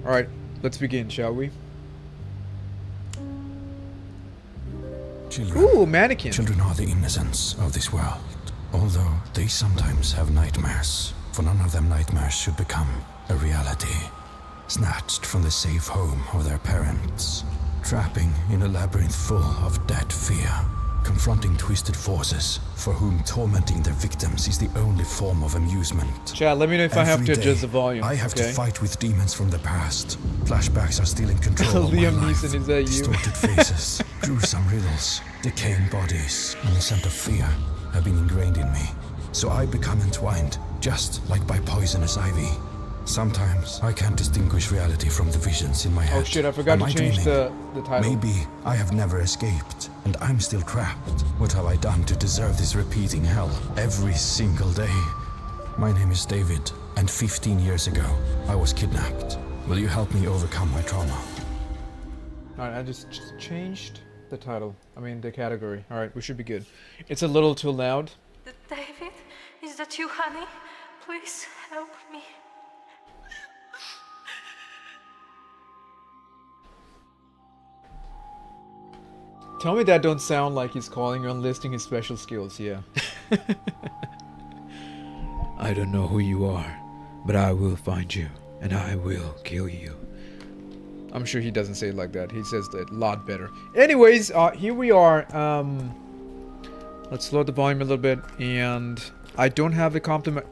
Alright, let's begin, shall we? Children. Ooh, mannequin. Children are the innocence of this world, although they sometimes have nightmares. For none of them nightmares should become a reality. Snatched from the safe home of their parents, trapping in a labyrinth full of dead fear, confronting twisted forces for whom tormenting their victims is the only form of amusement. Chad, let me know if I have to Every adjust day, the volume. I have to okay? fight with demons from the past. Flashbacks are still in control of my Liam life. Neeson, is that you? Distorted faces, gruesome riddles, decaying bodies, and the scent of fear have been ingrained in me. So I become entwined, just like by poisonous ivy. Sometimes I can't distinguish reality from the visions in my head. Oh shit, I forgot Am to I change dreaming? the title. Maybe I have never escaped, and I'm still trapped. What have I done to deserve this repeating hell every single day? My name is David, and 15 years ago, I was kidnapped. Will you help me overcome my trauma? Alright, I just changed the title. I mean, the category. Alright, we should be good. It's a little too loud. David, is that you, honey? Please help me. Tell me that don't sound like he's calling you and listing his special skills, yeah. I don't know who you are, but I will find you, and I will kill you. I'm sure he doesn't say it like that. He says that a lot better. Anyways, here we are. Let's load the volume a little bit, and I don't have the compliment.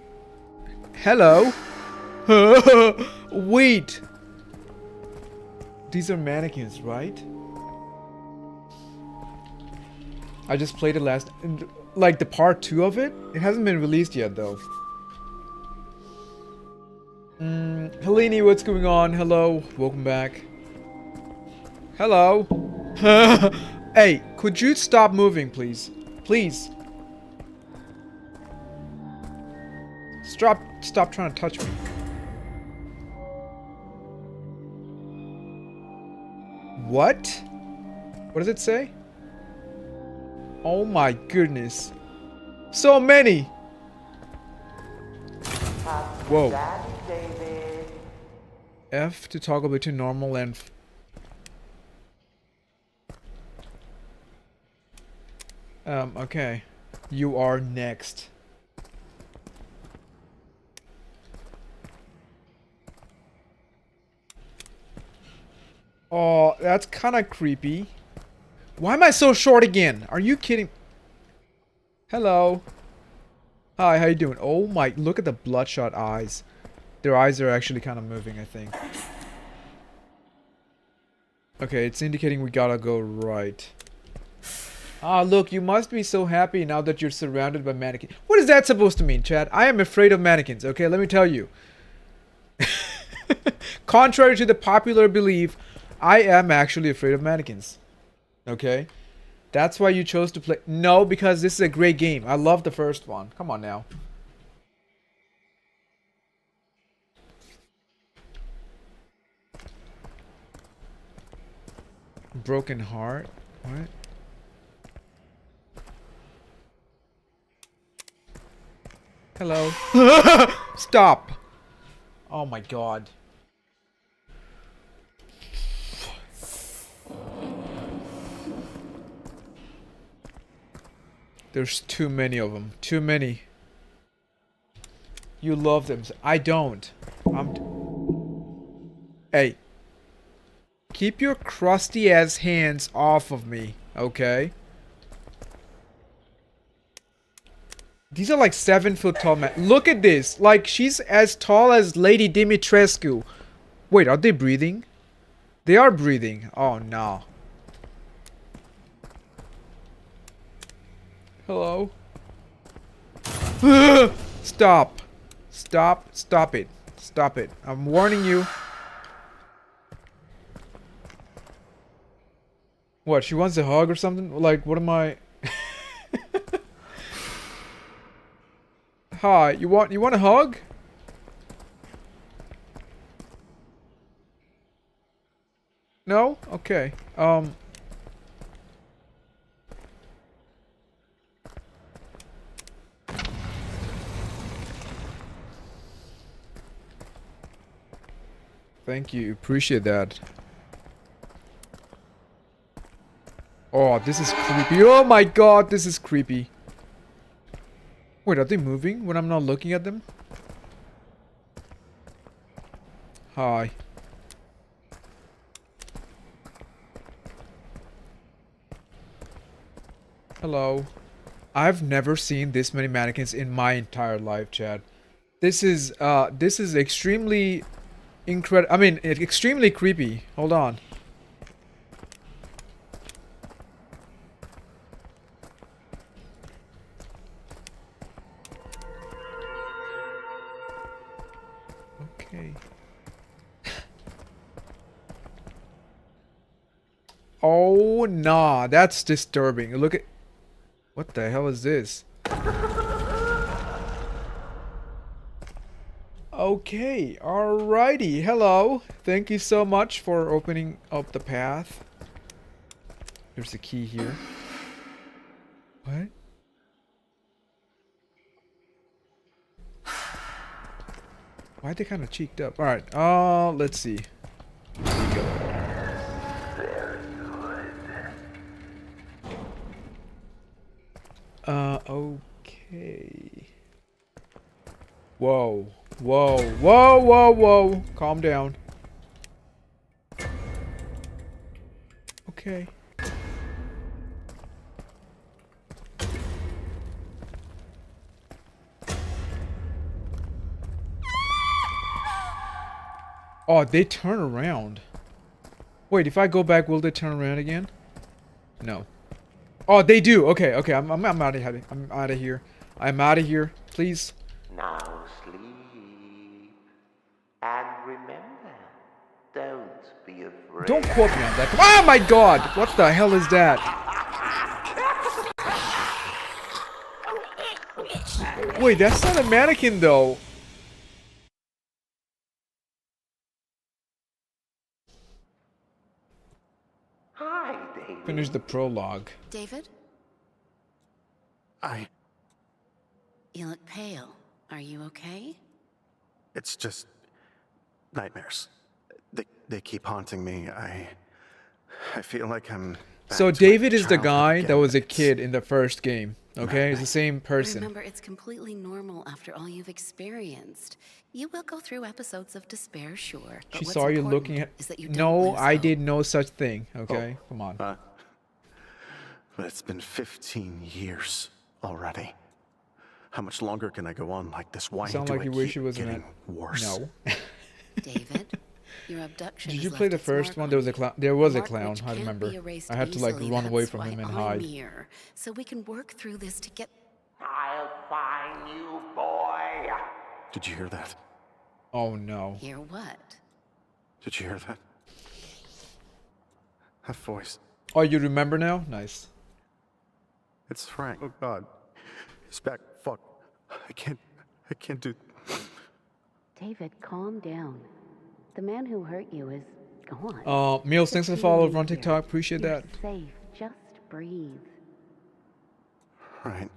Hello? Wait! These are mannequins, right? I just played it last, like the part 2 of it. It hasn't been released yet though. Helene, what's going on? Hello, welcome back. Hello. Hey, could you stop moving, please? Please. Stop trying to touch me. What? What does it say? Oh my goodness. So many! Whoa. F to toggle between normal and... okay. You are next. Oh, that's kind of creepy. Why am I so short again? Are you kidding? Hello. Hi, how you doing? Oh my, look at the bloodshot eyes. Their eyes are actually kind of moving, I think. Okay, it's indicating we gotta go right. Ah, look, you must be so happy now that you're surrounded by mannequins. What is that supposed to mean, Chad? I am afraid of mannequins, okay? Let me tell you. Contrary to the popular belief, I am actually afraid of mannequins. Okay? That's why you chose to play... No, because this is a great game. I love the first one. Come on now. Broken heart? What? Hello? Stop! Oh my god. There's too many of them. Too many. You love them. I don't. Hey. Keep your crusty ass hands off of me, okay? These are like 7 foot tall men. Look at this. Like, she's as tall as Lady Dimitrescu. Wait, are they breathing? They are breathing. Oh, no. Hello? Stop. Stop. Stop it. Stop it. I'm warning you. What, she wants a hug or something? Like, what am I... Hi, you want a hug? No? Okay. Thank you. Appreciate that. Oh, this is creepy. Oh my god, this is creepy. Wait, are they moving when I'm not looking at them? Hi. Hello. I've never seen this many mannequins in my entire life, Chad. This is extremely I mean, extremely creepy. Hold on. Okay. Oh, nah, that's disturbing. Look at... What the hell is this? Okay, alrighty. Hello. Thank you so much for opening up the path. There's a key here. What? Why are they kind of cheeked up? Alright, let's see. Here we go. Okay. Whoa. Whoa. Whoa, whoa, whoa. Calm down. Okay. Oh, they turn around. Wait, if I go back, will they turn around again? No. Oh, they do. Okay, okay. I'm out of here. I'm out of here. I'm out of here. Please. Now sleep. And remember, don't be afraid. Don't quote me on that. Oh my god! What the hell is that? Wait, that's not a mannequin though. Hi, David. Finish the prologue. David, you look pale. Are you okay? It's just nightmares. They keep haunting me. I feel like I'm back So to my David is the childhood guy again. that was a kid in the first game. Okay, it's the same person. Remember, it's completely normal after all you've experienced. You will go through episodes of despair, sure. But She what's saw you important looking at. is that you don't No, lose I hope. did no such thing. Okay, come on. But it's been 15 years already. How much longer can I go on like this? Why Sound do like I you wish keep it was getting worse? No. David, your abduction Did has you play left the its first mark one? on There was a you. clown. There was a Mark clown. which I can't remember. be erased I had to like easily. run away That's from him why and I'm hide. here, so we can work through this to get. I'll find you, boy. Did you hear that? Oh no. Hear what? Did you hear that? That voice. Oh, you remember now? Nice. It's Frank. Oh God. He's back. Fuck. I can't do. David, calm down. The man who hurt you is gone. Meals, thanks for the follow. Run TikTok. Appreciate You're that. safe. Just breathe. Right.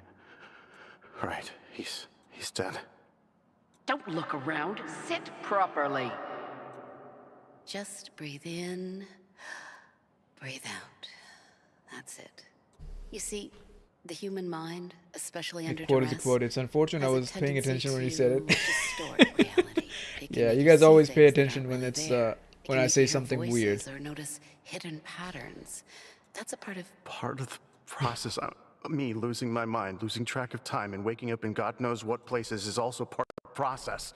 Right. He's dead. Don't look around. Sit properly. Just breathe in, breathe out. That's it. You see, the human mind, especially under Quote is a duress, quote. It's unfortunate I has a was paying tendency attention when you to said it. distort reality. It can Yeah, make you guys see always pay things that attention aren't when really it's there. It when can I make say you hear something weird. voices or notice hidden patterns. That's a part of Part of the process. Me losing my mind, losing track of time, and waking up in God knows what places is also part of the process.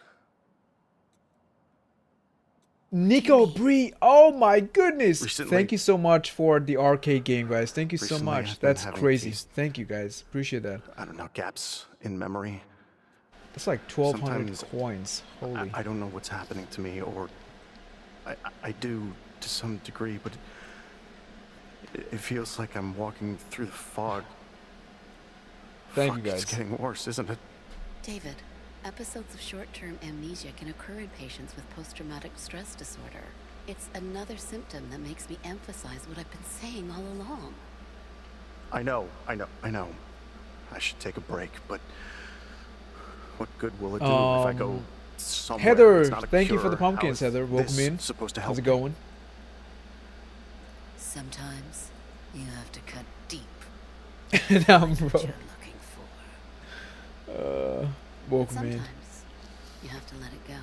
Nico Bree, oh my goodness! Recently- Thank you so much for the arcade game, guys. Thank you so Recently, much. I've been That's having crazy. these- Thank you, guys. Appreciate that. I don't know, gaps in memory. That's like 1,200 Sometimes coins. Holy. I don't know what's happening to me, or I do to some degree, but it feels like I'm walking through the fog. Thank Fuck, you, guys. It's getting worse, isn't it? David. Episodes of short-term amnesia can occur in patients with post-traumatic stress disorder. It's another symptom that makes me emphasize what I've been saying all along. I know. I should take a break, but what good will it do if I go somewhere. Heather, It's not a thank you for cure. the pumpkins, How is Heather. Welcome this in. supposed to help How's it me? going? Sometimes you have to cut deep Now, to find what bro. you're looking for. Welcome in. Sometimes you have to let it go.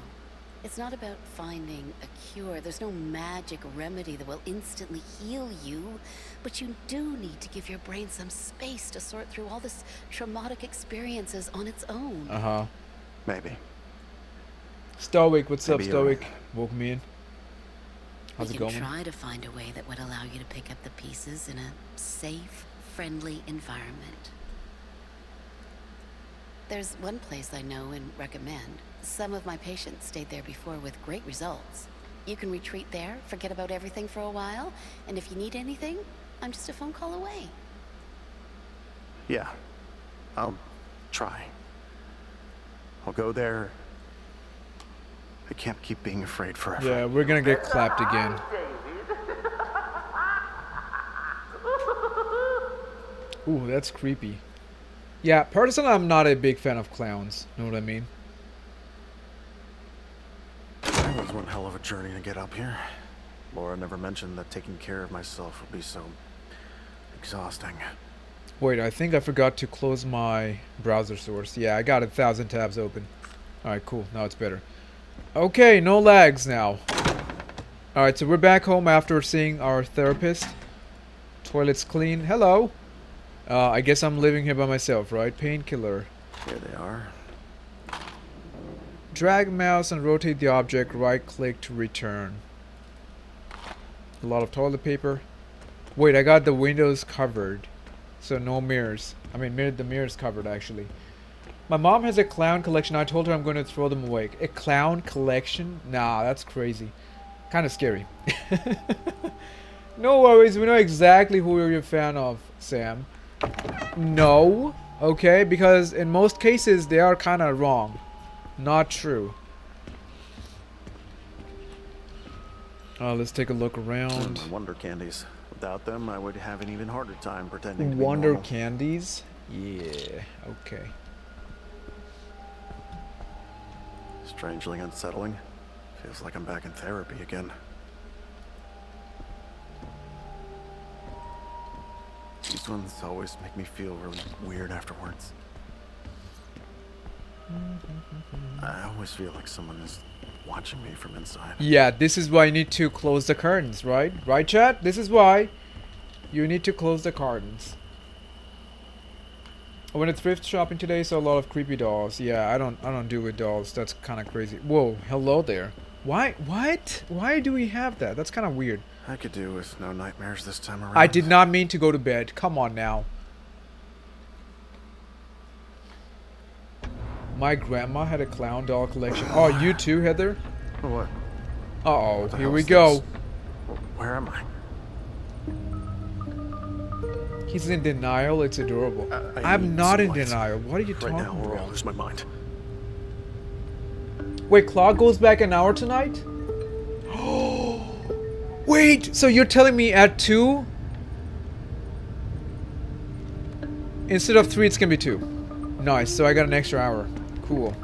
It's not about finding a cure. There's no magic remedy that will instantly heal you. But you do need to give your brain some space to sort through all this traumatic experiences on its own. Uh-huh. Maybe. Stoic, what's up, Maybe you're Stoic? right. Welcome in. How's We it can going? try to find a way that would allow you to pick up the pieces in a safe, friendly environment. There's one place I know and recommend. Some of my patients stayed there before with great results. You can retreat there, forget about everything for a while, and if you need anything, I'm just a phone call away. Yeah. I'll try. I'll go there. I can't keep being afraid forever. Yeah, we're gonna get clapped again. Ooh, that's creepy. Yeah, personally, I'm not a big fan of clowns. Know what I mean? That was one hell of a journey to get up here. Laura never mentioned that taking care of myself would be so exhausting. Wait, I think I forgot to close my browser source. Yeah, I got 1,000 tabs open. Alright, cool. Now it's better. Okay, no lags now. Alright, so we're back home after seeing our therapist. Toilet's clean. Hello! I guess I'm living here by myself, right? Painkiller. Here they are. Drag mouse and rotate the object. Right click to return. A lot of toilet paper. Wait, I got the windows covered. So no mirrors. I mean, the mirror's covered actually. My mom has a clown collection. I told her I'm going to throw them away. A clown collection? Nah, that's crazy. Kind of scary. No worries. We know exactly who you're a fan of, Sam. No. Okay, because in most cases they are kind of wrong. Not true. Let's take a look around. Wonder candies. Without them, I would have an even harder time pretending to be Wonder normal. candies? Yeah, okay. Strangely unsettling. Feels like I'm back in therapy again. These ones always make me feel really weird afterwards. I always feel like someone is watching me from inside. Yeah, this is why you need to close the curtains, right? Right, chat? This is why you need to close the curtains. I went to thrift shopping today, saw a lot of creepy dolls. Yeah, I don't do with dolls. That's kind of crazy. Whoa, hello there. Why? What? Why do we have that? That's kind of weird. I could do with no nightmares this time around. I did not mean to go to bed. Come on now. My grandma had a clown doll collection. Oh, you too, Heather? What? Uh-oh, the here hell we is go. this? Where am I? He's in denial. It's adorable. I I'm need not some in light. denial. What are you Right talking now, or I'll about? lose my mind. Wait, clock goes back an hour tonight? Wait, so you're telling me at 2? Instead of 3, it's gonna be 2. Nice, so I got an extra hour. Cool.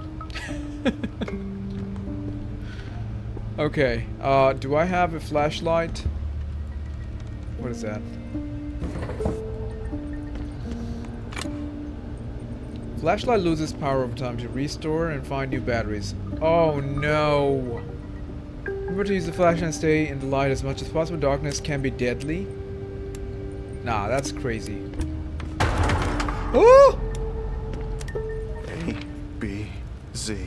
Okay, do I have a flashlight? What is that? Flashlight loses power over time to restore and find new batteries. Oh no! Remember to use the flashlight and stay in the light as much as possible. Darkness can be deadly. Nah, that's crazy. Oh! A, B, Z,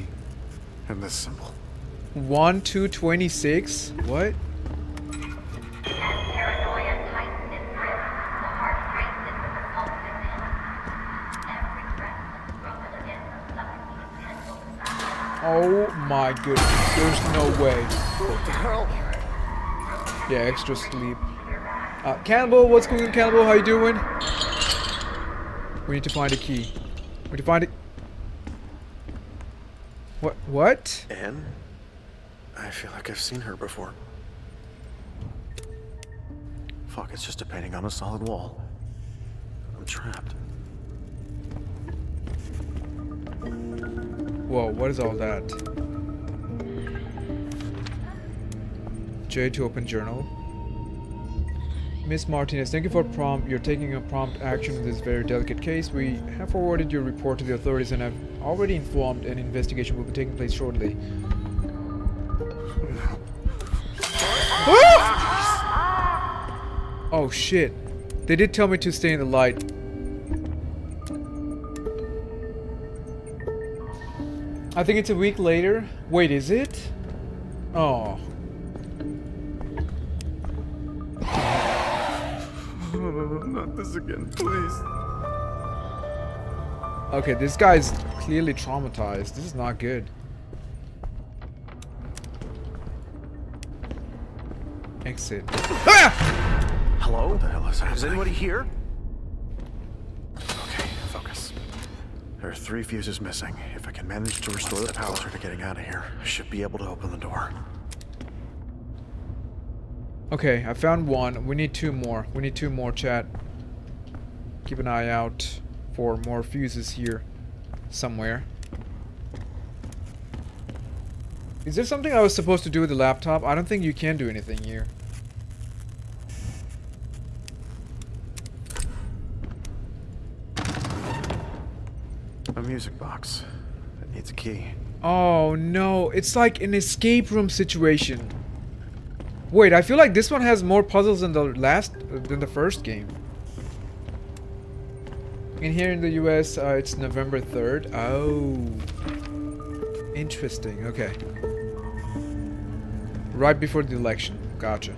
and this symbol. 1, 2, 26? What? Oh my goodness, there's no way. What the hell? Yeah, extra sleep. Cannibal, what's going on, Cannibal? How you doing? We need to find a key. We need to find it. What? Anne? I feel like I've seen her before. Fuck, it's just a painting on a solid wall. I'm trapped. Whoa, what is all that? J to open journal. Miss Martinez, thank you for you're taking a prompt action in this very delicate case. We have forwarded your report to the authorities and have already informed an investigation will be taking place shortly. Oh shit. They did tell me to stay in the light. I think it's a week later. Wait, is it? Oh. Not this again, please. Okay, this guy's clearly traumatized. This is not good. Exit. Ah! Hello? What the hell is happening? Is anybody here? Okay, focus. There are 3 fuses missing. If I can manage to restore the power to getting out of here, I should be able to open the door. Okay, I found one. We need 2 more. We need 2 more, chat. Keep an eye out for more fuses here somewhere. Is there something I was supposed to do with the laptop? I don't think you can do anything here. A music box. It needs a key. Oh no, it's like an escape room situation. Wait, I feel like this one has more puzzles than the first game. And here in the US, it's November 3rd. Oh. Interesting, okay. Right before the election. Gotcha.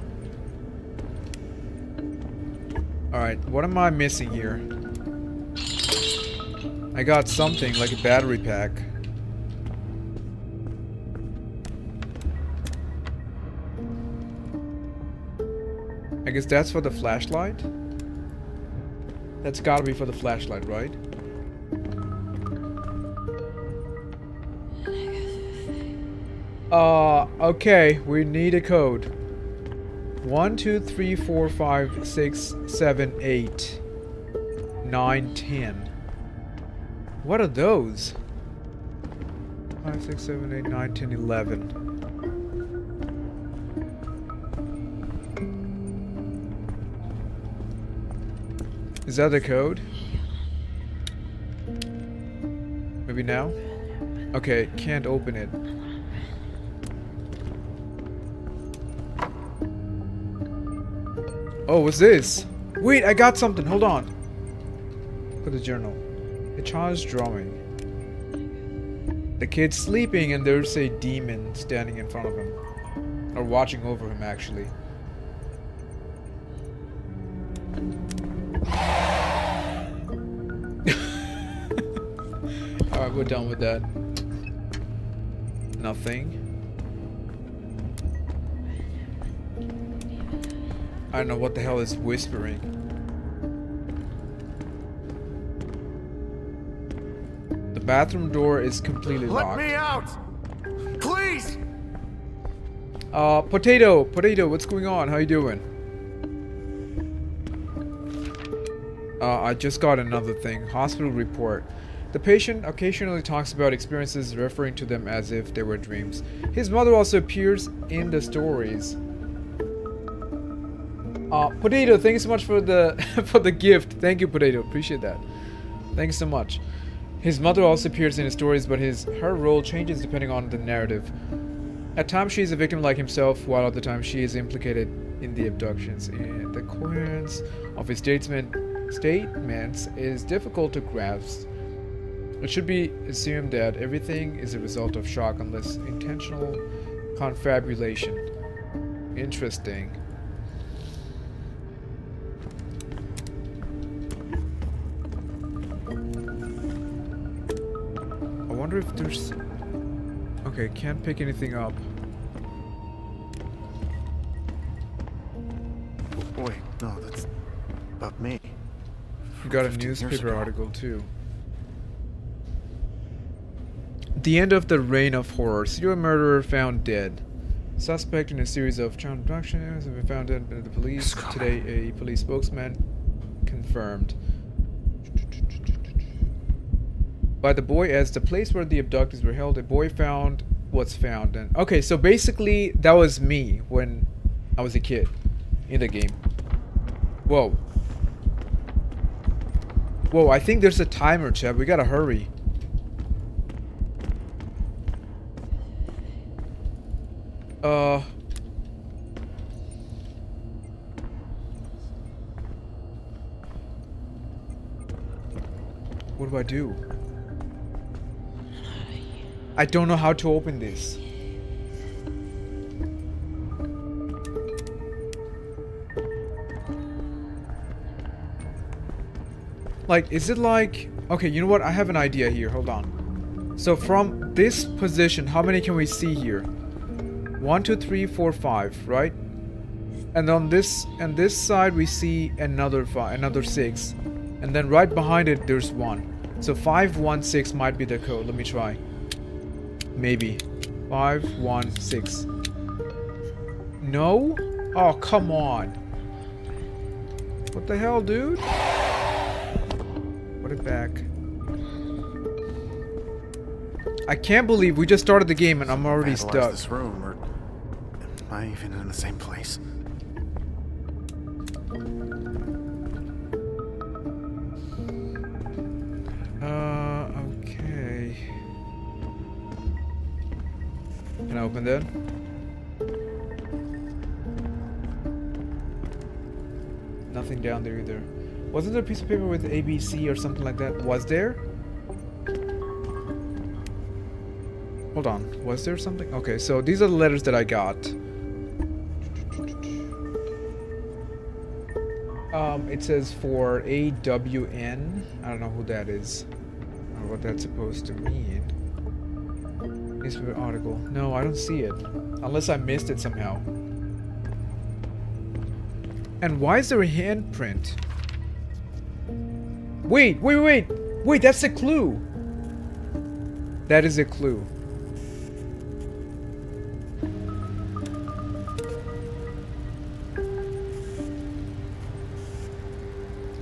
Alright, what am I missing here? I got something like a battery pack. I guess that's for the flashlight? That's gotta be for the flashlight, right? Okay, we need a code. 1, 2, 3, 4, 5, 6, 7, 8, 9, 10. What are those? 5, 6, 7, 8, 9, 10, 11. Is that the code? Maybe now? Okay, can't open it. Oh, what's this? Wait, I got something. Hold on. For the journal. A child's drawing. The kid's sleeping and there's a demon standing in front of him. Or watching over him, actually. Alright, we're done with that. Nothing. I don't know what the hell is whispering. The bathroom door is completely locked. Let me out! Please! Potato, what's going on? How you doing? I just got another thing. Hospital report. The patient occasionally talks about experiences, referring to them as if they were dreams. His mother also appears in the stories. Potato, thank you so much for the for the gift. Thank you, Potato. Appreciate that. Thank you so much. His mother also appears in the stories, but her role changes depending on the narrative. At times she is a victim like himself, while at the time she is implicated in the abductions. And the coherence of his statements is difficult to grasp. It should be assumed that everything is a result of shock unless intentional confabulation. Interesting. I wonder if there's... Okay, can't pick anything up. Wait, no, that's about me. You got a 15 years newspaper ago. article too. The end of the reign of horror. Serial murderer found dead. Suspect in a series of child abductions have been found dead by the police. Today, a police spokesman confirmed. By the boy as the place where the abductees were held, a boy found what's found. And okay, so basically that was me when I was a kid in the game. Whoa. Whoa, I think there's a timer, Chad. We gotta hurry. What do I do? I don't know how to open this. Like, is it like... Okay, you know what? I have an idea here. Hold on. So from this position, how many can we see here? 1, 2, 3, 4, 5, right? And on this side we see another 6. And then right behind it there's 1. So 516 might be the code. Let me try. Maybe. 516. No? Oh, come on. What the hell, dude? Put it back. I can't believe we just started the game and I'm already Vandalize stuck. this room, or am I even in the same place? Okay. Can I open that? Nothing down there either. Wasn't there a piece of paper with ABC or something like that? Was there? Hold on. Was there something? Okay, so these are the letters that I got. It says for AWN. I don't know who that is. Or what that's supposed to mean. Newspaper article. No, I don't see it. Unless I missed it somehow. And why is there a handprint? Wait, that's a clue. That is a clue.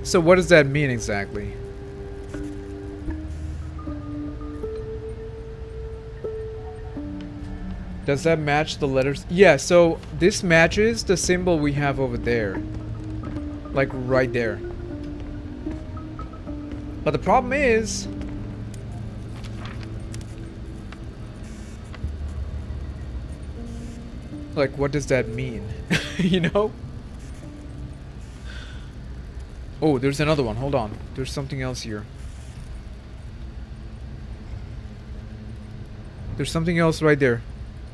So what does that mean exactly? Does that match the letters? Yeah, so this matches the symbol we have over there. Like right there. But the problem is... like, what does that mean? You know? Oh, there's another one. Hold on. There's something else here. There's something else right there.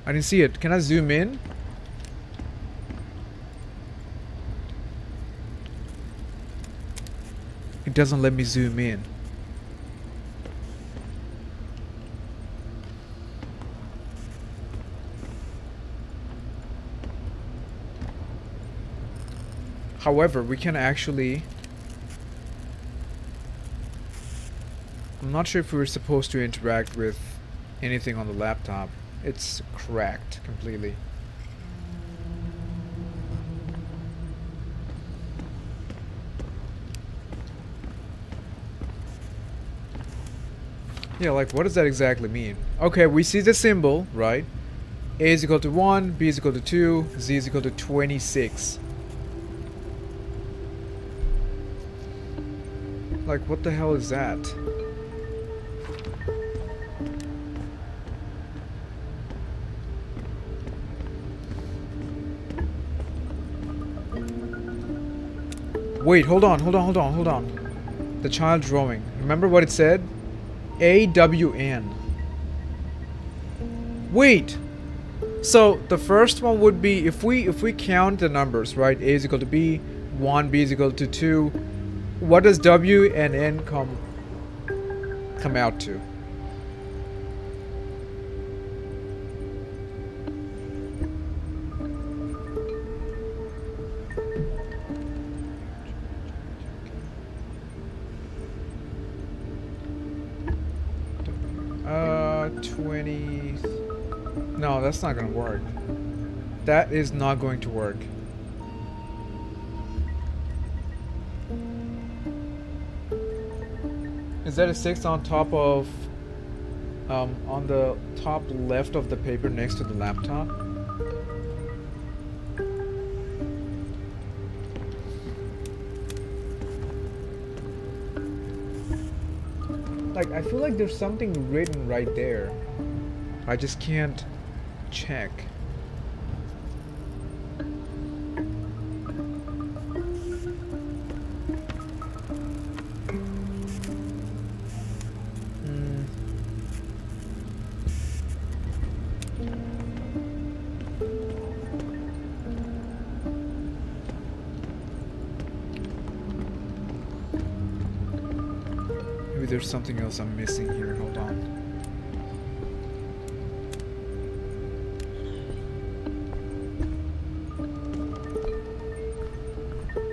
I didn't see it. Can I zoom in? It doesn't let me zoom in. However, we can actually... I'm not sure if we were supposed to interact with anything on the laptop. It's cracked completely. Yeah, like what does that exactly mean? Okay, we see the symbol, right? A is equal to 1, B is equal to 2, Z is equal to 26. Like, what the hell is that? Wait, hold on. The child drawing. Remember what it said? AWN. Wait! So, the first one would be, if we count the numbers, right? A is equal to B, 1, B is equal to 2. What does W and N come out to? No, that's not gonna work. That is not going to work. Is that a 6 on top of... on the top left of the paper next to the laptop? Like, I feel like there's something written right there. I just can't check. Hmm. Maybe there's something else I'm missing here. Hold on.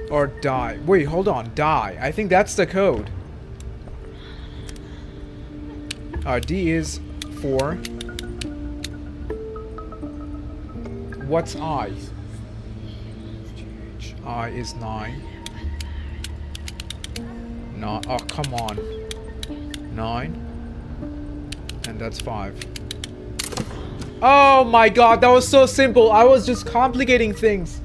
Or die. Wait, hold on. Die. I think that's the code. D is 4. What's I? I is 9. No, oh, come on. 9. And that's 5. Oh my god, that was so simple. I was just complicating things.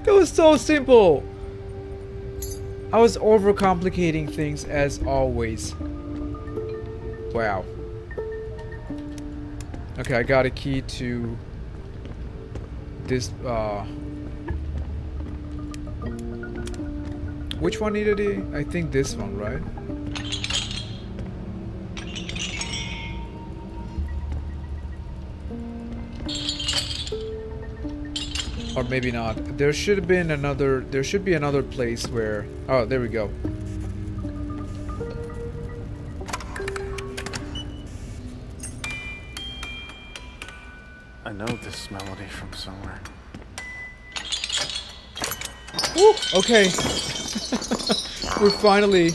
That was so simple. I was overcomplicating things as always. Wow. Okay, I got a key to this, which one needed it? I think this one, right? Or maybe not. There should have been another, there should be another place where, oh, there we go. I know this melody from somewhere. Woo, okay. We're finally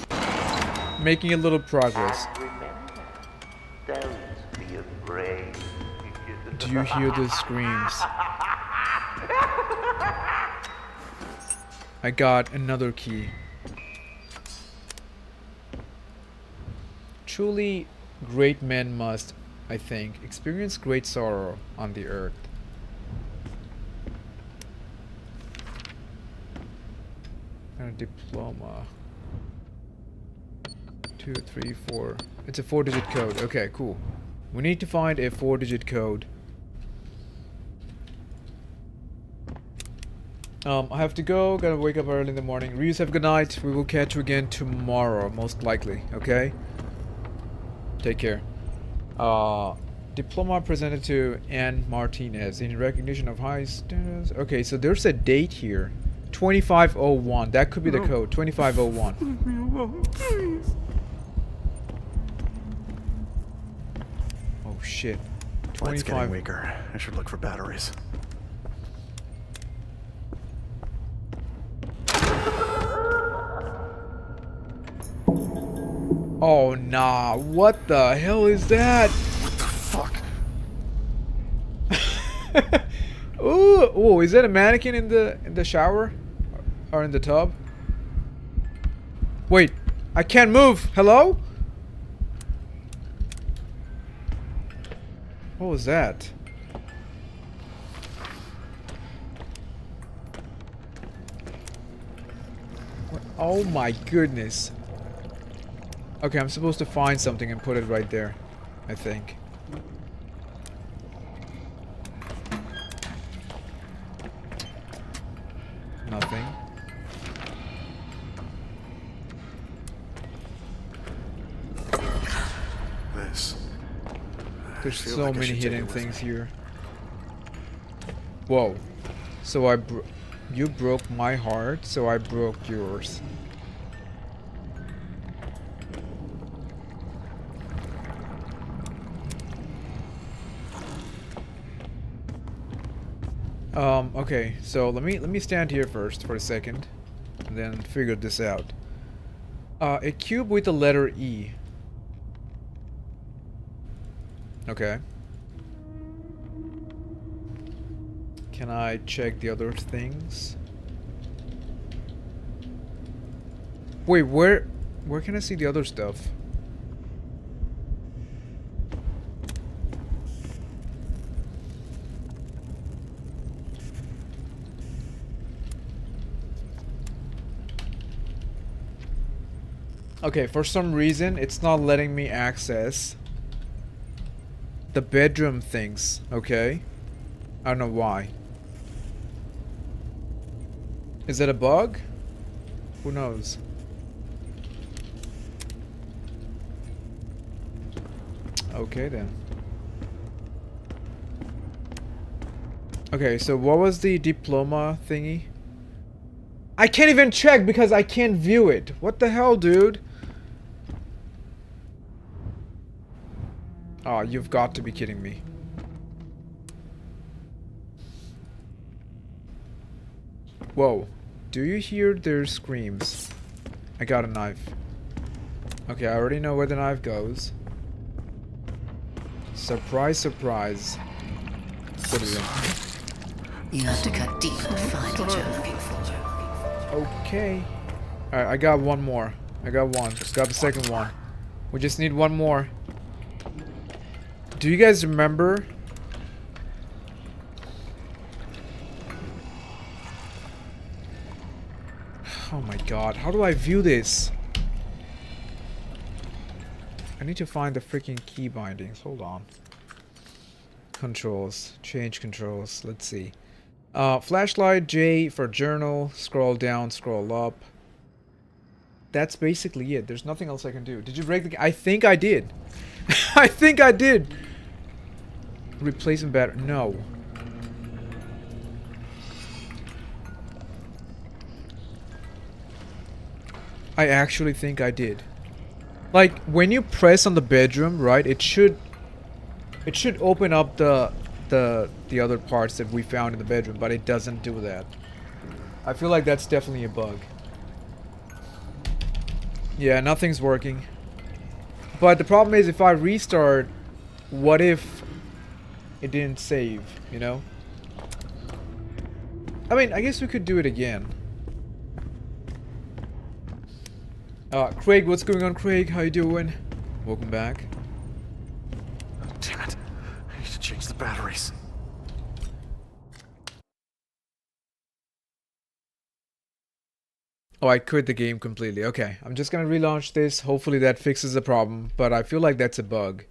making a little progress. And remember, don't be afraid. Do you hear the screams? I got another key. Truly great men must, I think, experience great sorrow on the earth. And a diploma. 2, 3, 4. It's a 4-digit code. Okay, cool. We need to find a 4-digit code. I have to go. Gotta wake up early in the morning. Ryus, have a good night. We will catch you again tomorrow, most likely. Okay? Take care. Diploma presented to Ann Martinez in recognition of high status. Okay, so there's a date here. 2501. That could be the code. 2501. Leave me alone, please. Oh shit. Light's getting 25. weaker. I should look for batteries. Oh nah. What the hell is that? What the fuck? Ooh, oh, is that a mannequin in the shower? Or in the tub? Wait, I can't move. Hello? What was that? What? Oh my goodness. Okay, I'm supposed to find something and put it right there, I think. Nothing. This. There's feel so like I many should take hidden it with things me. here. Whoa. So you broke my heart, so I broke yours. Okay, so let me stand here first for a second and then figure this out. A cube with the letter E. Okay. Can I check the other things? Wait, where can I see the other stuff? Okay, for some reason, it's not letting me access the bedroom things, okay? I don't know why. Is that a bug? Who knows? Okay then. Okay, so what was the diploma thingy? I can't even check because I can't view it. What the hell, dude? Oh, you've got to be kidding me. Whoa. Do you hear their screams? I got a knife. Okay, I already know where the knife goes. Surprise, surprise. What is it? You have to cut deep and find what you're looking for. Okay. Alright, I got one more. I got one. Got the second one. We just need one more. Do you guys remember? Oh my god, how do I view this? I need to find the freaking key bindings. Hold on. Controls. Change controls. Let's see. Flashlight, J for journal. Scroll down, scroll up. That's basically it. There's nothing else I can do. Did you break the... I think I did. I think I did. Replacement battery. No. I actually think I did. Like, when you press on the bedroom, right, it should open up the other parts that we found in the bedroom, but it doesn't do that. I feel like that's definitely a bug. Yeah, nothing's working. But the problem is, if I restart, what if it didn't save, you know? I mean, I guess we could do it again. Craig, what's going on, Craig? How you doing? Welcome back. Damn it. I need to change the batteries. Oh, I quit the game completely. Okay, I'm just gonna relaunch this. Hopefully that fixes the problem, but I feel like that's a bug.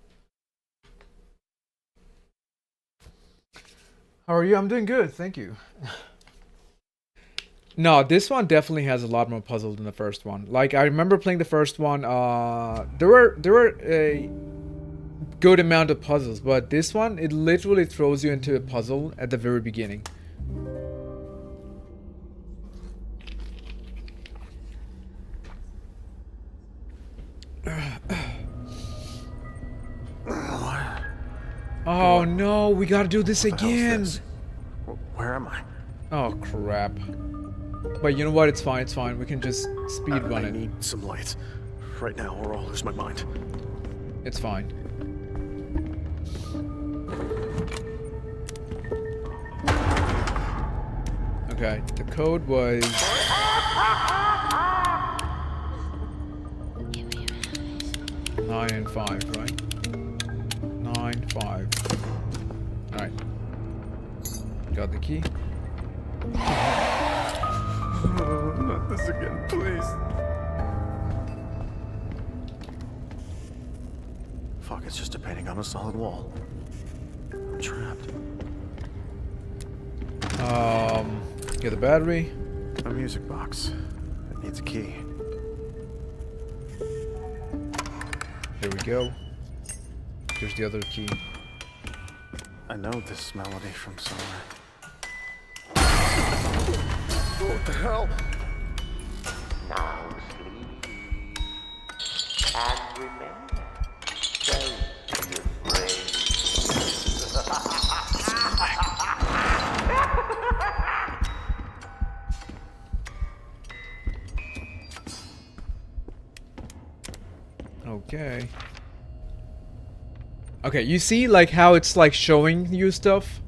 How are you? I'm doing good, thank you. No, this one definitely has a lot more puzzle than the first one. Like, I remember playing the first one, there were a good amount of puzzles, but this one, it literally throws you into a puzzle at the very beginning. Oh no, we gotta do this again. Where am I? Oh crap. But you know what? It's fine. It's fine. We can just speed run I it. need some light. Right now, or I'll lose my mind. It's fine. Okay. The code was... Give me your eyes. 9 and 5, right? 9, 5. Alright. Got the key. Not this again, please. Fuck, it's just a painting on a solid wall. I'm trapped. Get the battery. A music box. It needs a key. There we go. There's the other key. I know this melody from somewhere. What the hell? Now sleep. And remember, don't be afraid. Okay. Okay, you see like how it's like showing you stuff?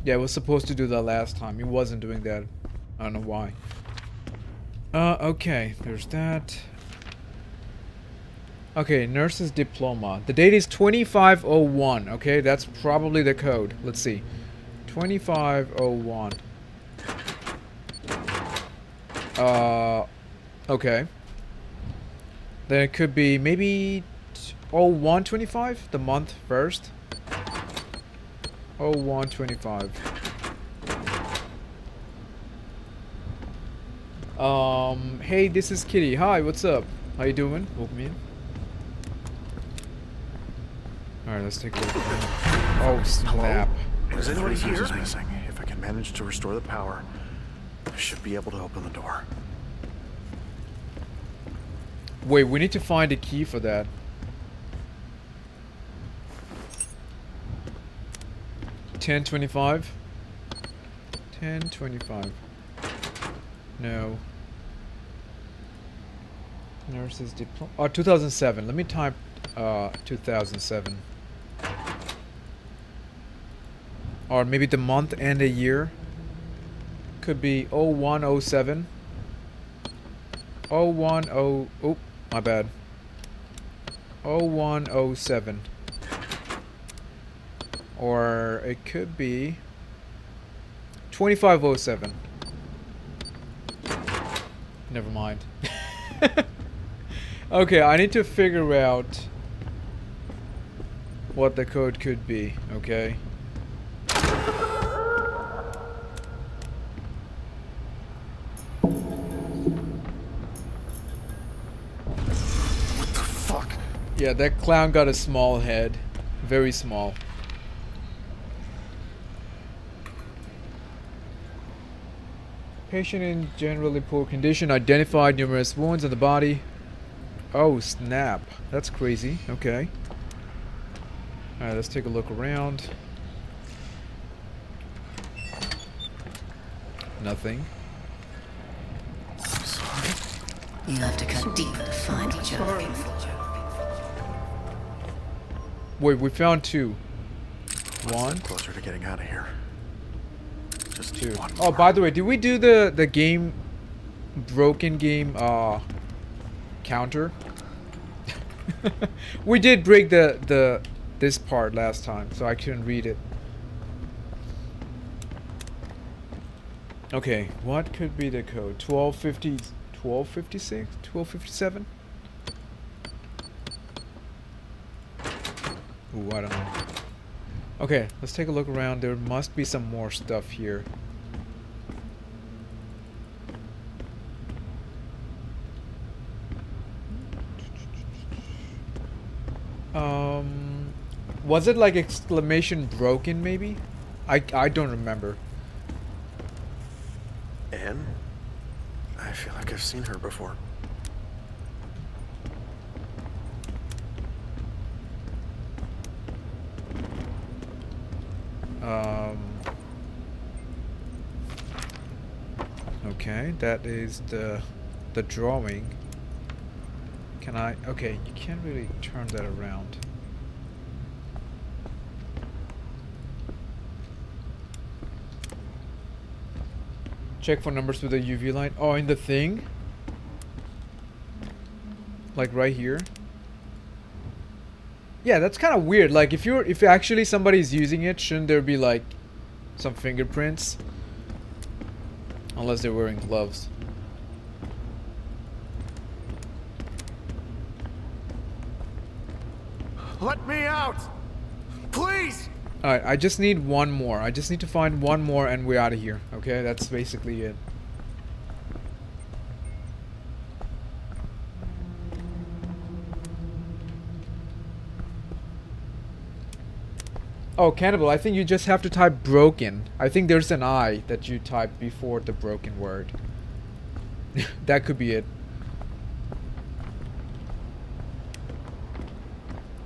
Yeah, it was supposed to do that last time. It wasn't doing that. I don't know why. Okay, there's that. Okay, nurse's diploma. The date is 2501. Okay, that's probably the code. Let's see. 2501. Okay. Then it could be maybe 0125, the month first. 0125. Hey, this is Kitty. Hi, what's up? How you doing? Welcome in. Alright, let's take a look. Oh, snap. Is anybody here? Missing. If I can manage to restore the power, I should be able to open the door. Wait, we need to find a key for that. $10.25. $10.25. No. Nurse's diploma. Oh, 2007. Let me type 2007. Or maybe the month and a year. Could be 0107. 010. Oh, my bad. 0107. Or it could be 2507. Never mind. Okay, I need to figure out what the code could be, okay? What the fuck? Yeah, that clown got a small head. Very small. Patient in generally poor condition. Identified numerous wounds on the body. Oh, snap. That's crazy. Okay. Alright, let's take a look around. Nothing. You have to cut deeper to find each other. Wait, we found two. One, Closer to getting out of here. Just two. one Oh, more. by the way, did we do the game, broken game, counter? We did break this part last time, so I couldn't read it. Okay, what could be the code? 1250, 1256, 1257? Ooh, I don't know. Okay, let's take a look around. There must be some more stuff here. Was it like exclamation broken maybe? I don't remember. Anne? I feel like I've seen her before. Okay, that is the drawing. Can I? Okay, you can't really turn that around. Check for numbers with a UV light. Oh, in the thing? Like right here? Yeah, that's kind of weird. Like if actually somebody's using it, shouldn't there be like some fingerprints? Unless they're wearing gloves. Let me out! Please! Alright, I just need one more. I just need to find one more and we're out of here. Okay, that's basically it. Oh, Cannibal, I think you just have to type broken. I think there's an I that you type before the broken word. That could be it.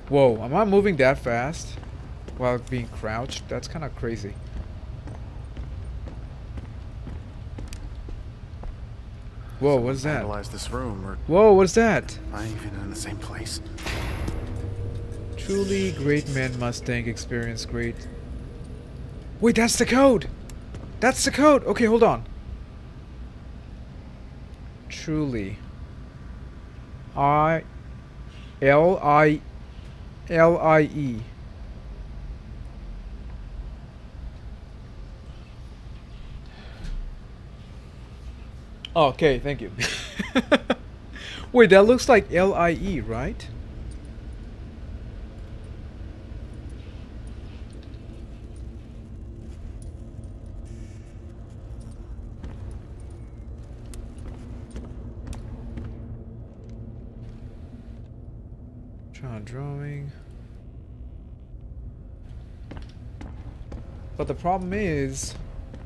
Whoa, am I moving that fast while being crouched? That's kind of crazy. Whoa, what's that? Analyze this room, or Whoa, what's that? am I even in the same place? Truly great men must think experience great. Wait, that's the code! That's the code! Okay, hold on. Truly. L-I-E. Okay, thank you. Wait, that looks like LIE, right? Try drawing. But the problem is,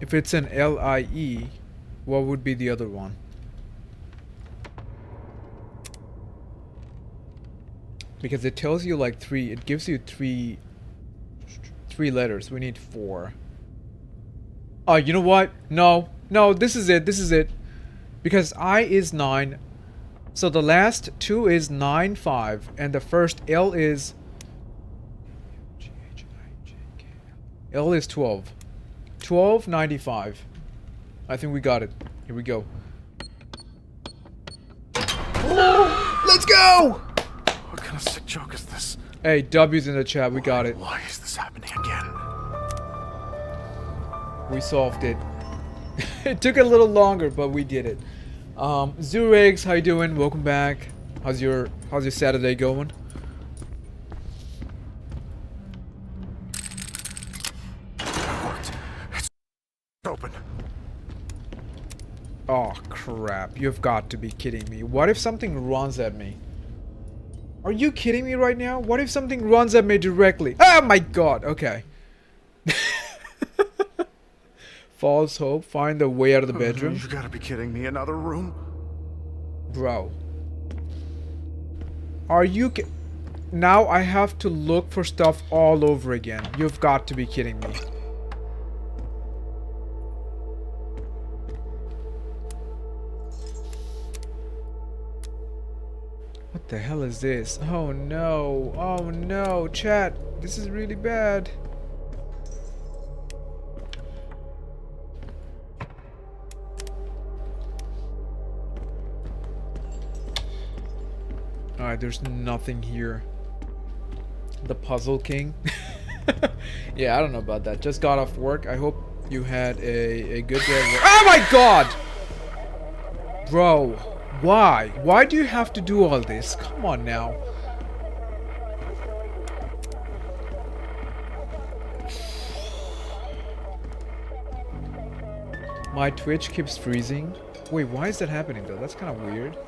if it's an LIE, what would be the other one? Because it tells you like it gives you three letters. We need 4. Oh, you know what? No, this is it. Because I is 9. So the last 2 is 9, 5. And the first L is... L is 12. 1295. I think we got it. Here we go. Oh, let's go! What kind of sick joke is this? Hey, W's in the chat. We got it. Why is this happening again? We solved it. It took a little longer, but we did it. Zuregs, how you doing? Welcome back. How's your Saturday going? It's open. Oh crap, you've got to be kidding me. What if something runs at me? Are you kidding me right now? What if something runs at me directly? Oh my god, okay. False hope, find a way out of the bedroom. You gotta be kidding me, another room? Bro. Are you now I have to look for stuff all over again. You've got to be kidding me. What the hell is this? Oh no. Oh no. Chat. This is really bad. Alright, there's nothing here. The Puzzle King. Yeah, I don't know about that. Just got off work. I hope you had a good day at work. Oh my god! Bro, why? Why do you have to do all this? Come on now. My Twitch keeps freezing. Wait, why is that happening though? That's kind of weird.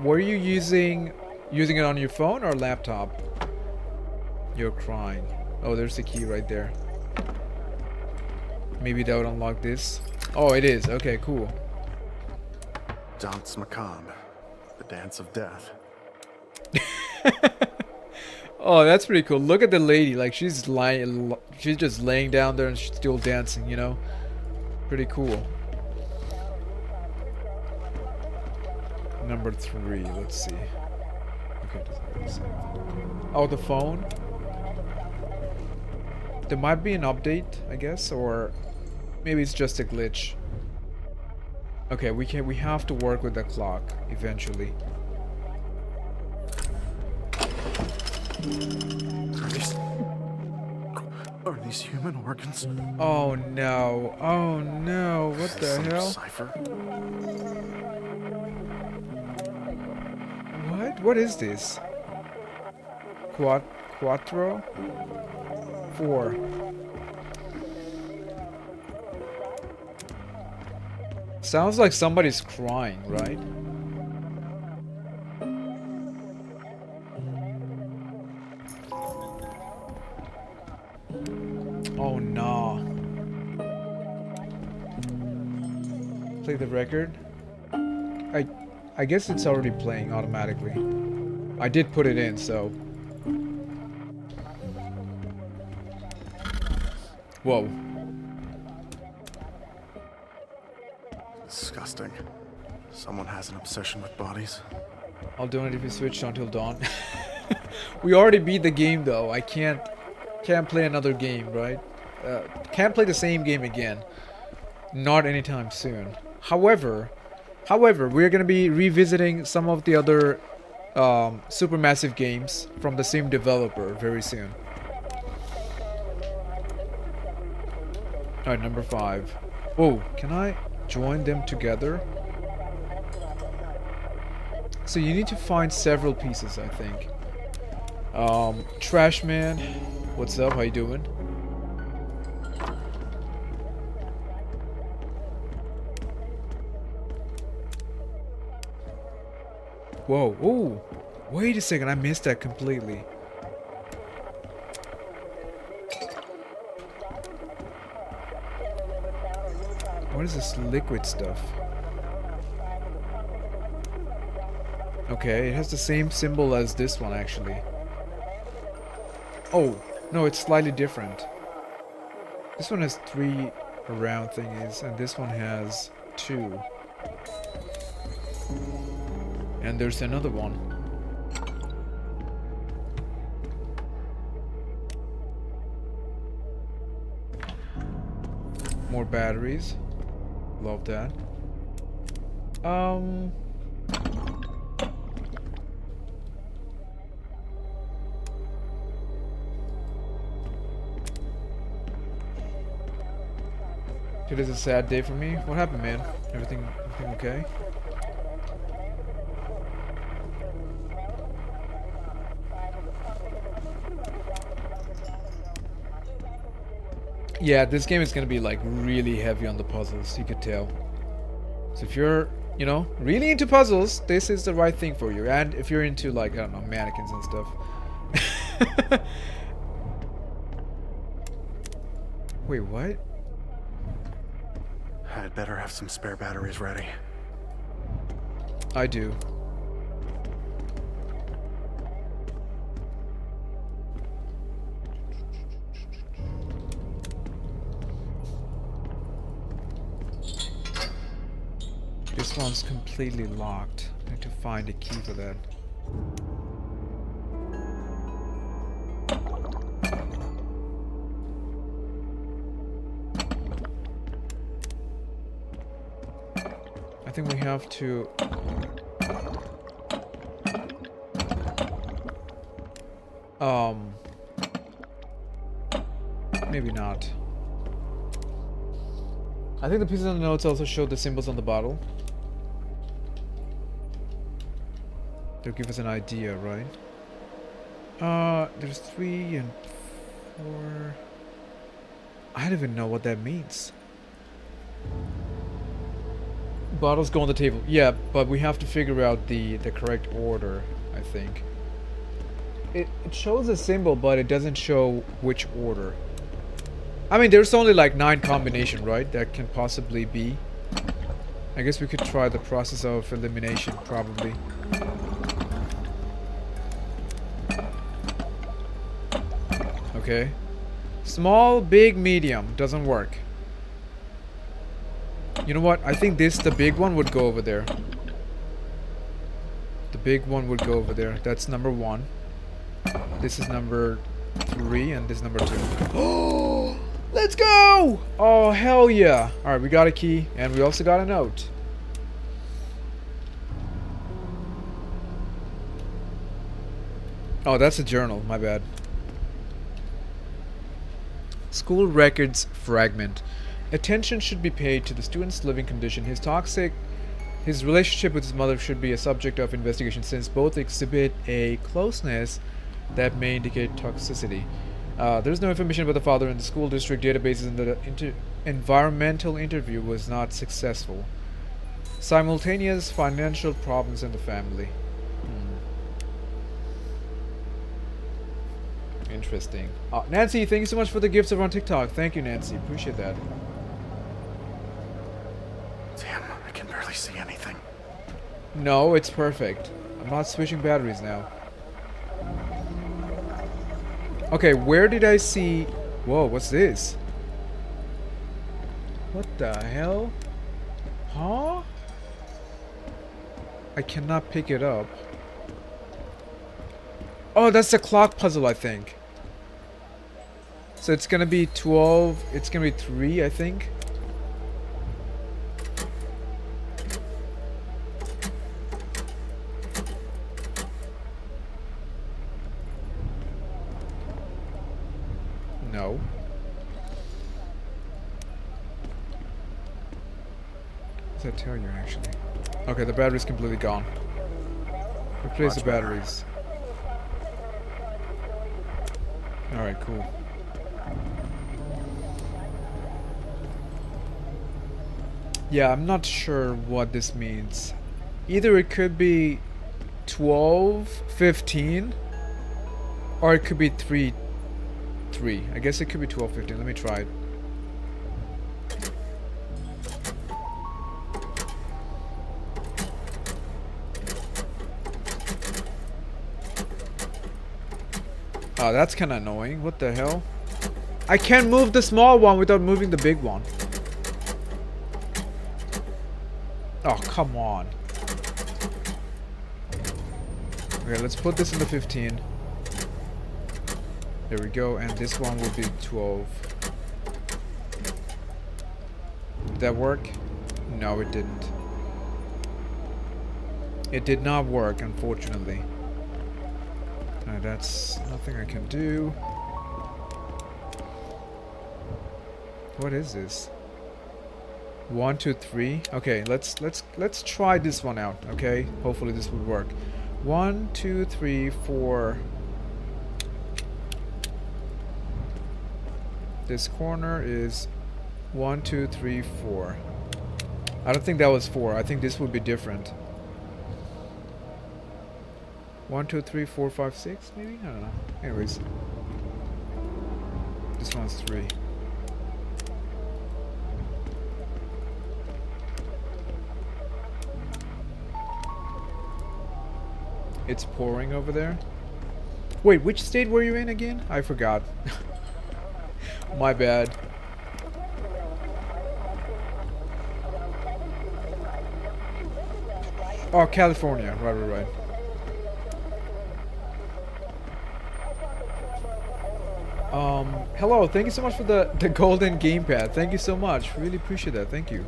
Were you using it on your phone or laptop? You're crying. Oh, there's the key right there. Maybe that would unlock this. Oh, it is. Okay, cool. Danse macabre. The dance of death. Oh, that's pretty cool. Look at the lady. Like, she's just laying down there and she's still dancing, you know? Pretty cool. Number 3, let's see. Okay, oh, the phone. There might be an update, I guess, or maybe it's just a glitch. Okay, we have to work with the clock eventually. Are these human organs? Oh no. Oh no. What the Some hell? cipher? What is this? Quattro? 4. Sounds like somebody's crying, right? Oh no. Play the record. I guess it's already playing automatically. I did put it in, so. Whoa. Disgusting. Someone has an obsession with bodies. I'll donate if you switch until dawn. We already beat the game though. I can't play another game, right? Can't play the same game again. Not anytime soon. However, we're gonna be revisiting some of the other supermassive games from the same developer very soon. Alright, number 5. Oh, can I join them together? So you need to find several pieces, I think. Trash man, what's up? How you doing? Whoa, ooh. Wait a second, I missed that completely. What is this liquid stuff? Okay, it has the same symbol as this one, actually. Oh, no, it's slightly different. This one has 3 round thingies, and this one has 2. And there's another one. More batteries. Love that. It is a sad day for me. What happened, man? Everything okay? Yeah, this game is gonna be like really heavy on the puzzles, you could tell. So if you're, you know, really into puzzles, this is the right thing for you. And if you're into like, I don't know, mannequins and stuff. Wait, what? I'd better have some spare batteries ready. I do. This one's completely locked. I need to find a key for that. I think we have to... Maybe not. I think the pieces on the notes also show the symbols on the bottle. They'll give us an idea, right? There's 3 and 4. I don't even know what that means. Bottles go on the table. Yeah, but we have to figure out the correct order, I think. It shows a symbol, but it doesn't show which order. I mean, there's only like 9 combination, right? That can possibly be. I guess we could try the process of elimination, probably. Okay. Small, big, medium. Doesn't work. You know what? I think the big one would go over there. The big one would go over there. That's number 1. This is number 3, and this is number 2. Oh! Let's go! Oh, hell yeah. Alright, we got a key, and we also got a note. Oh, that's a journal. My bad. School records fragment. Attention should be paid to the student's living condition. His relationship with his mother should be a subject of investigation since both exhibit a closeness that may indicate toxicity. There's no information about the father in the school district databases, and the environmental interview was not successful. Simultaneous financial problems in the family. Interesting. Nancy, thank you so much for the gifts over on TikTok. Thank you, Nancy. Appreciate that. Damn, I can barely see anything. No, it's perfect. I'm not switching batteries now. Okay, where did I see... Whoa, what's this? What the hell? Huh? I cannot pick it up. Oh, that's the clock puzzle, I think. So it's gonna be 12... It's gonna be 3, I think. No. What does that tell you, actually? Okay, the battery's completely gone. Replace the Much better. batteries. Alright, cool. Yeah, I'm not sure what this means. Either it could be 12, 15, or it could be 3, 3. I guess it could be 12, 15. Let me try it. Oh, that's kind of annoying. What the hell? I can't move the small one without moving the big one. Oh, come on. Okay, let's put this in the 15. There we go, and this one will be 12. Did that work? No, it didn't. It did not work, unfortunately. That's nothing I can do. What is this? 1, 2, 3. Okay, let's try this one out. Okay, hopefully this would work. 1, 2, 3, 4. This corner is 1, 2, 3, 4. I don't think that was 4. I think this would be different. 1, 2, 3, 4, 5, 6, maybe? I don't know. Anyways. This one's 3. It's pouring over there. Wait, which state were you in again? I forgot. My bad. Oh, California. Right. Hello, thank you so much for the golden gamepad. Thank you so much. Really appreciate that. Thank you.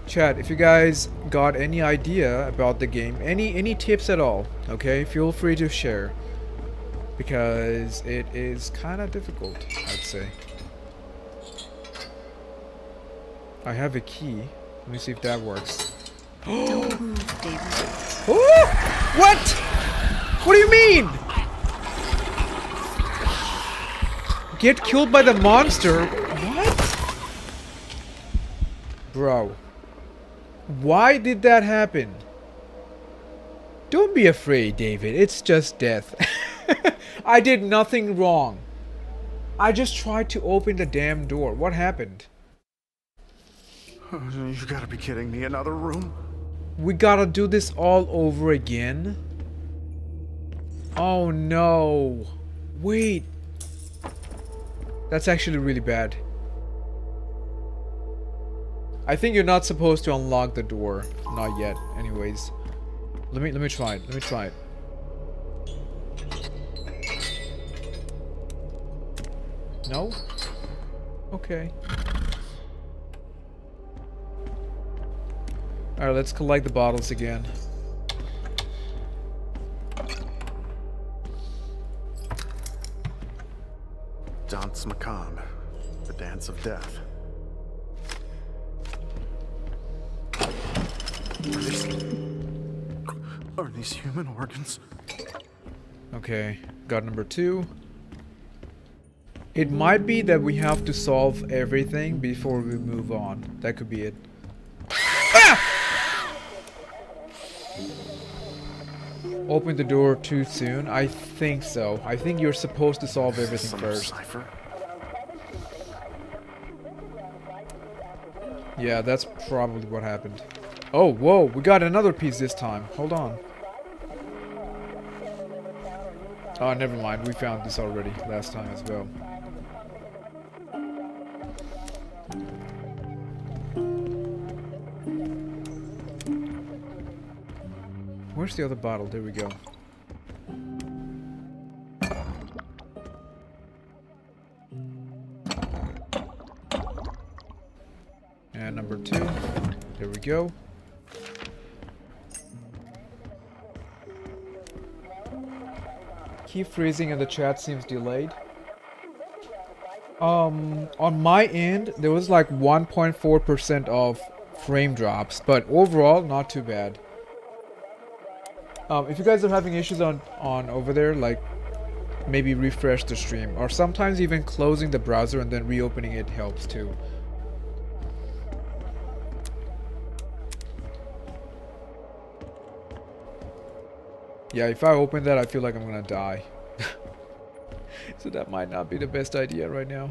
Chat, if you guys got any idea about the game, any tips at all, okay, feel free to share. Because it is kind of difficult, I'd say. I have a key. Let me see if that works. Don't move, David. Oh! What? What do you mean? Get killed by the monster? What? Bro. Why did that happen? Don't be afraid, David. It's just death. I did nothing wrong. I just tried to open the damn door. What happened? Oh, you gotta be kidding me. Another room? We gotta do this all over again? Oh no. Wait. That's actually really bad. I think you're not supposed to unlock the door. Not yet. Anyways. Let me try it. Let me try it. No? Okay. Alright, let's collect the bottles again. Dance Macabre, the dance of death. Are these human organs? Okay, got number 2. It might be that we have to solve everything before we move on. That could be it. Ah! Open the door too soon? I think so. I think you're supposed to solve everything Some first. cipher? Yeah, that's probably what happened. Oh, whoa, we got another piece this time. Hold on. Oh, never mind. We found this already last time as well. Where's the other bottle? There we go. And number 2. There we go. Keep freezing and the chat seems delayed. On my end, there was like 1.4% of frame drops, but overall, not too bad. If you guys are having issues on over there, like maybe refresh the stream, or sometimes even closing the browser and then reopening it helps too. Yeah, if I open that, I feel like I'm gonna die. So that might not be the best idea right now.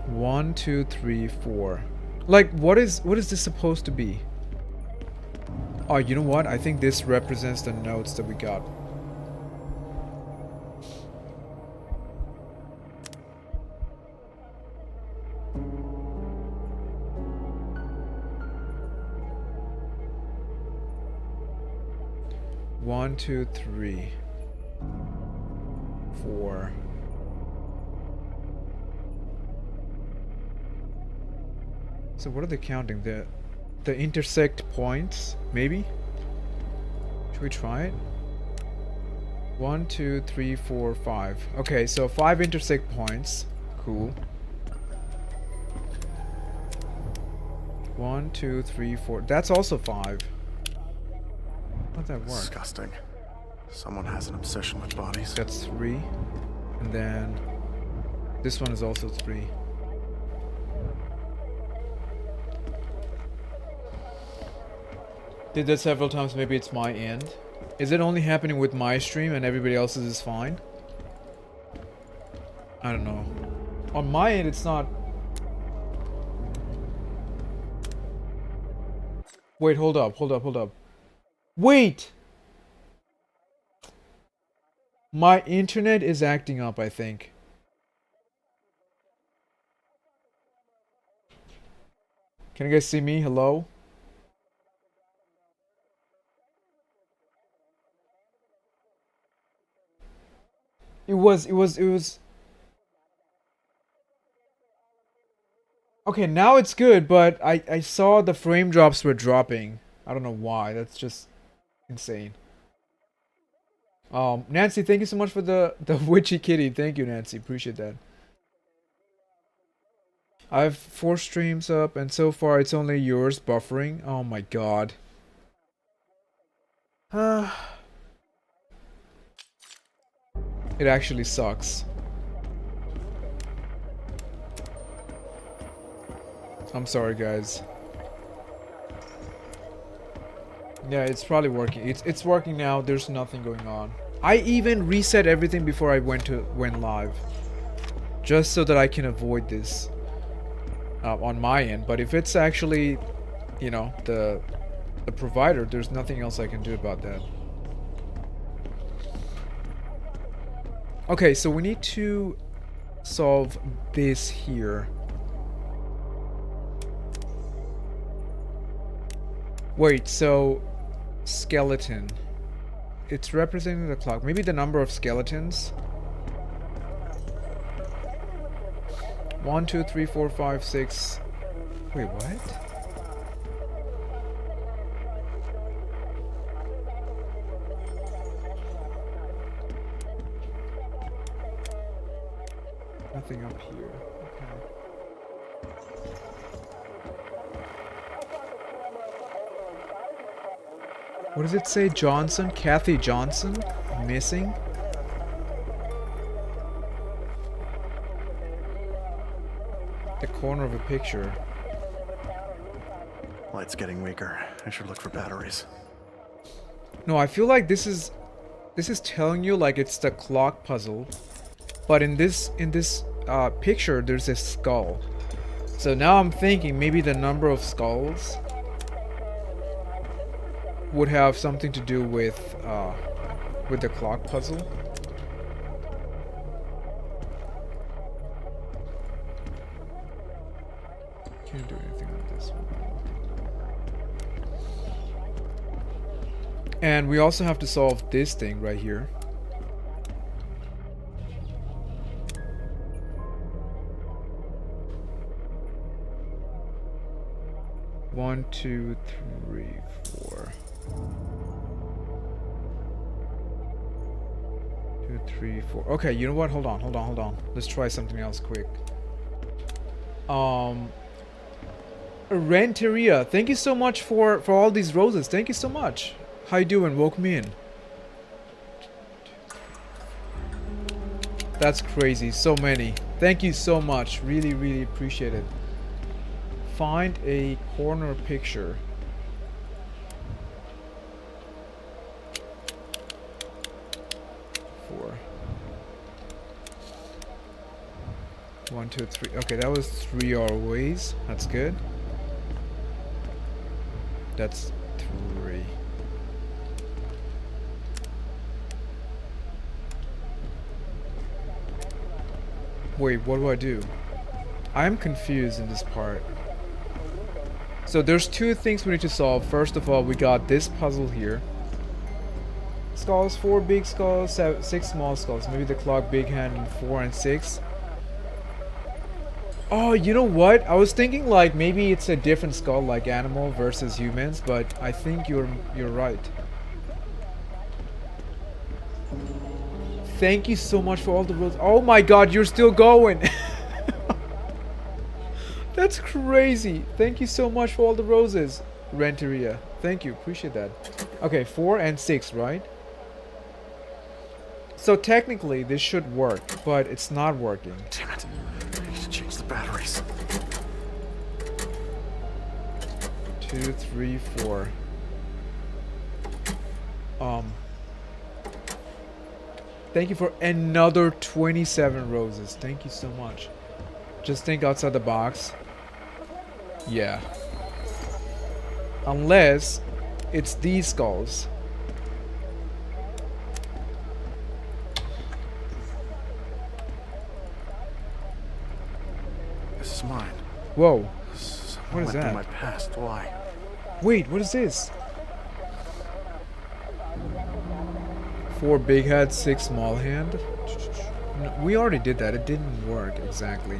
1, 2, 3, 4. Like, what is this supposed to be? Oh, you know what? I think this represents the notes that we got. One, 2, 3, 4. So what are they counting? The intersect points, maybe? Should we try it? 1, 2, 3, 4, 5. Okay, so 5 intersect points. Cool. 1, 2, 3, 4. That's also 5. How'd that work? Disgusting. Someone has an obsession with bodies. That's 3. And then this one is also 3. Did that several times, maybe it's my end. Is it only happening with my stream and everybody else's is fine? I don't know. On my end, it's not. Wait, hold up. Wait! My internet is acting up, I think. Can you guys see me? Hello? It was. Okay, now it's good, but I saw the frame drops were dropping. I don't know why. That's just insane. Nancy, thank you so much for the witchy kitty. Thank you, Nancy. Appreciate that. I have 4 streams up, and so far it's only yours buffering. Oh my god. It actually sucks. I'm sorry, guys. Yeah, it's probably working. It's working now. There's nothing going on. I even reset everything before I went live, just so that I can avoid this on my end. But if it's actually, you know, the provider, there's nothing else I can do about that. Okay, so we need to solve this here. Wait, so skeleton. It's representing the clock. Maybe the number of skeletons. 1, 2, 3, 4, 5, 6. Wait, what? Nothing up here. Okay. What does it say? Johnson? Kathy Johnson? Missing? The corner of a picture. Light's getting weaker. I should look for batteries. No, I feel like this is telling you like it's the clock puzzle, but in this picture there's a skull. So now I'm thinking maybe the number of skulls would have something to do with the clock puzzle. Can't do anything on this one. And we also have to solve this thing right here. One, 2, 3, 4. 2, 3, 4. Okay, you know what? Hold on. Let's try something else quick. Renteria, thank you so much for all these roses. Thank you so much. How you doing? Welcome me in. That's crazy. So many. Thank you so much. Really, really appreciate it. Find a corner picture. Four. 1, 2, 3. Okay, that was 3 always. That's good. That's 3. Wait, what do I do? I'm confused in this part. So there's 2 things we need to solve. First of all, we got this puzzle here. Skulls, 4 big skulls, 6 small skulls. Maybe the clock, big hand, and 4 and 6. Oh, you know what? I was thinking like maybe it's a different skull, like animal versus humans, but I think you're right. Thank you so much for all the roses. Oh my god, you're still going. That's crazy. Thank you so much for all the roses, Renteria. Thank you, appreciate that. Okay, 4 and 6, right? So technically this should work, but it's not working. Damn it. I need to change the batteries. 2, 3, 4. Thank you for another 27 roses. Thank you so much. Just think outside the box. Yeah. Unless it's these skulls. This is mine. Whoa. Someone What is went through that? my past. Why? Wait, what is this? 4 big head, 6 small hand. No, we already did that. It didn't work exactly.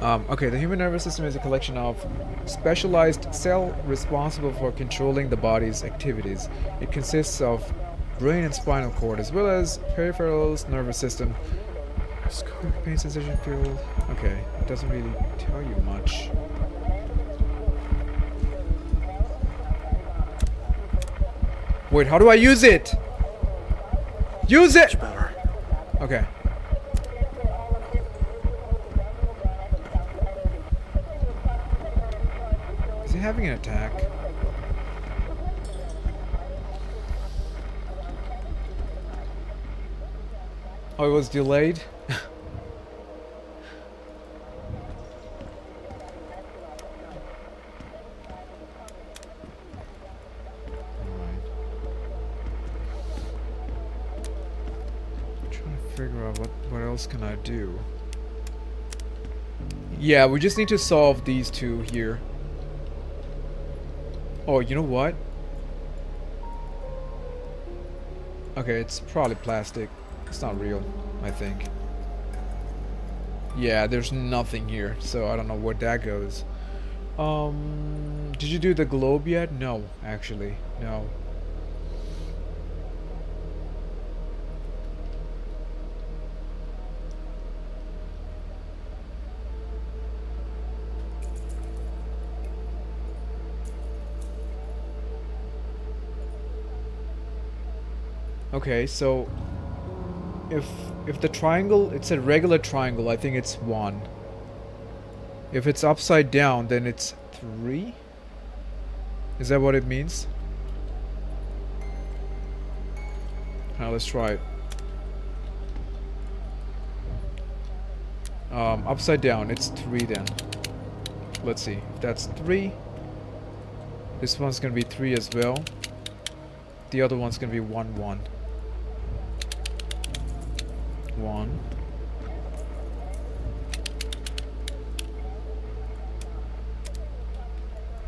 Okay, the human nervous system is a collection of specialized cells responsible for controlling the body's activities. It consists of brain and spinal cord, as well as peripheral nervous system. Pain sensation field. Okay, it doesn't really tell you much. Wait, how do I use it? Use it! Much better. Okay. Is he having an attack? Oh, it was delayed? Figure out what else can I do. Yeah, we just need to solve these 2 here. Oh, you know what? Okay, it's probably plastic. It's not real, I think. Yeah, there's nothing here, so I don't know where that goes. Did you do the globe yet? No, actually, no. Okay, so if the triangle, it's a regular triangle, I think it's 1. If it's upside down, then it's 3? Is that what it means? Now let's try it. Upside down, it's 3 then. Let's see. If that's 3, this one's gonna be 3 as well. The other one's gonna be 1, 1. 1.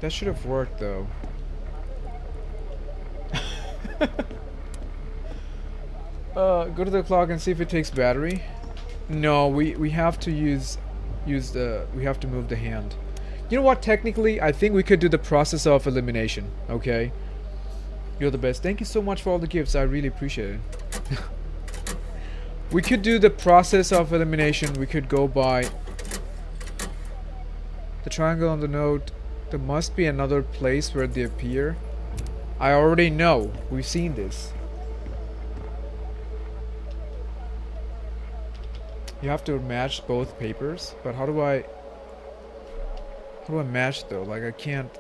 That should have worked though. Go to the clock and see if it takes battery. No, we have to use the we have to move the hand. You know what? Technically, I think we could do the process of elimination. Okay. You're the best. Thank you so much for all the gifts. I really appreciate it. We could do the process of elimination. We could go by the triangle on the note There must be another place where they appear. I already know. We've seen this. You have to match both papers, but how do I match though? Like I can't.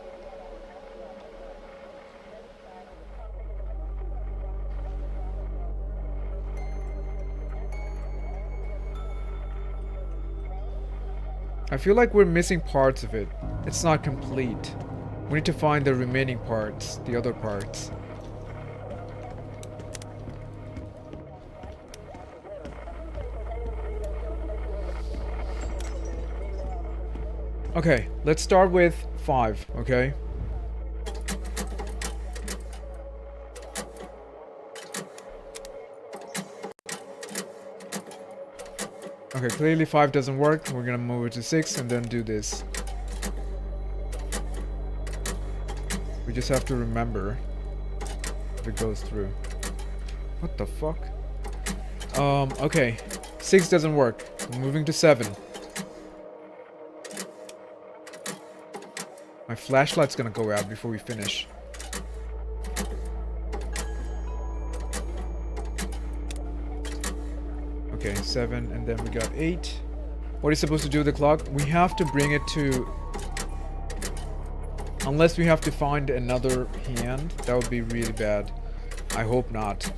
I feel like we're missing parts of it. It's not complete. We need to find the remaining parts, the other parts. Okay, let's start with 5, okay? Okay, clearly 5 doesn't work. We're gonna move it to 6 and then do this. We just have to remember if it goes through. What the fuck? Okay. 6 doesn't work. I'm moving to 7. My flashlight's gonna go out before we finish. Okay, 7, and then we got 8. What are you supposed to do with the clock? We have to bring it to... Unless we have to find another hand, that would be really bad. I hope not.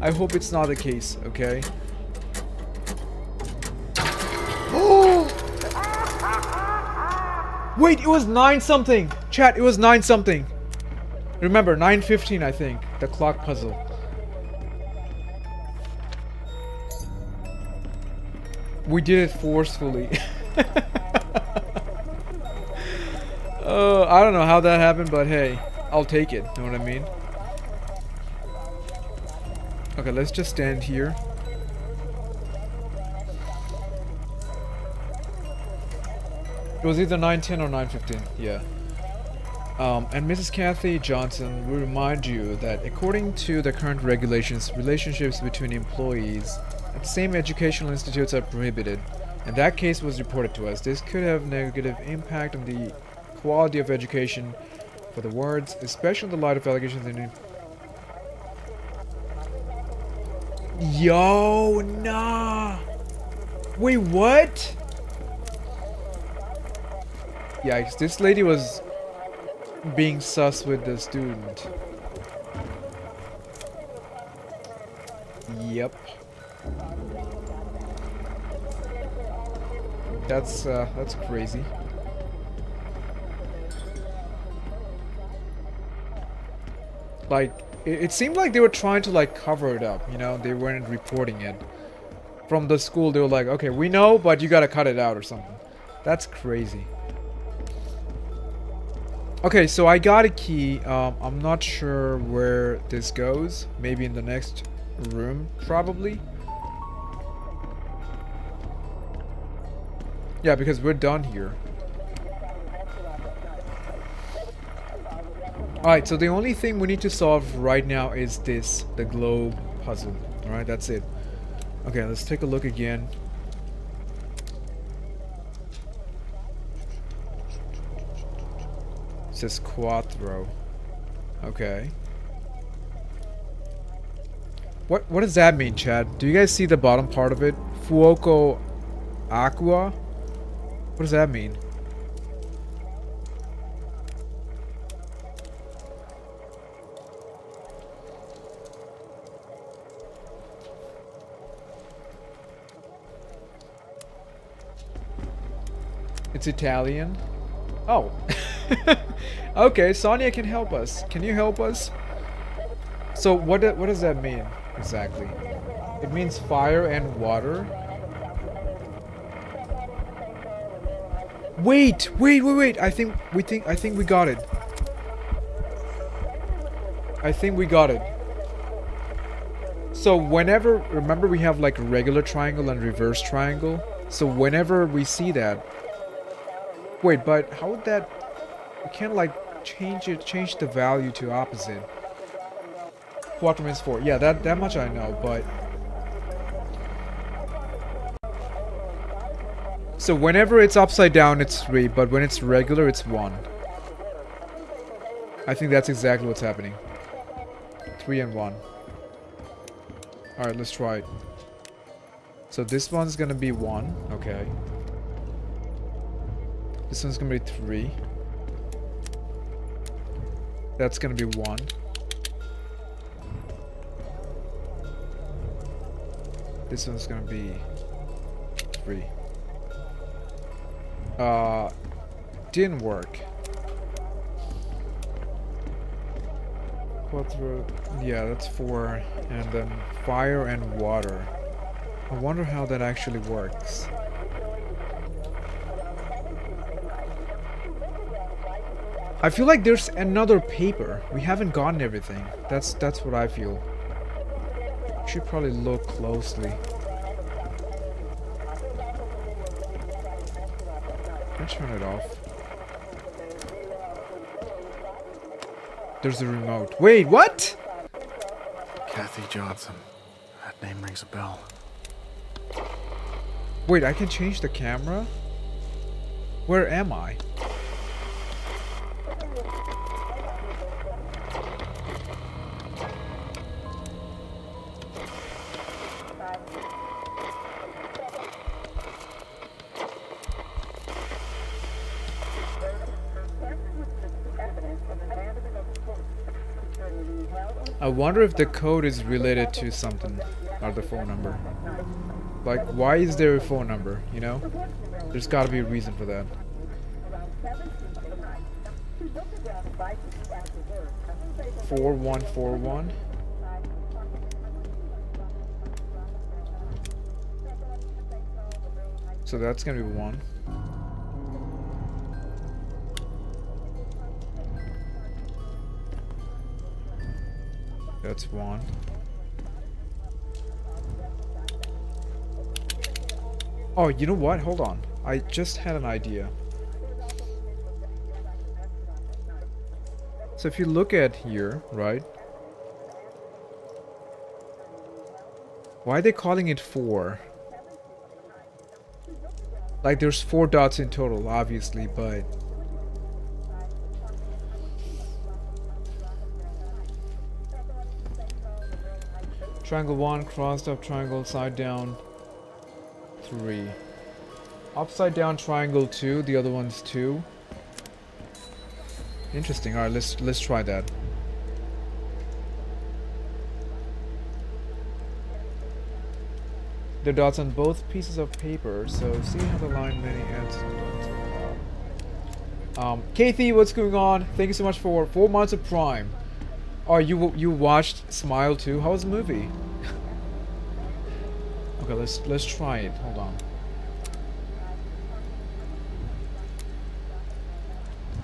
I hope it's not the case, okay? Oh! Wait, it was 9 something! Chat, it was 9 something! Remember, 9:15 I think, the clock puzzle. We did it forcefully. I don't know how that happened, but hey, I'll take it. Know what I mean? Okay, let's just stand here. It was either 9:10 or 9:15. Yeah. And Mrs. Kathy Johnson will remind you that according to the current regulations, relationships between employees at the same educational institutes are prohibited. And that case was reported to us. This could have negative impact on the quality of education for the wards, especially in the light of allegations in... Yo, nah. Wait, what? Yikes, this lady was being sus with the student. Yep. That's crazy. Like, it seemed like they were trying to like cover it up, you know? They weren't reporting it. From the school, they were like, okay, we know, but you gotta cut it out or something. That's crazy. Okay, so I got a key. I'm not sure where this goes. Maybe in the next room, probably. Yeah, because we're done here. Alright, so the only thing we need to solve right now is this, the globe puzzle. Alright, that's it. Okay, let's take a look again. It says Quattro. Okay. What does that mean, Chad? Do you guys see the bottom part of it? Fuoco Aqua? What does that mean? It's Italian. Oh. Okay, Sonia can help us. Can you help us? So what does that mean exactly? It means fire and water. Wait. I think we got it. I think we got it. So whenever, remember we have like a regular triangle and reverse triangle. So whenever we see that, wait, but how would that? We can't like change the value to opposite. Quattro means 4. Yeah, that much I know, but So whenever it's upside down, it's 3, but when it's regular, it's 1. I think that's exactly what's happening. 3 and 1. Alright, let's try it. So this one's gonna be 1. Okay. This one's gonna be 3. That's gonna be 1. This one's gonna be 3. Didn't work. Quattro, yeah, that's 4. And then fire and water. I wonder how that actually works. I feel like there's another paper. We haven't gotten everything. That's what I feel. Should probably look closely. Let's turn it off. There's a remote. Wait, what? Kathy Johnson. That name rings a bell. Wait, I can change the camera? Where am I? I wonder if the code is related to something, or the phone number. Like, why is there a phone number, you know? There's gotta be a reason for that. Four one 4141. So that's gonna be 1. That's 1. Oh, you know what? Hold on. I just had an idea. So if you look at here, right? Why are they calling it 4? Like there's 4 dots in total, obviously, but... Triangle 1, crossed up triangle, side down 3. Upside down triangle 2, the other one's 2. Interesting. Alright, let's try that. The dots on both pieces of paper, so see how the line many ends. Kathy, what's going on? Thank you so much for 4 months of Prime. Oh, you watched Smile too? How was the movie? Okay, let's try it. Hold on.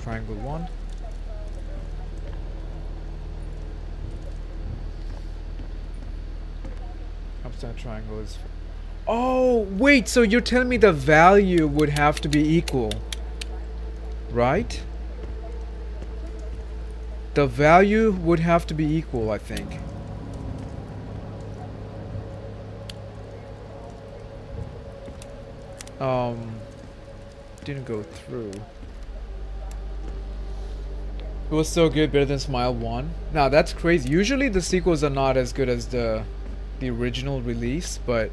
Triangle 1. Upside triangle is... Oh, wait, so you're telling me the value would have to be equal, right? The value would have to be equal, I think. Didn't go through. It was so good, better than Smile 1. Nah, that's crazy. Usually the sequels are not as good as the original release, but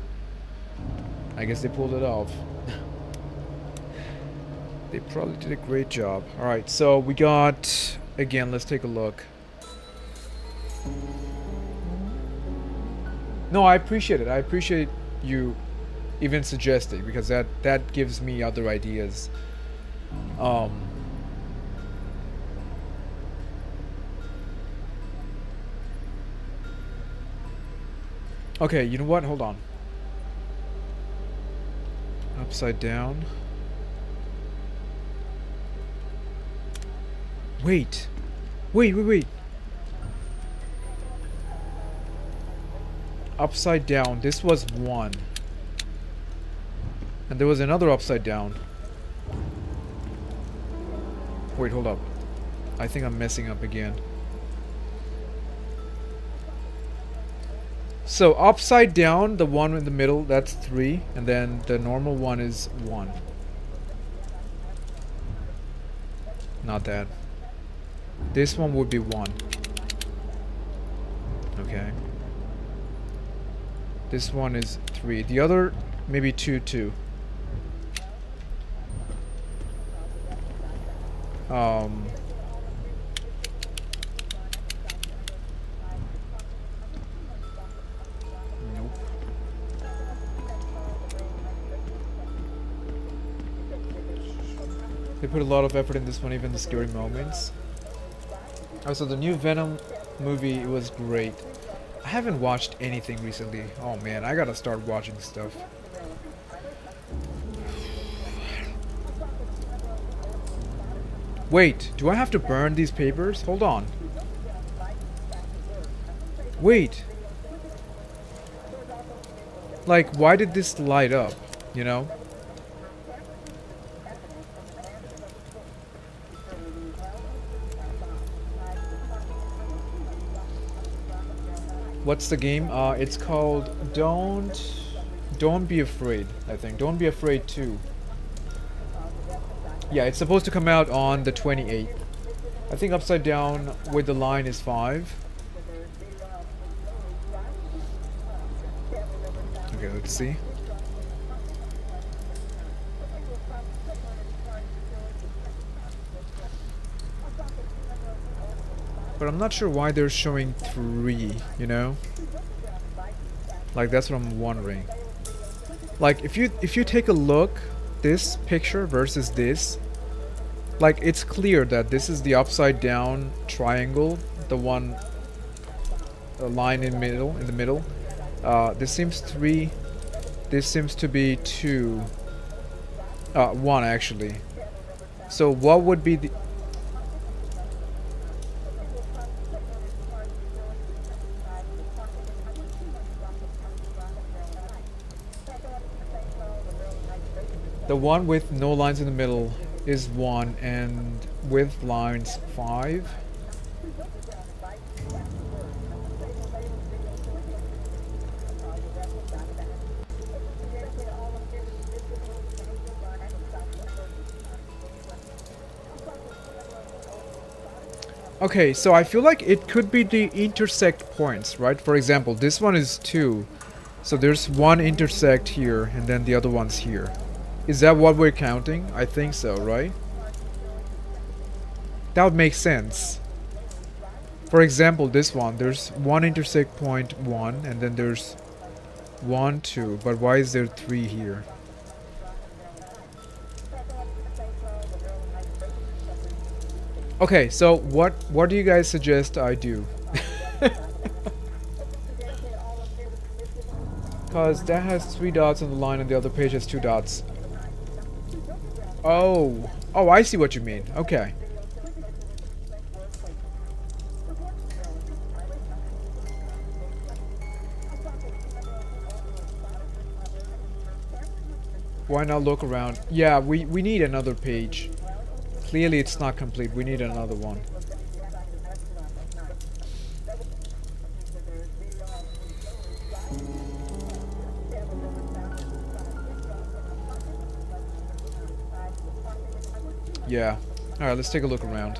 I guess they pulled it off. They probably did a great job. Alright, so we got... Again, let's take a look. No, I appreciate it. I appreciate you even suggesting, because that gives me other ideas. Okay, you know what? Hold on. Upside down. Wait. Wait. Upside down. This was 1. And there was another upside down. Wait, hold up. I think I'm messing up again. So upside down, the one in the middle, that's 3. And then the normal one is 1. Not that. This one would be 1. Okay. This one is 3. The other, maybe 2, 2. Nope. They put a lot of effort in this one, even the scary moments. Also, the new Venom movie, it was great. I haven't watched anything recently. Oh man, I gotta start watching stuff. Wait, do I have to burn these papers? Hold on. Wait. Like, why did this light up? You know? What's the game? It's called Don't Be Afraid, I think. Don't Be Afraid 2. Yeah, it's supposed to come out on the 28th. I think Upside Down with the line is 5. Okay, let's see. But I'm not sure why they're showing 3, you know? Like, that's what I'm wondering. Like, if you take a look, this picture versus this, like, it's clear that this is the upside down triangle, the one line in the middle. This seems 3. This seems to be 2. 1 actually. So what would be the... The one with no lines in the middle is 1, and with lines 5. Okay, so I feel like it could be the intersect points, right? For example, this one is 2. So there's 1 intersect here, and then the other one's here. Is that what we're counting? I think so, right? That would make sense. For example, this one, there's 1 intersect point 1, and then there's 1, 2. But why is there 3 here? Okay, so what do you guys suggest I do? Because that has 3 dots on the line and the other page has 2 dots. Oh, I see what you mean. Okay. Why not look around? Yeah, we need another page. Clearly it's not complete. We need another one. Yeah. Alright, let's take a look around.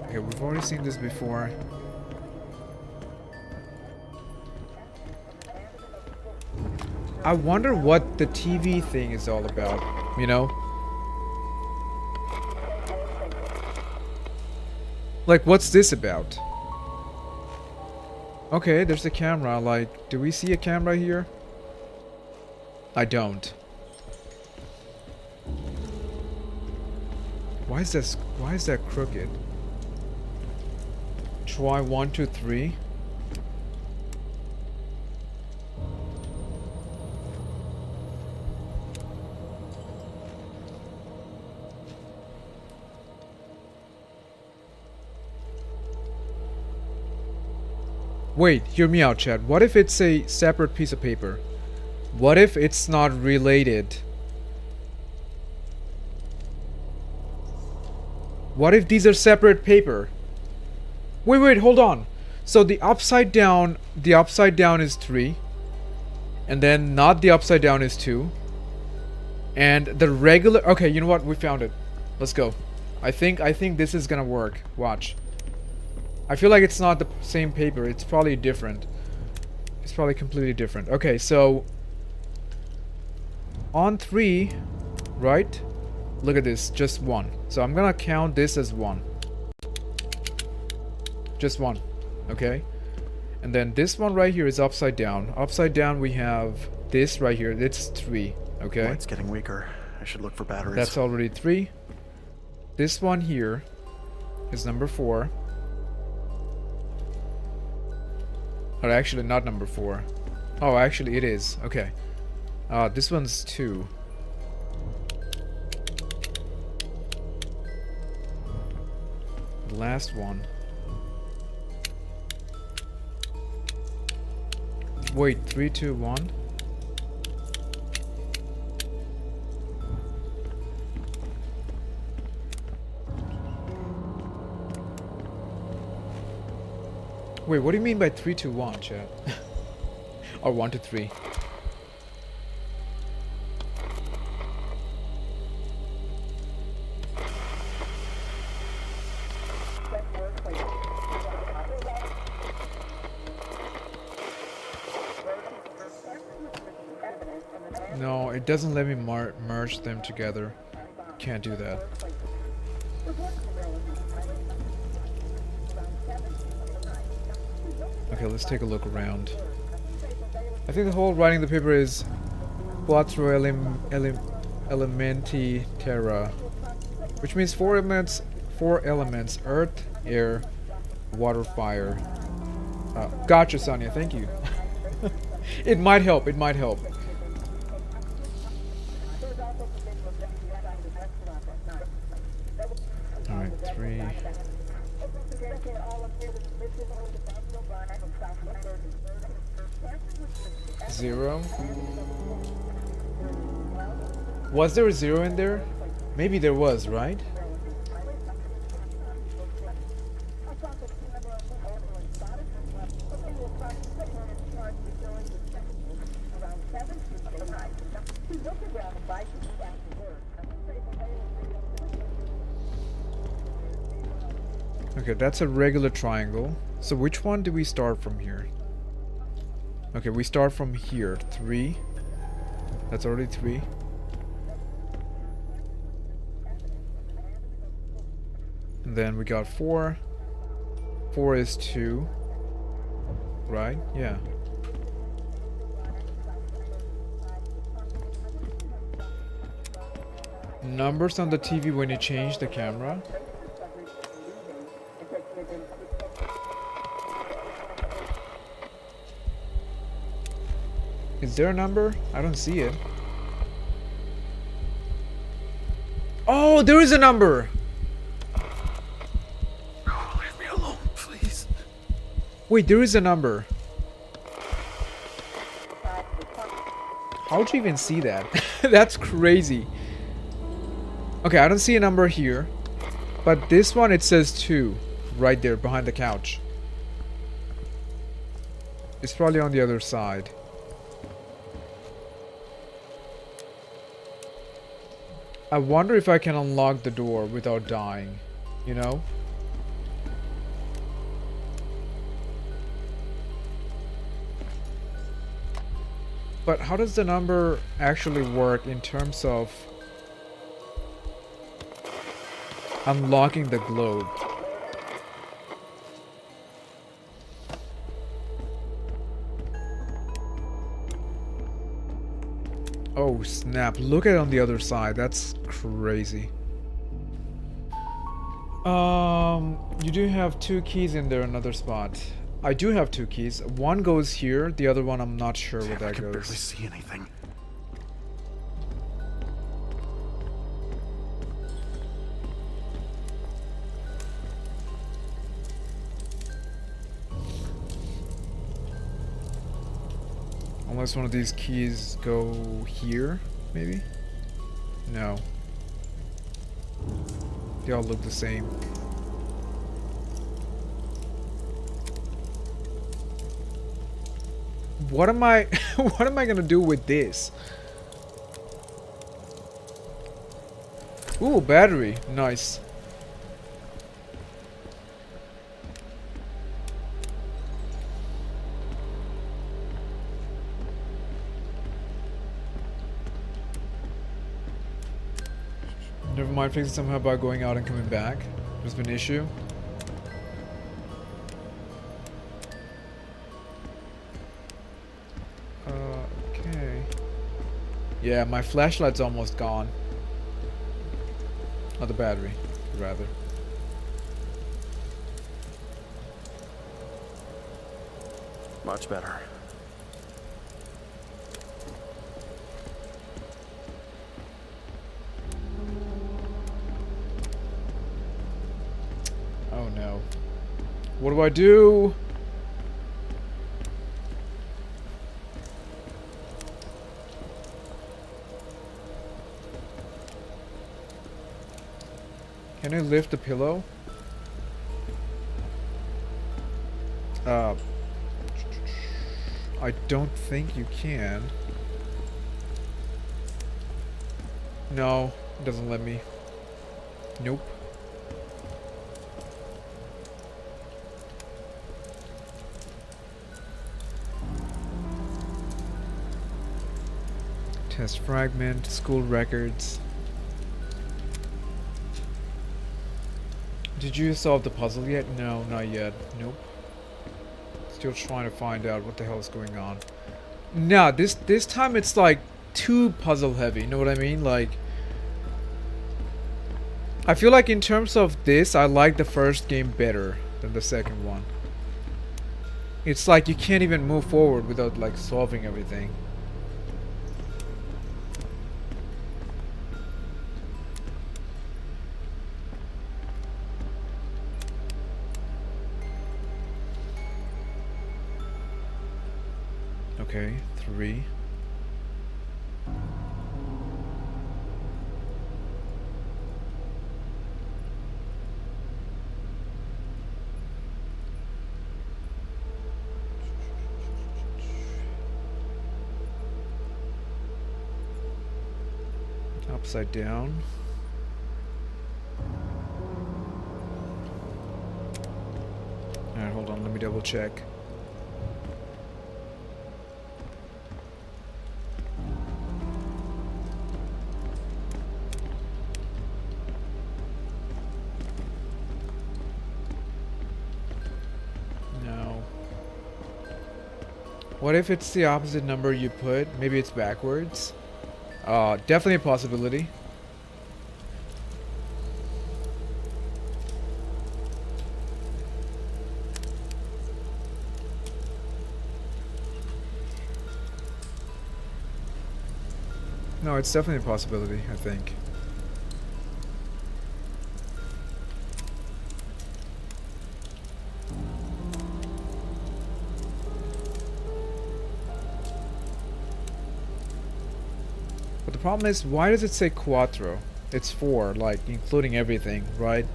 Okay, we've already seen this before. I wonder what the TV thing is all about, you know? Like, what's this about? Okay, there's a camera. Like, do we see a camera here? I don't. Why is that crooked? Try 1, 2, 3. Wait, hear me out, Chad. What if it's a separate piece of paper? What if it's not related? What if these are separate paper? Wait, hold on. So the upside down is 3. And then not the upside down is 2. And the regular... Okay, you know what? We found it. Let's go. I think this is gonna work. Watch. I feel like it's not the same paper. It's probably different. It's probably completely different. Okay, so... On 3, right? Look at this. Just 1. So I'm gonna count this as 1. Just 1. Okay? And then this one right here is upside down. Upside down we have this right here. It's 3. Okay? Light's getting weaker. I should look for batteries. That's already 3. This one here is number 4. Or actually not number 4. Oh, actually it is. Okay. This one's 2. The last one. Wait, 3, 2, 1. Wait, what do you mean by 3, 2, 1, chat? Or 1 to 3? No, it doesn't let me merge them together. Can't do that. Okay, let's take a look around. I think the whole writing the paper is Quattro Elementi Terra, which means 4 elements: earth, air, water, fire. Gotcha, Sonia, thank you. It might help, it might help. Alright, 3. Zero. Was there a 0 in there? Maybe there was, right? Okay, that's a regular triangle. So which one do we start from here? Okay, we start from here. 3. That's already 3. And then we got 4. 4 is 2. Right? Yeah. Numbers on the TV when you change the camera. Is there a number? I don't see it. Oh, there is a number! Oh, leave me alone, please. Wait, there is a number. How'd you even see that? That's crazy. Okay, I don't see a number here. But this one, it says 2. Right there, behind the couch. It's probably on the other side. I wonder if I can unlock the door without dying, you know? But how does the number actually work in terms of unlocking the globe? Oh snap, look at it on the other side. That's crazy. You do have 2 keys in there, another spot. I do have 2 keys. One goes here, the other one I'm not sure where that I can barely goes. see anything. Unless one of these keys go here, maybe? No. They all look the same. What am I what am I gonna do with this? Ooh, battery. Nice. Never mind, fix it somehow by going out and coming back. There's been an issue. Okay. Yeah, my flashlight's almost gone. Not the battery, rather. Much better. Oh no. What do I do? Can I lift the pillow? I don't think you can. No, it doesn't let me. Nope. Test fragment, school records. Did you solve the puzzle yet? No, not yet. Nope. Still trying to find out what the hell is going on. Nah, this time it's like too puzzle heavy, you know what I mean? Like, I feel like in terms of this, I like the first game better than the second one. It's like you can't even move forward without like solving everything. Okay, 3. Upside down. Alright, hold on, let me double check. What if it's the opposite number you put? Maybe it's backwards? Definitely a possibility. No, it's definitely a possibility, I think. But the problem is, why does it say cuatro? It's 4, like, including everything, right?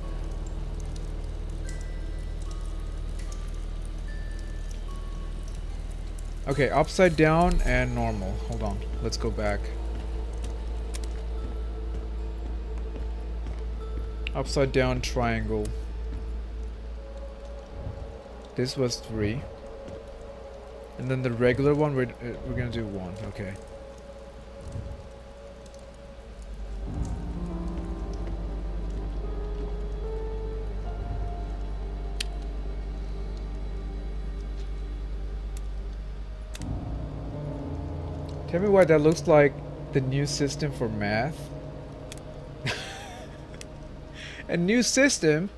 Okay, upside down and normal. Hold on, let's go back. Upside down triangle. This was 3. And then the regular one, we're gonna do 1, okay. Tell me why that looks like the new system for math. A new system?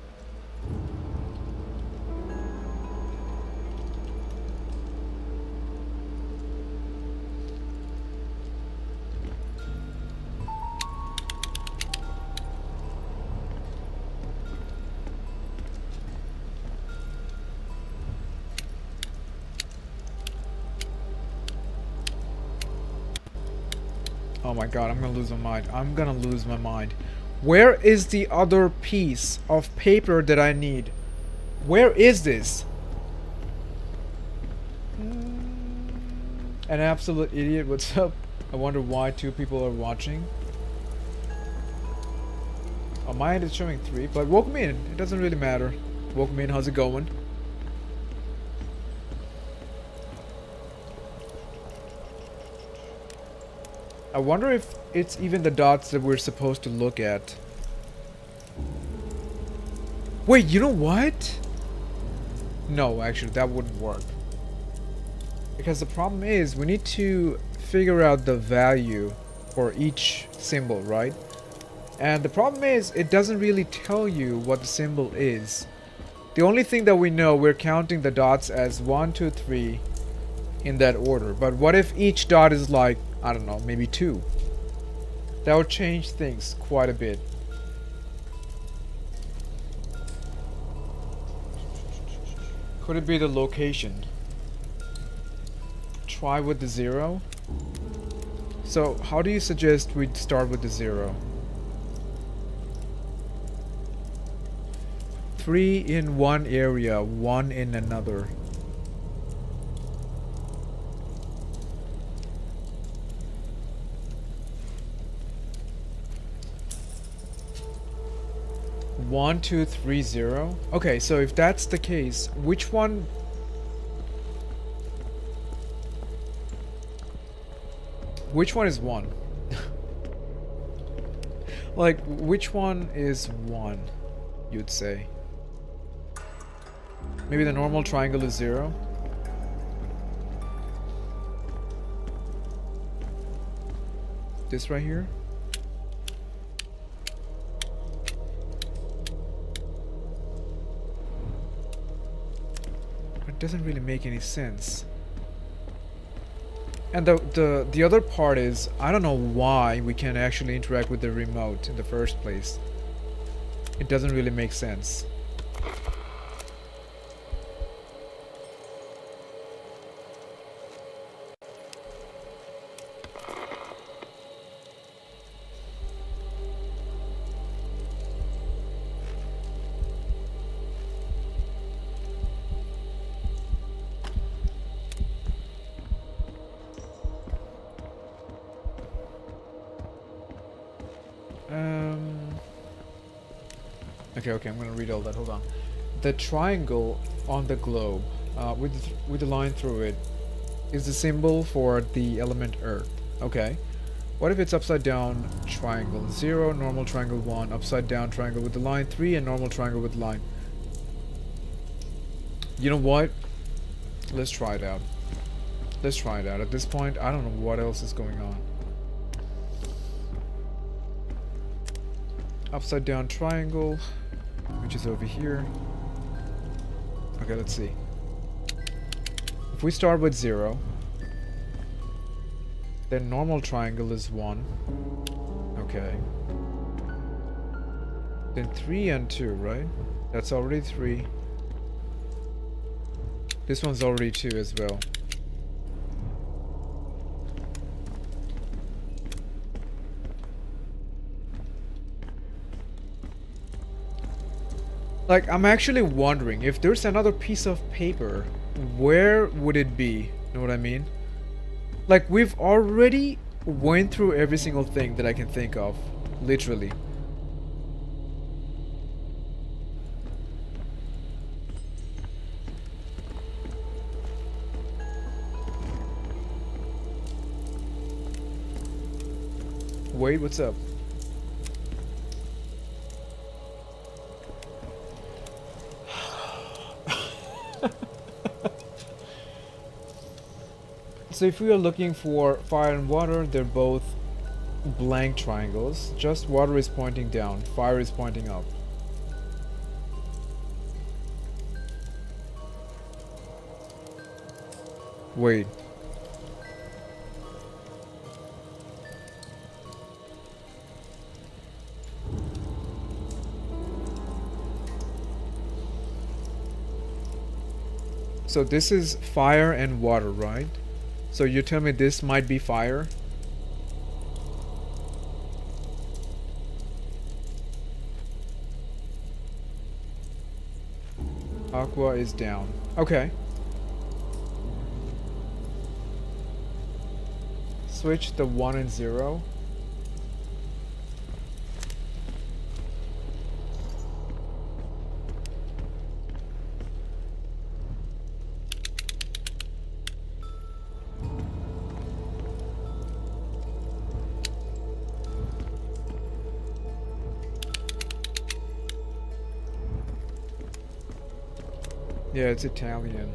Oh my god, I'm gonna lose my mind. I'm gonna lose my mind. Where is the other piece of paper that I need? Where is this? An absolute idiot, what's up? I wonder why 2 people are watching. Oh, my end is showing 3, but welcome in. It doesn't really matter. Welcome in, how's it going? I wonder if it's even the dots that we're supposed to look at. Wait, you know what? No, actually, that wouldn't work. Because the problem is, we need to figure out the value for each symbol, right? And the problem is, it doesn't really tell you what the symbol is. The only thing that we know, we're counting the dots as 1, 2, 3 in that order. But what if each dot is like, I don't know, maybe 2? That would change things quite a bit. Could it be the location? Try with the 0? So, how do you suggest we start with the 0? 3 in one area, 1 in another. One, 2, 3, 0. Okay, so if that's the case, which one? Which one is 1? Like, which one is 1? You'd say. Maybe the normal triangle is 0. This right here. It doesn't really make any sense. And the other part is, I don't know why we can't actually interact with the remote in the first place. It doesn't really make sense. Okay, I'm gonna read all that. Hold on. The triangle on the globe, with the line through it, is the symbol for the element Earth. Okay. What if it's upside down triangle 0, normal triangle 1, upside down triangle with the line 3, and normal triangle with line? You know what? Let's try it out. Let's try it out. At this point, I don't know what else is going on. Upside down triangle, which is over here. Okay, let's see. If we start with 0, then normal triangle is 1. Okay. Then 3 and 2, right? That's already 3. This one's already 2 as well. Like, I'm actually wondering if there's another piece of paper, where would it be? Know what I mean? Like, we've already went through every single thing that I can think of, literally. Wait, what's up? So if we are looking for fire and water, they're both blank triangles. Just water is pointing down, fire is pointing up. Wait. So this is fire and water, right? So you tell me this might be fire? Aqua is down. Okay. Switch the 1 and 0. Yeah, it's Italian.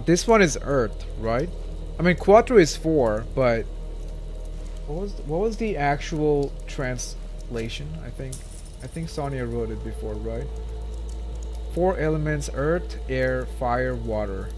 This one is Earth, right? I mean, Quattro is 4, but what was the actual translation? I think Sonia wrote it before, right? 4 elements: earth, air, fire, water.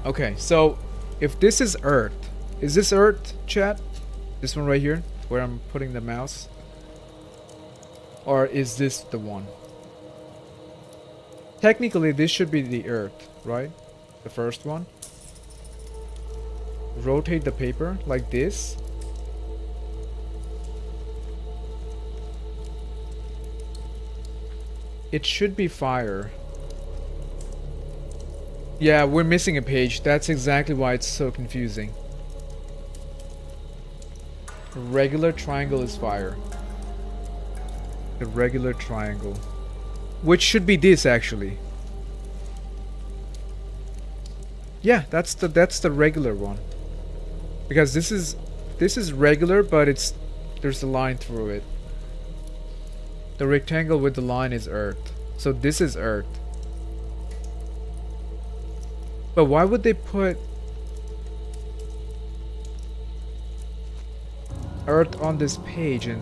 Okay, so if this is earth, is this earth, chat? This one right here, where I'm putting the mouse? Or is this the one? Technically, this should be the earth, right? The first one. Rotate the paper like this. It should be fire. Yeah, we're missing a page. That's exactly why it's so confusing. A regular triangle is fire. A regular triangle, which should be this actually. Yeah, that's the regular one, because this is regular, but there's a line through it. The rectangle with the line is earth, so this is earth. But why would they put earth on this page? And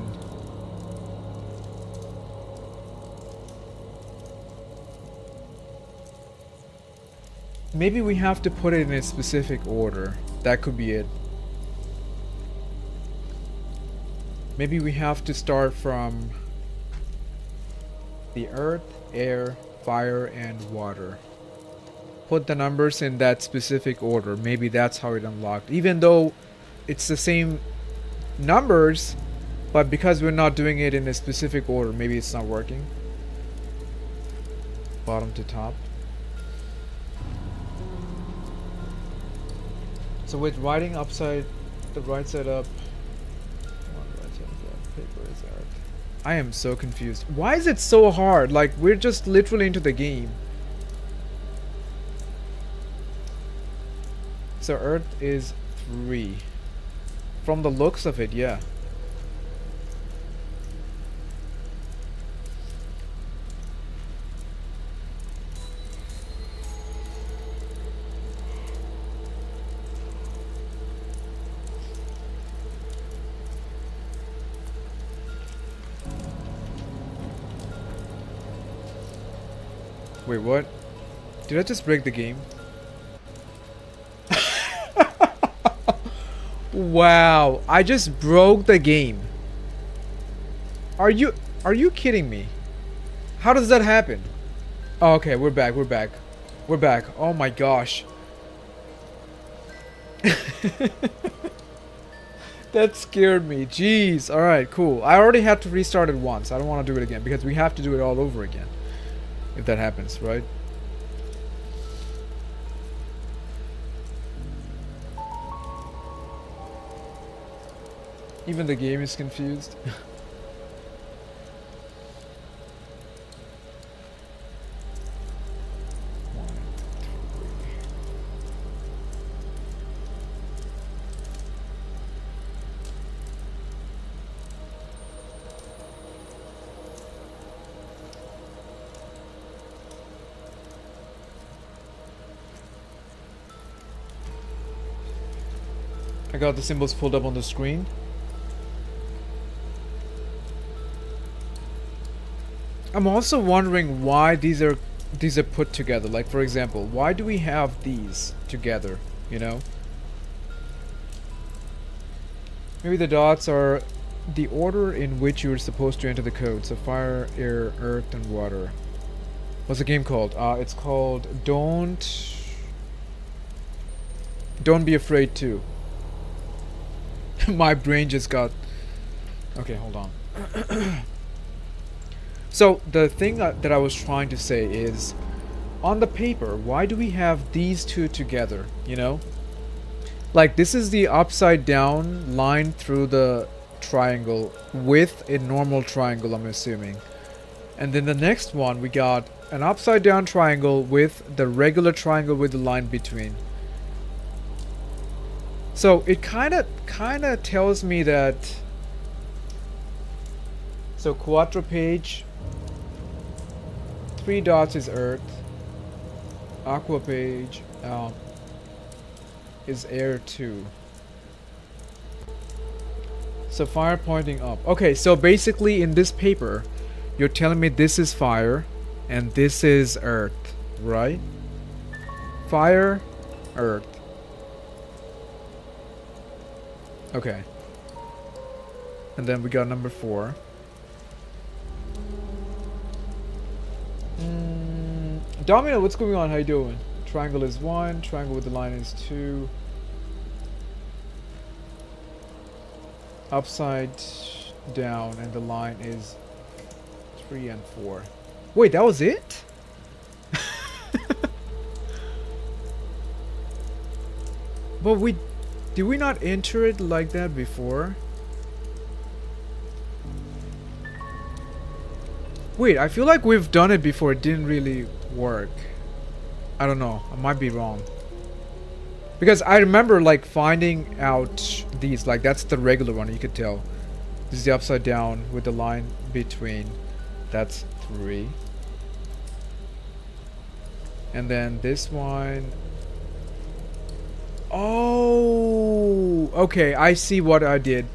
maybe we have to put it in a specific order. That could be it. Maybe we have to start from the earth, air, fire, and water. Put the numbers in that specific order. Maybe that's how it unlocked. Even though it's the same numbers, but because we're not doing it in a specific order, maybe it's not working. Bottom to top. So with writing upside, the right side up, paper is art. I am so confused. Why is it so hard? Like, we're just literally into the game. So Earth is 3. From the looks of it, yeah. Wait, what? Did I just break the game? Wow, I just broke the game. Are you kidding me? How does that happen? Oh, okay, we're back. We're back. Oh my gosh. That scared me. Jeez. All right, cool. I already had to restart it once. I don't want to do it again because we have to do it all over again. If that happens, right? Even the game is confused. I got the symbols pulled up on the screen. I'm also wondering why these are put together. Like, for example, why do we have these together, you know? Maybe the dots are the order in which you're supposed to enter the code. So fire, air, earth, and water. What's the game called? It's called Don't Be Afraid 2. My brain just got... Okay, hold on. So, the thing that I was trying to say is, on the paper, why do we have these two together, you know? Like, this is the upside down line through the triangle with a normal triangle, I'm assuming. And then the next one, we got an upside down triangle with the regular triangle with the line between. So, it kind of tells me that... So, quadrupage... 3 dots is Earth. Aqua page is air 2. So fire pointing up. Okay, so basically in this paper, you're telling me this is fire and this is Earth, right? Fire, Earth. Okay. And then we got number 4. Domino, what's going on? How you doing? Triangle is 1. Triangle with the line is 2. Upside down and the line is 3 and 4. Wait, that was it? But did we not enter it like that before? Wait, I feel like we've done it before. It didn't really work. I don't know. I might be wrong. Because I remember like finding out these. Like that's the regular one. You could tell. This is the upside down with the line between. That's 3. And then this one. Oh, okay. I see what I did.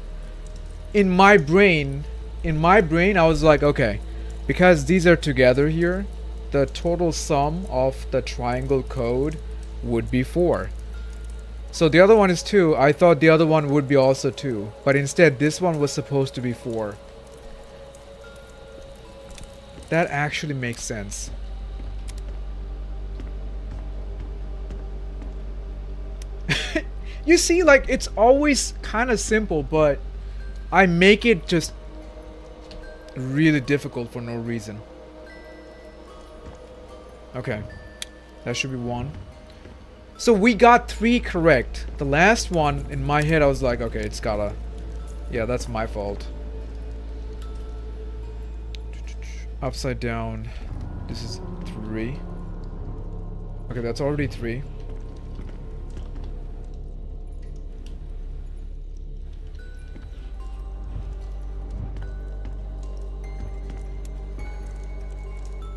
In my brain, I was like, okay. Because these are together here, the total sum of the triangle code would be 4. So the other one is 2. I thought the other one would be also 2. But instead, this one was supposed to be 4. That actually makes sense. You see, like, it's always kind of simple, but I make it just... really difficult for no reason. Okay. That should be 1. So we got 3 correct. The last one, in my head, I was like, okay, it's gotta... Yeah, that's my fault. Upside down. This is 3. Okay, that's already 3.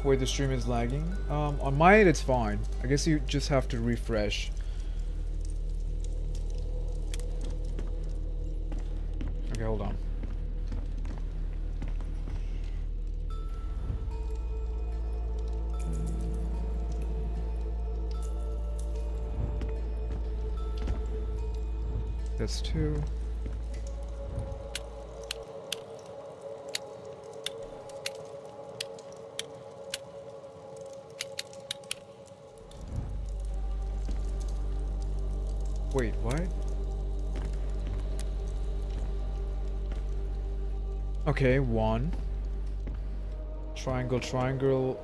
Wait, the stream is lagging? On my end it's fine. I guess you just have to refresh. Okay, hold on. That's 2. Wait, what? Okay, 1. Triangle, triangle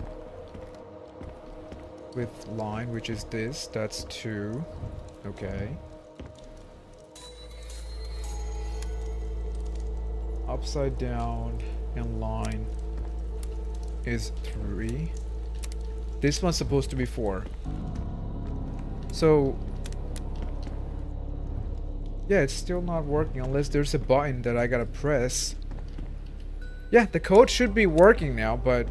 with line, which is this. That's 2. Okay. Upside down and line is 3. This one's supposed to be 4. So... yeah, it's still not working unless there's a button that I gotta press. Yeah, the code should be working now, but...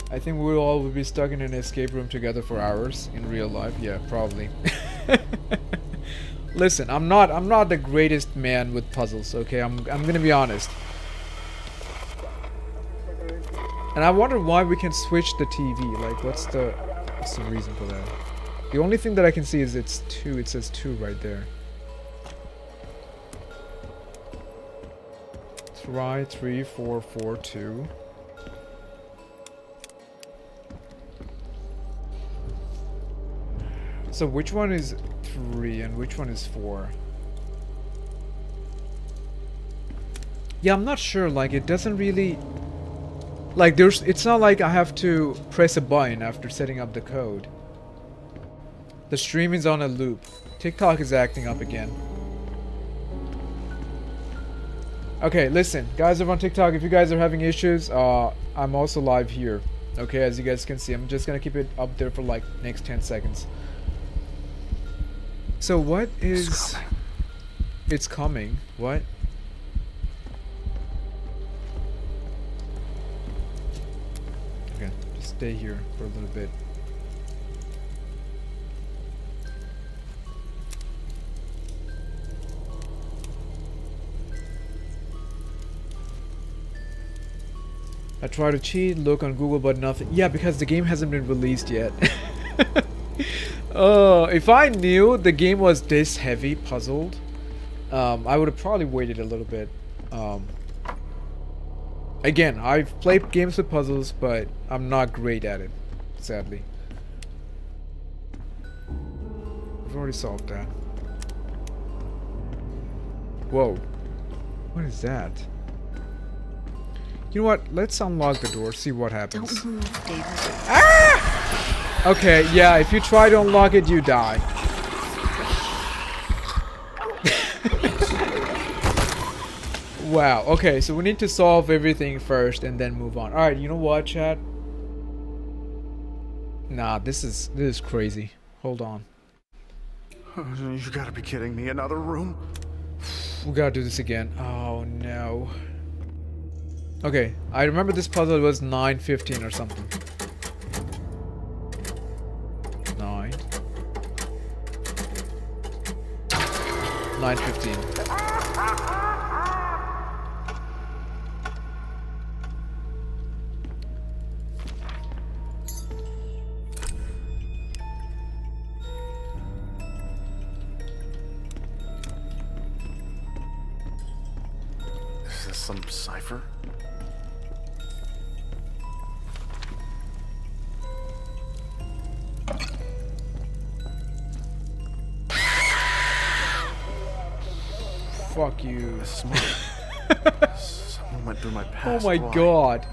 I think we all would be stuck in an escape room together for hours in real life. Yeah, probably. Listen, I'm not the greatest man with puzzles, okay? I'm gonna be honest. And I wonder why we can switch the TV. Like, what's the reason for that? The only thing that I can see is it's 2. It says 2 right there. Try 3, 4, 4, 2. So which one is 3 and which one is 4? Yeah, I'm not sure. Like, it doesn't really... Like, it's not like I have to press a button after setting up the code. The stream is on a loop. TikTok is acting up again. Okay, listen. Guys over on TikTok, if you guys are having issues, I'm also live here. Okay, as you guys can see. I'm just gonna keep it up there for like next 10 seconds. So what is... It's coming. What? Okay, just stay here for a little bit. I tried to cheat, look on Google, but nothing. Yeah, because the game hasn't been released yet. Oh, if I knew the game was this heavy puzzled, I would have probably waited a little bit. Again, I've played games with puzzles, but I'm not great at it, sadly. I've already solved that. Whoa. What is that? You know what? Let's unlock the door, see what happens. Don't move, David. Ah! Okay, yeah, if you try to unlock it, you die. Wow, okay, so we need to solve everything first and then move on. Alright, you know what, chat? Nah, this is crazy. Hold on. You gotta be kidding me. Another room? We gotta do this again. Oh, no. Okay, I remember this puzzle was 9:15 or something. 9. 9:15. Is this some cipher? Fuck you. Someone went through my Oh past my life. god.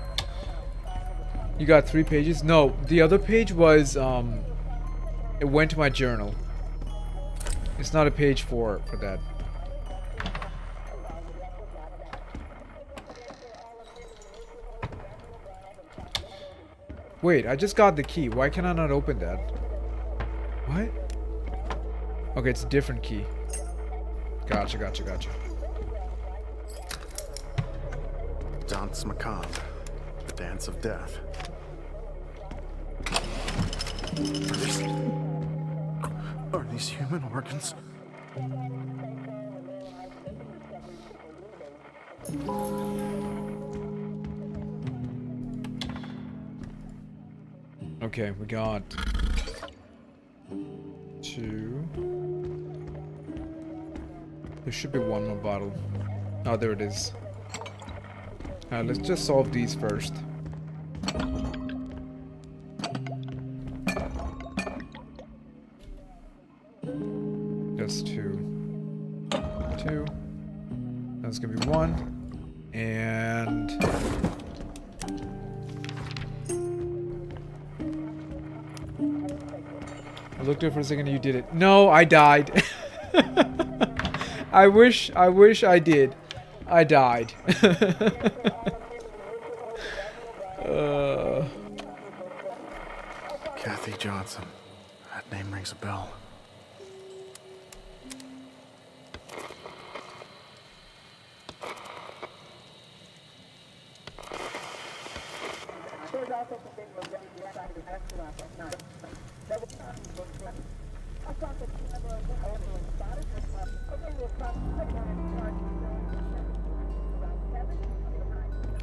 You got 3 pages? No, the other page was, it went to my journal. It's not a page for that. Wait, I just got the key. Why can I not open that? What? Okay, it's a different key. Gotcha. Danse Macabre. The Dance of Death. Are these human organs? Okay, we got 2. There should be 1 more bottle. Oh, there it is. Alright, let's just solve these first. That's 2. 2. That's gonna be 1. And... I looked at it for a second and you did it. No, I died. I wish I did. I died. Kathy Johnson. That name rings a bell.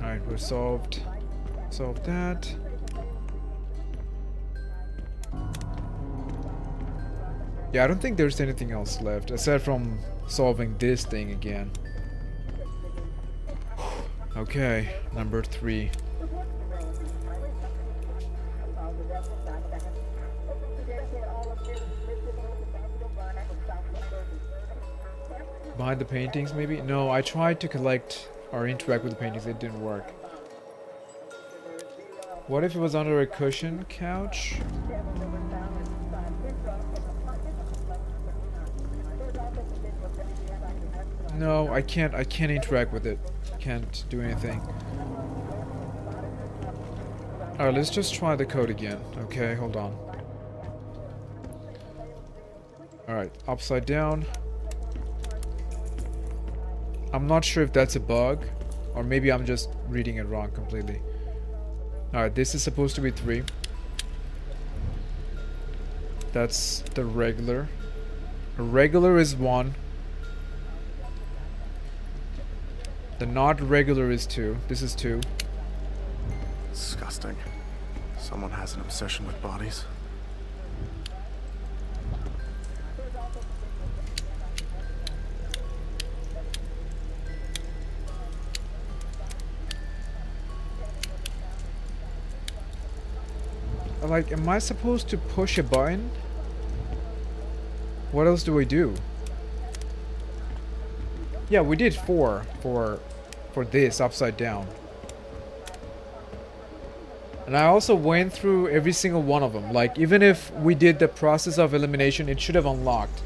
Alright, we're solved that. Yeah, I don't think there's anything else left aside from solving this thing again. Okay, number 3. Behind the paintings, maybe? No, I tried to collect or interact with the paintings. It didn't work. What if it was under a cushion couch? No, I can't interact with it. Can't do anything. Alright, let's just try the code again. Okay, hold on. Alright, upside down. I'm not sure if that's a bug, or maybe I'm just reading it wrong completely. Alright, this is supposed to be 3. That's the regular. A regular is 1. The not regular is 2. This is 2. Disgusting. Someone has an obsession with bodies. Like, am I supposed to push a button? What else do we do? Yeah, we did 4 for this upside down. And I also went through every single one of them. Like, even if we did the process of elimination, it should have unlocked.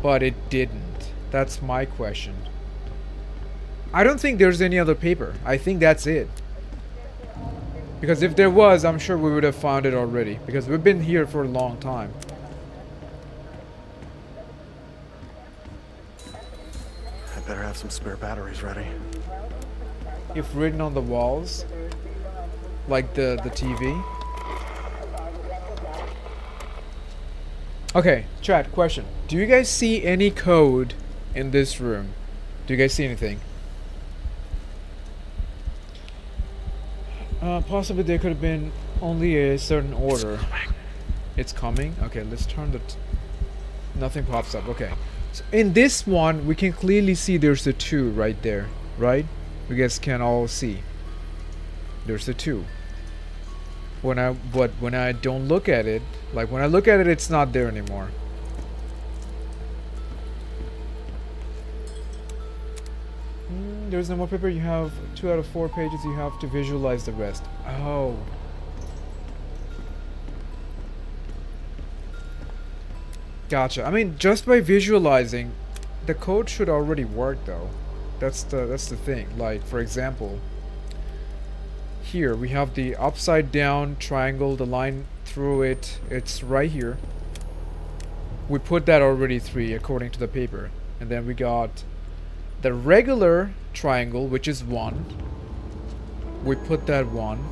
But it didn't. That's my question. I don't think there's any other paper. I think that's it. Because if there was, I'm sure we would have found it already. Because we've been here for a long time. I better have some spare batteries ready. If written on the walls, like the TV. Okay, chat, question. Do you guys see any code in this room? Do you guys see anything? Possibly there could have been only a certain order. It's coming? Okay, let's turn the... Nothing pops up, okay. So in this one, we can clearly see there's a 2 right there, right? You guys can all see. There's a 2. When I don't look at it, like when I look at it, it's not there anymore. There's no more paper. You have 2 out of 4 pages. You have to visualize the rest. Oh. Gotcha. I mean, just by visualizing, the code should already work though. That's the thing. Like, for example, here we have the upside down triangle, the line through it. It's right here. We put that already 3 according to the paper. And then we got the regular triangle, which is 1. We put that 1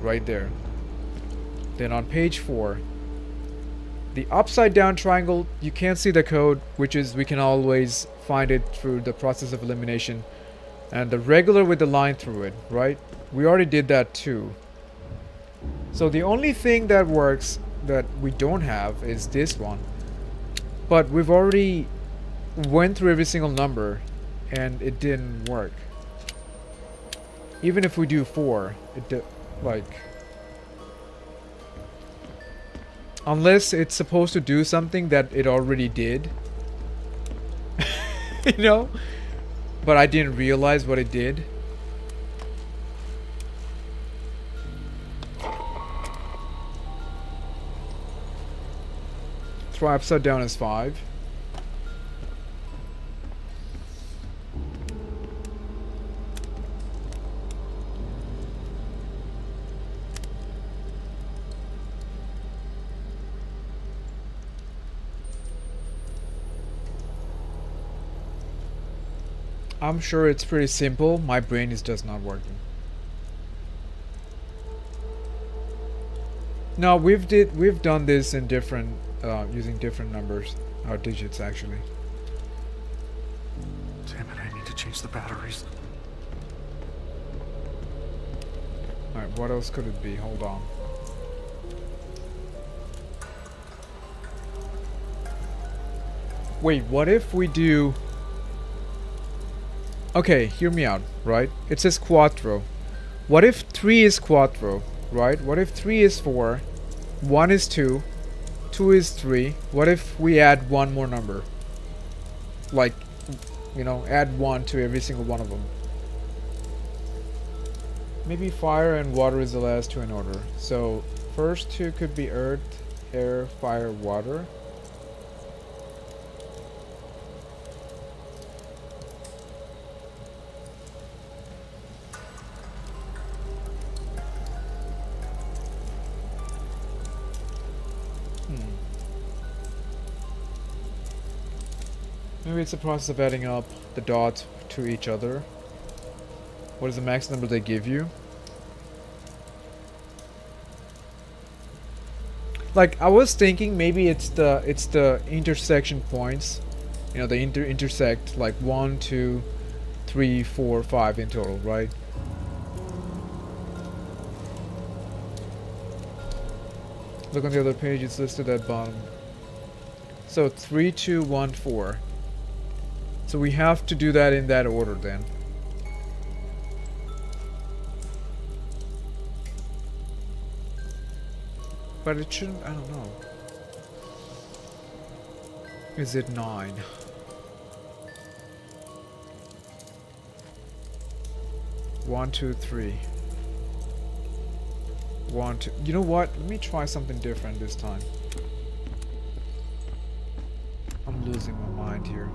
right there. Then on page 4, the upside down triangle, you can't see the code, which is we can always find it through the process of elimination. And the regular with the line through it, right? We already did that too. So the only thing that works that we don't have is this one. But we've already went through every single number and it didn't work. Even if we do 4, it like... Unless it's supposed to do something that it already did. You know? But I didn't realize what it did. Try upside down is 5. I'm sure it's pretty simple. My brain is just not working. No, we've done this in different using different numbers or digits actually. Damn it, I need to change the batteries. All right, what else could it be? Hold on. Wait, what if we do... Okay, hear me out, right? It says quattro. What if 3 is quattro, right? What if 3 is 4, 1 is 2, 2 is 3? What if we add one more number? Like, you know, add 1 to every single one of them. Maybe fire and water is the last 2 in order. So, first 2 could be earth, air, fire, water. Maybe it's the process of adding up the dots to each other. What is the max number they give you? Like, I was thinking maybe it's the intersection points. You know, they intersect like 1, 2, 3, 4, 5 in total, right? Look on the other page, it's listed at bottom. So 3, 2, 1, 4. So we have to do that in that order then. But it shouldn't, I don't know. Is it 9? One, two, three. 1, 2. You know what? Let me try something different this time. I'm losing my mind here.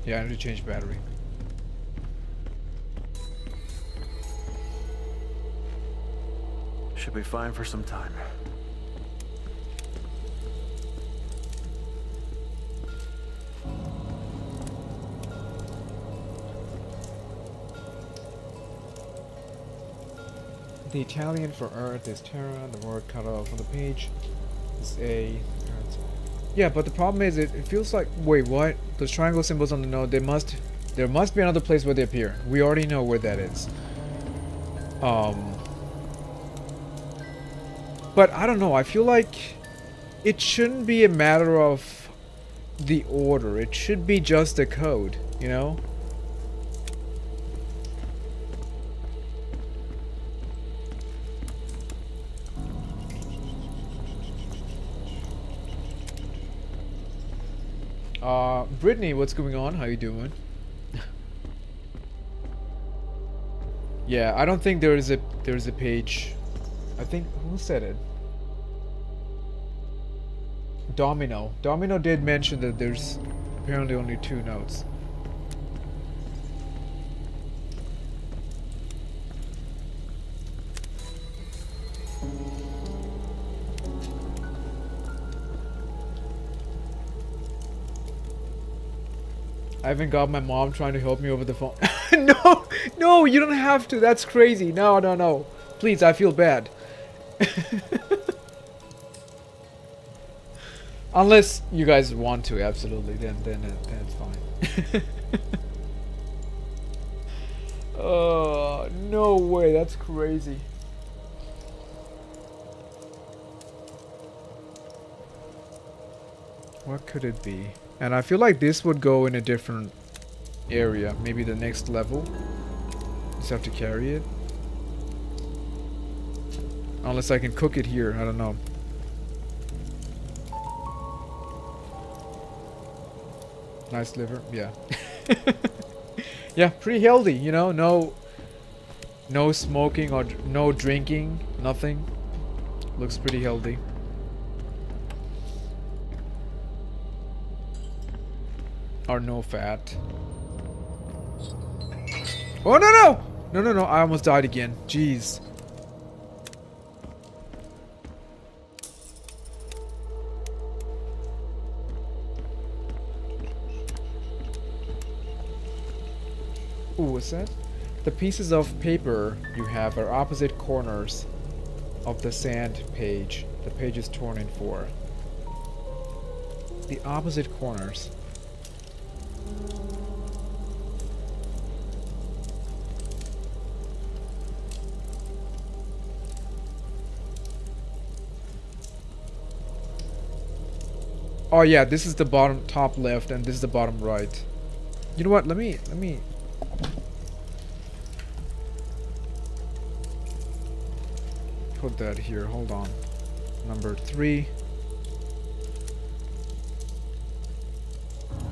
Yeah, I need to change battery. Should be fine for some time. The Italian for Earth is terra. The word cut off on the page is a. Yeah, but the problem is it feels like, wait, what? Those triangle symbols on the note, there must be another place where they appear. We already know where that is. But I don't know, I feel like it shouldn't be a matter of the order. It should be just the code, you know? Brittany, what's going on? How you doing? Yeah, I don't think there is a page. I think, who said it? Domino. Domino did mention that there's apparently only 2 notes. I haven't got my mom trying to help me over the phone. No, no, you don't have to. That's crazy. No, no, no. Please, I feel bad. Unless you guys want to, absolutely. Then it's fine. Oh, no way. That's crazy. What could it be? And I feel like this would go in a different area. Maybe the next level. Just have to carry it. Unless I can cook it here. I don't know. Nice liver. Yeah. Yeah, pretty healthy, you know? No smoking or no drinking. Nothing. Looks pretty healthy. Or no fat. Oh, no, no! No, no, no. I almost died again. Jeez. Ooh, what's that? The pieces of paper you have are opposite corners of the sand page. The page is torn in four. The opposite corners. Oh yeah, this is the bottom top left and this is the bottom right. You know what? Let me put that here. Hold on. Number 3.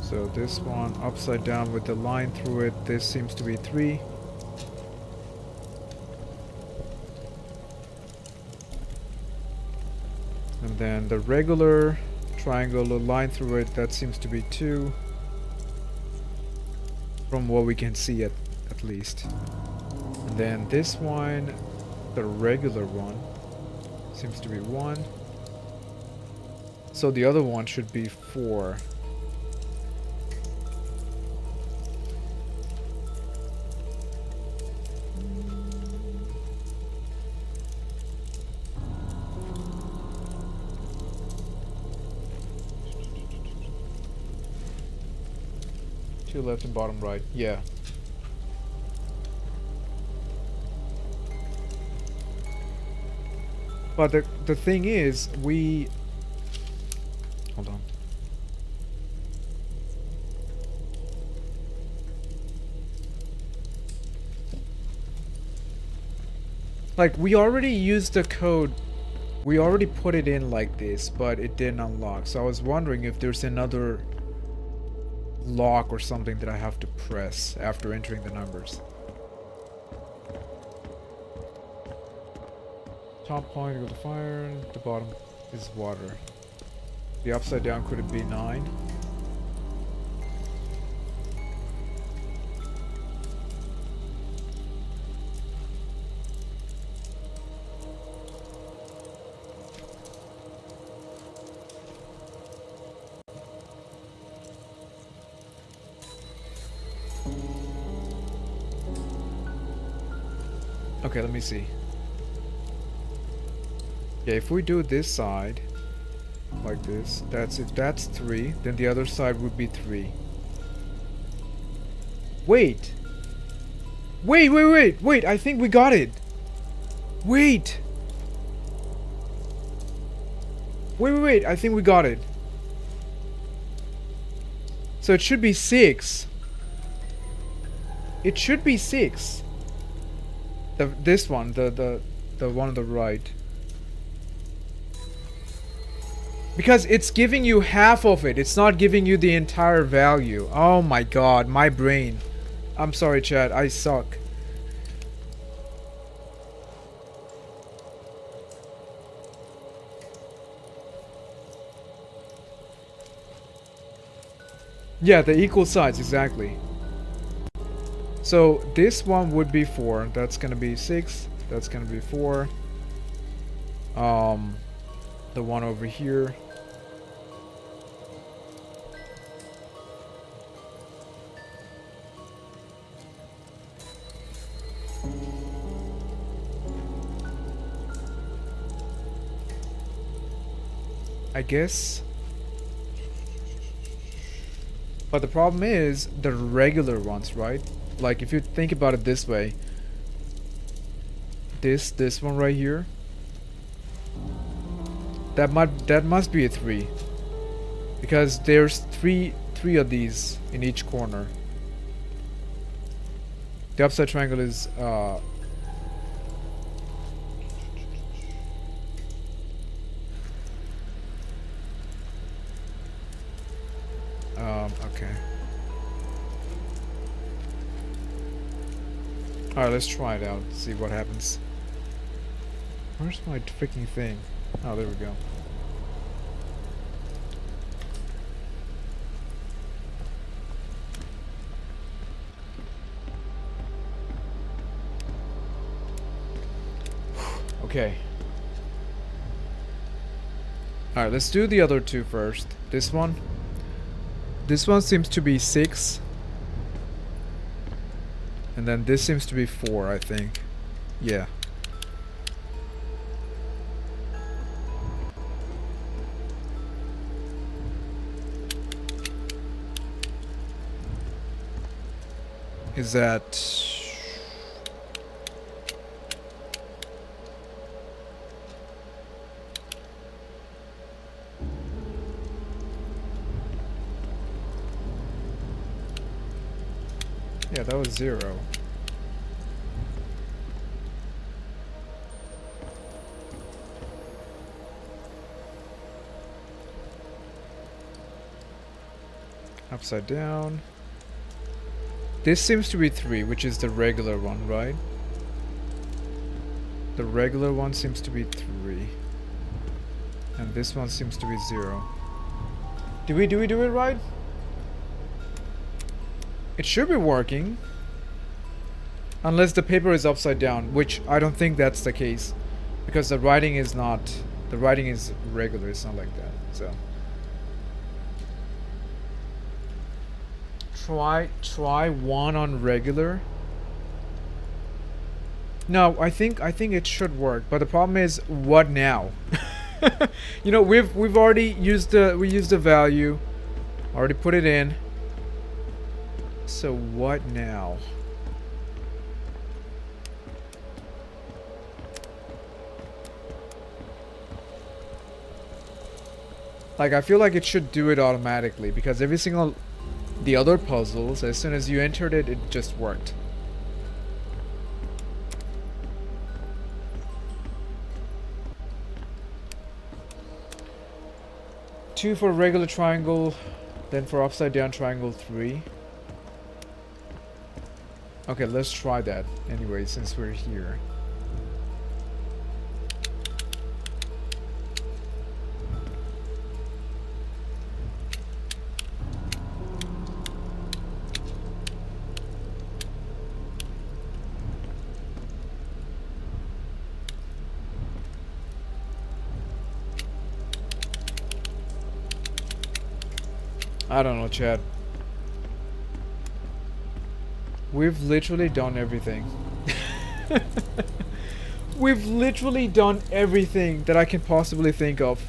So this one upside down with the line through it. This seems to be 3. And then the regular triangle line through it, that seems to be 2. From what we can see at least. And then this one, the regular one, seems to be 1. So the other one should be 4. Two left and bottom right. Yeah. But the thing is, hold on. Like, we already used the code. We already put it in like this, but it didn't unlock. So I was wondering if there's another lock or something that I have to press after entering the numbers. Top point of the fire, the bottom is water. The upside down, could it be 9? Okay, let me see. Yeah, if we do this side like this, if that's 3, then the other side would be 3. Wait, I think we got it. Wait, I think we got it. So it should be 6. It should be 6. This one, the one on the right. Because it's giving you half of it. It's not giving you the entire value. Oh my god, my brain. I'm sorry, chat. I suck. Yeah, the equal sides, exactly. So this one would be 4. That's gonna be 6. That's gonna be 4. The one over here. I guess. But the problem is the regular ones, right? Like, if you think about it this way, this one right here, that must be a 3, because there's three of these in each corner. The upside triangle is okay. Alright, let's try it out, see what happens. Where's my freaking thing? Oh, there we go. Okay. Alright, let's do the other two first. This one. This one seems to be 6. And then this seems to be 4, I think. Yeah. Is that... Yeah, that was 0. Upside down. This seems to be 3, which is the regular one, right? The regular one seems to be 3. And this one seems to be 0. Do we do it right? It should be working. Unless the paper is upside down, which I don't think that's the case. Because the writing is not... The writing is regular, it's not like that, so... Try 1 on regular. No, I think it should work, but the problem is, what now? You know, we've already used the value, already put it in. So what now? Like, I feel like it should do it automatically because every single the other puzzles, as soon as you entered it, it just worked. Two for regular triangle, then for upside down triangle 3. Okay, let's try that anyway, since we're here. I don't know, Chad. We've literally done everything. We've literally done everything that I can possibly think of.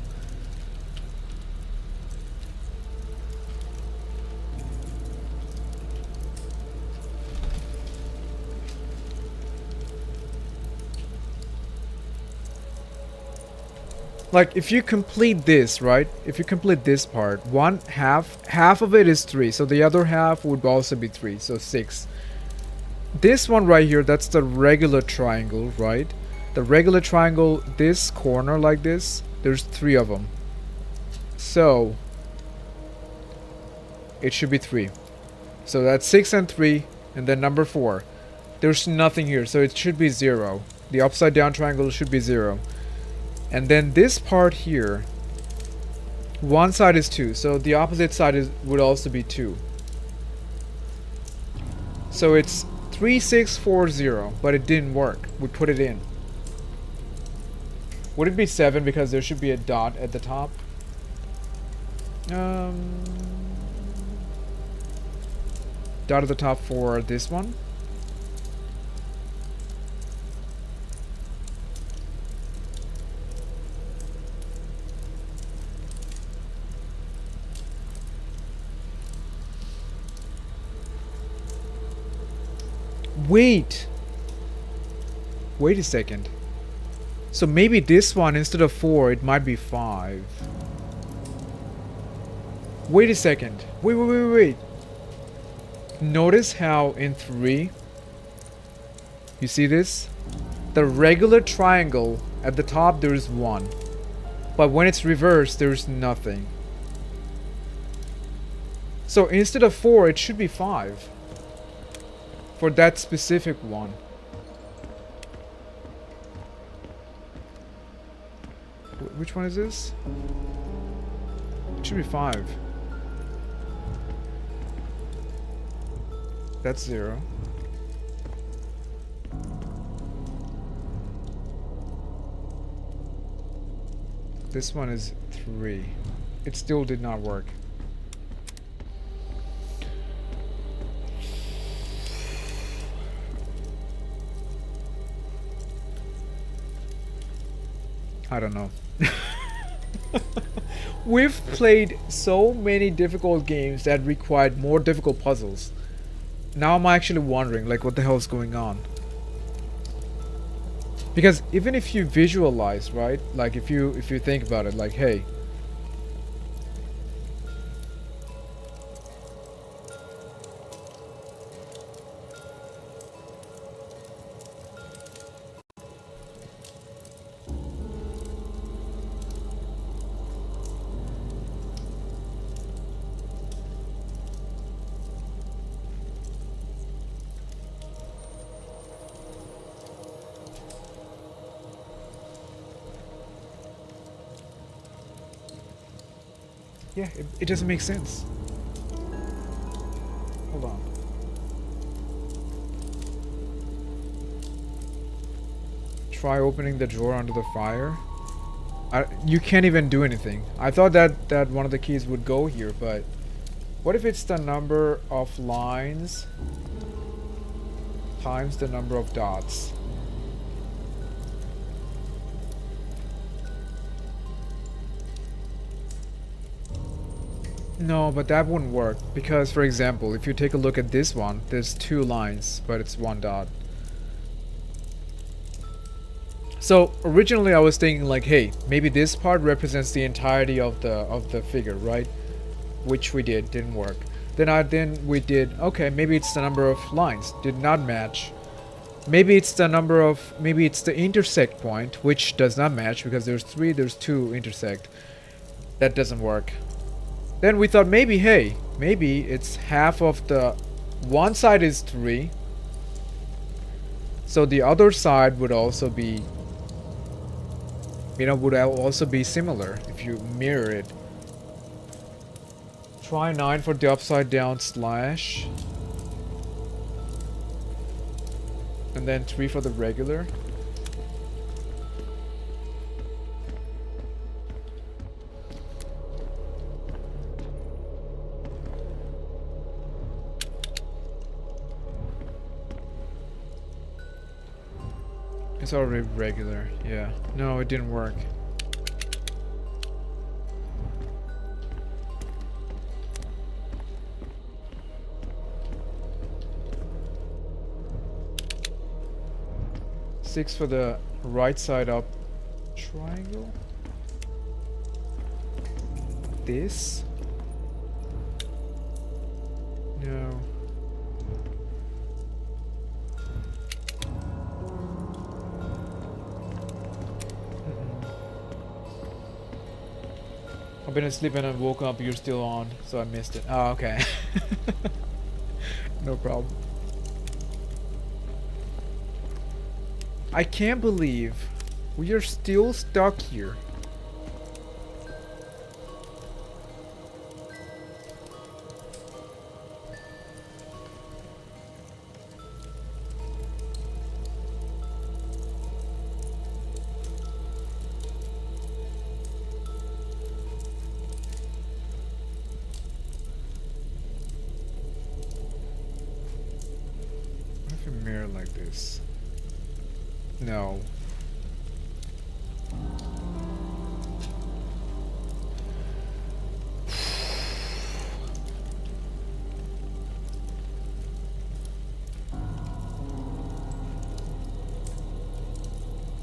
Like, if you complete this, right? If you complete this part, half of it is 3, so the other half would also be 3, so 6. This one right here, that's the regular triangle, right? The regular triangle, this corner like this, there's 3 of them. So, it should be 3. So that's 6 and 3, and then number 4. There's nothing here, so it should be 0. The upside down triangle should be 0. And then this part here, one side is 2, so the opposite side would also be 2. So it's 3, 6, 4, 0, but it didn't work. We put it in. Would it be 7 because there should be a dot at the top? Dot at the top for this one. Wait a second. So maybe this one, instead of 4, it might be 5. Wait a second. Wait. Notice how in 3, you see this? The regular triangle, at the top there is 1. But when it's reversed, there's nothing. So instead of 4, it should be 5. For that specific one. Which one is this? It should be 5. That's 0. This one is 3. It still did not work. I don't know. We've played so many difficult games that required more difficult puzzles. Now I'm actually wondering, like, what the hell is going on? Because even if you visualize, right? Like, if you think about it, like, hey, yeah, it doesn't make sense. Hold on. Try opening the drawer under the fire. You can't even do anything. I thought that one of the keys would go here, but what if it's the number of lines times the number of dots? No, but that wouldn't work because, for example, if you take a look at this one, there's 2 lines, but it's 1 dot. So originally I was thinking like, hey, maybe this part represents the entirety of the figure, right? Which we didn't work. Then we did, okay, maybe it's the number of lines, did not match. Maybe it's the intersect point, which does not match because there's 3, there's 2 intersect. That doesn't work. Then we thought maybe, hey, maybe it's half of the one side is 3. So the other side would also be, would also be similar if you mirror it. Try 9 for the upside down slash. And then 3 for the regular. It's already regular, yeah. No, it didn't work. Six for the right side up triangle. This? No. I've been asleep and I woke up, you're still on, so I missed it. Oh, okay. No problem. I can't believe we are still stuck here. Like this. No.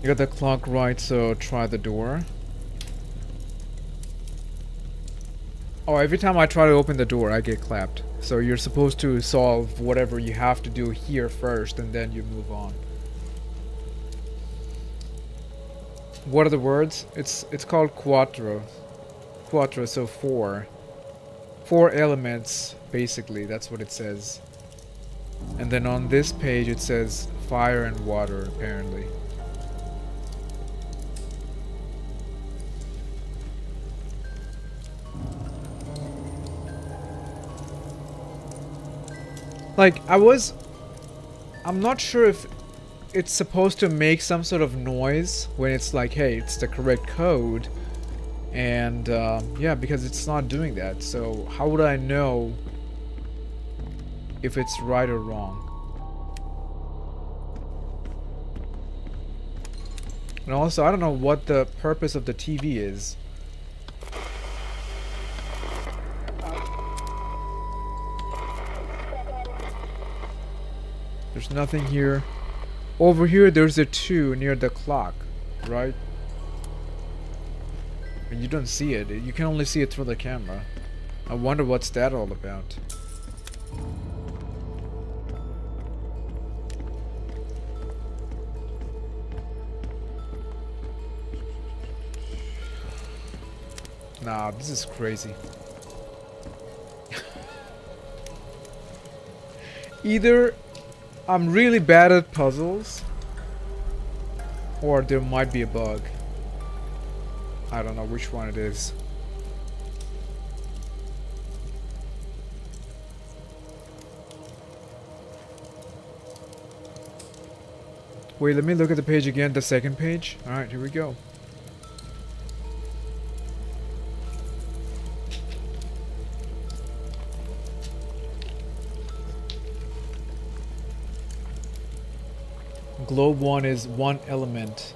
You got the clock right, so try the door. Oh, every time I try to open the door, I get clapped. So you're supposed to solve whatever you have to do here first, and then you move on. What are the words? It's called quattro. Quattro, so 4. 4 elements, basically, that's what it says. And then on this page it says fire and water, apparently. Like, I'm not sure if it's supposed to make some sort of noise when it's like, hey, it's the correct code. And yeah, because it's not doing that. So how would I know if it's right or wrong? And also, I don't know what the purpose of the TV is. There's nothing here. Over here, there's a 2 near the clock, right? But you don't see it. You can only see it through the camera. I wonder what's that all about. Nah, this is crazy. Either I'm really bad at puzzles, or there might be a bug. I don't know which one it is. Wait, let me look at the page again, the second page. Alright, here we go. Globe 1 is 1 element.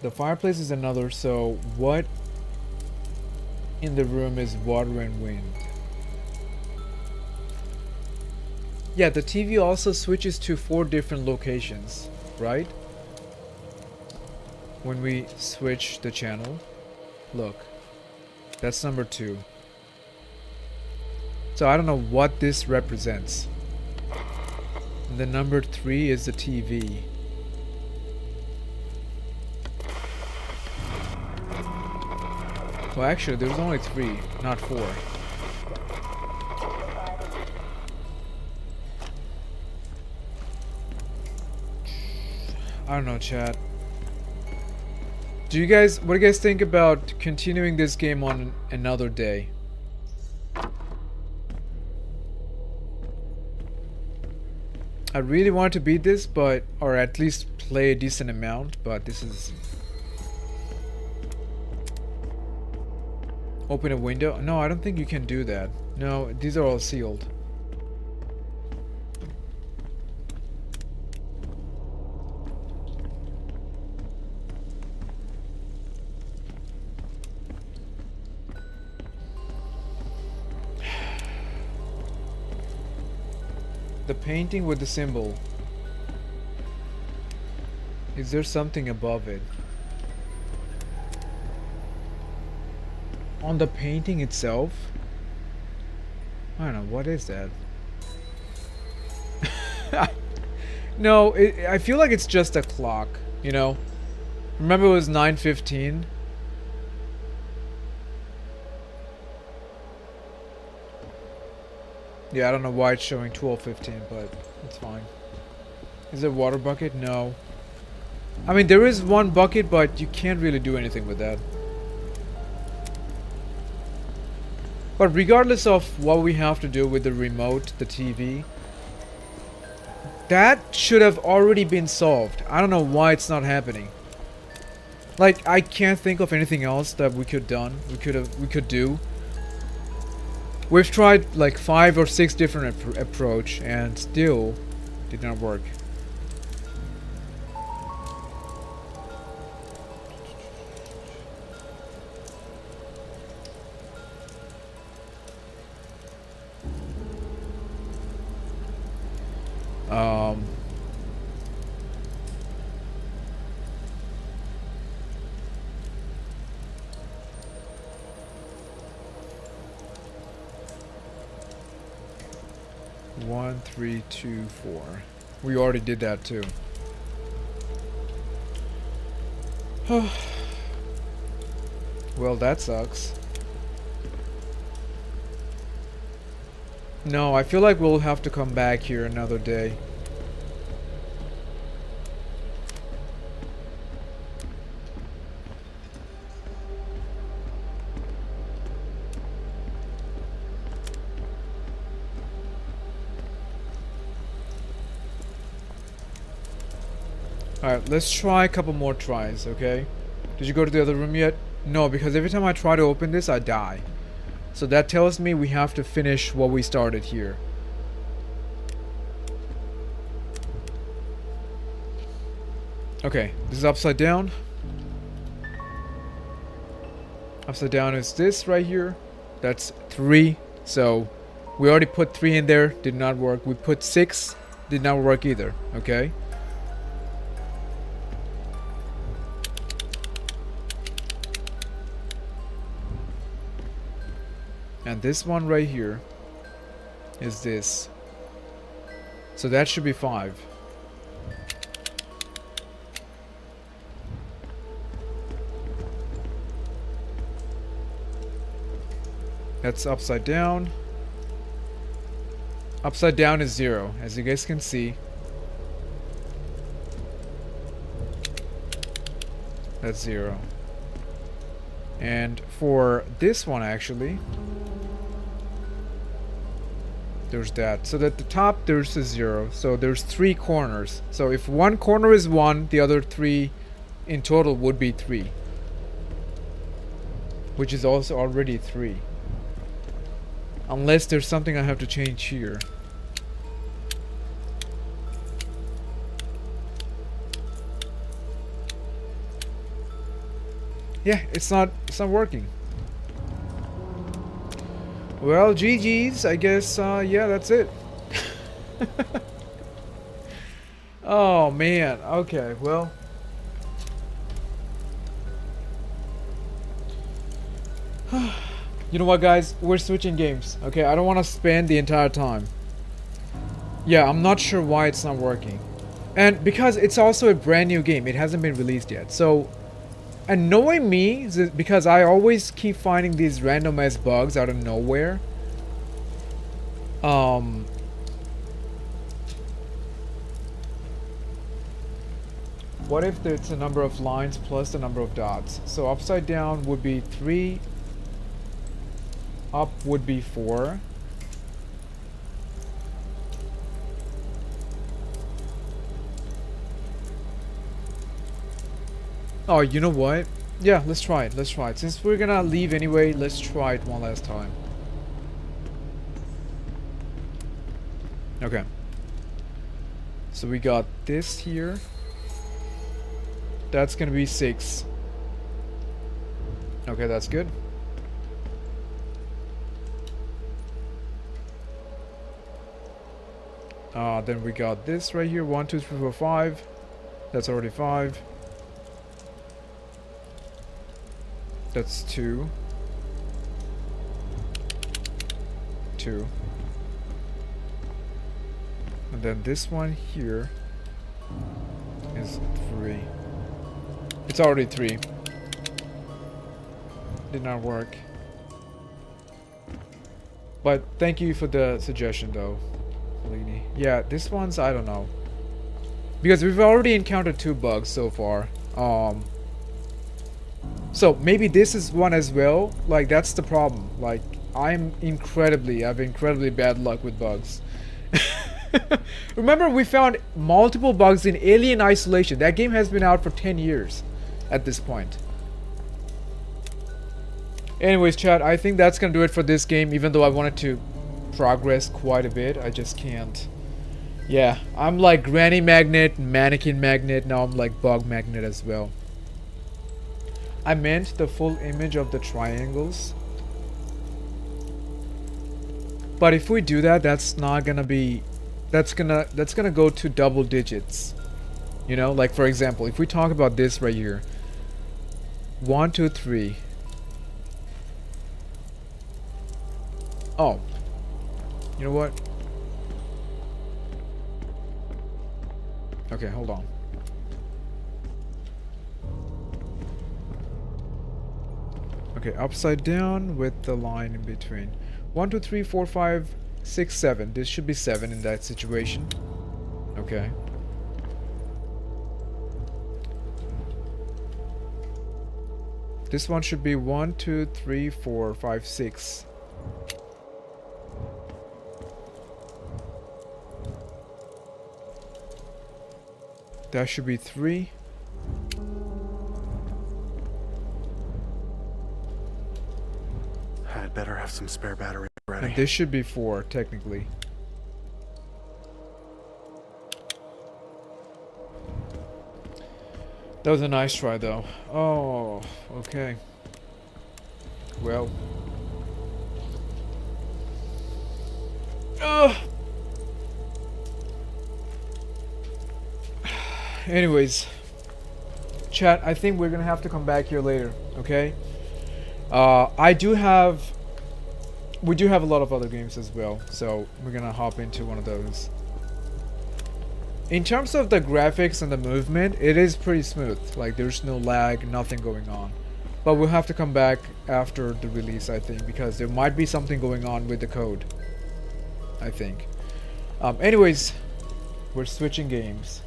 The fireplace is another, so what in the room is water and wind? Yeah, the TV also switches to 4 different locations, right? When we switch the channel. Look, that's number 2. So I don't know what this represents. And the number 3 is the TV. Well, actually, there's only 3, not 4. I don't know, chat. What do you guys think about continuing this game on another day? I really want to beat this, or at least play a decent amount, but this is... Open a window? No, I don't think you can do that. No, these are all sealed. The painting with the symbol. Is there something above it? On the painting itself? I don't know, what is that? No, I feel like it's just a clock, you know? Remember it was 9:15? Yeah, I don't know why it's showing 12:15, but it's fine. Is there a water bucket? No. I mean, there is one bucket, but you can't really do anything with that. But regardless of what we have to do with the remote, the TV, that should have already been solved. I don't know why it's not happening. Like, I can't think of anything else that we could do. We've tried like 5 or 6 different approach and still did not work. One, 3, 2, 4. We already did that too. Well, that sucks. No, I feel like we'll have to come back here another day. Alright, let's try a couple more tries, okay? Did you go to the other room yet? No, because every time I try to open this, I die. So that tells me we have to finish what we started here. Okay, this is upside down. Upside down is this right here. That's 3. So we already put 3 in there. Did not work. We put 6. Did not work either. Okay. And this one right here is this. So that should be 5. That's upside down. Upside down is 0, as you guys can see. That's 0. And for this one, actually, there's that. So at the top, there's a 0. So there's 3 corners. So if one corner is 1, the other 3 in total would be 3. Which is also already 3. Unless there's something I have to change here. Yeah, it's not working. Well, GG's, I guess, yeah, that's it. Oh, man. Okay, well. You know what, guys? We're switching games, okay? I don't want to spend the entire time. Yeah, I'm not sure why it's not working. And because it's also a brand new game. It hasn't been released yet. So, annoying me is because I always keep finding these random ass bugs out of nowhere. What if it's a number of lines plus the number of dots? So upside down would be 3. Up would be 4. Oh, you know what? Yeah, let's try it. Let's try it. Since we're gonna leave anyway, let's try it one last time. Okay. So we got this here. That's gonna be 6. Okay, that's good. Then we got this right here. 1, 2, 3, 4, 5. That's already 5. That's 2. 2. And then this one here is 3. It's already 3. Did not work. But thank you for the suggestion though, Lini. Yeah, this one's, I don't know. Because we've already encountered 2 bugs so far. So maybe this is one as well. Like, that's the problem. Like, I have incredibly bad luck with bugs. Remember, we found multiple bugs in Alien Isolation. That game has been out for 10 years at this point. Anyways, chat, I think that's gonna do it for this game. Even though I wanted to progress quite a bit, I just can't. Yeah, I'm like Granny Magnet, Mannequin Magnet. Now I'm like Bug Magnet as well. I meant the full image of the triangles. But if we do that, that's not gonna be, that's gonna go to double digits. You know, like for example, if we talk about this right here. 1, 2, 3. Oh. You know what? Okay, hold on. Okay, upside down with the line in between. 1, 2, 3, 4, 5, 6, 7. This should be 7 in that situation. Okay. This one should be 1, 2, 3, 4, 5, 6. That should be 3. I'd better have some spare battery ready. And this should be 4, technically. That was a nice try, though. Oh, okay. Well. Anyways. Chat, I think we're gonna have to come back here later, okay? We do have a lot of other games as well, so we're gonna hop into one of those. In terms of the graphics and the movement, it is pretty smooth. Like, there's no lag, nothing going on. But we'll have to come back after the release, I think, because there might be something going on with the code, I think. Anyways, we're switching games,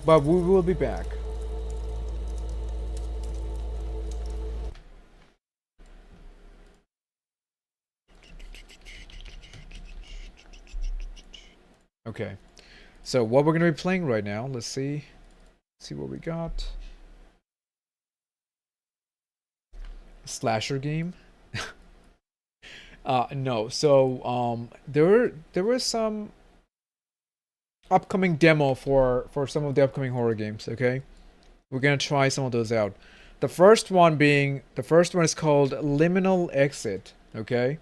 but we will be back. Okay. So what we're gonna be playing right now, let's see what we got. Slasher game. No. So there was some upcoming demo for some of the upcoming horror games. Okay, we're gonna try some of those out. The first one is called Liminal Exit. Okay.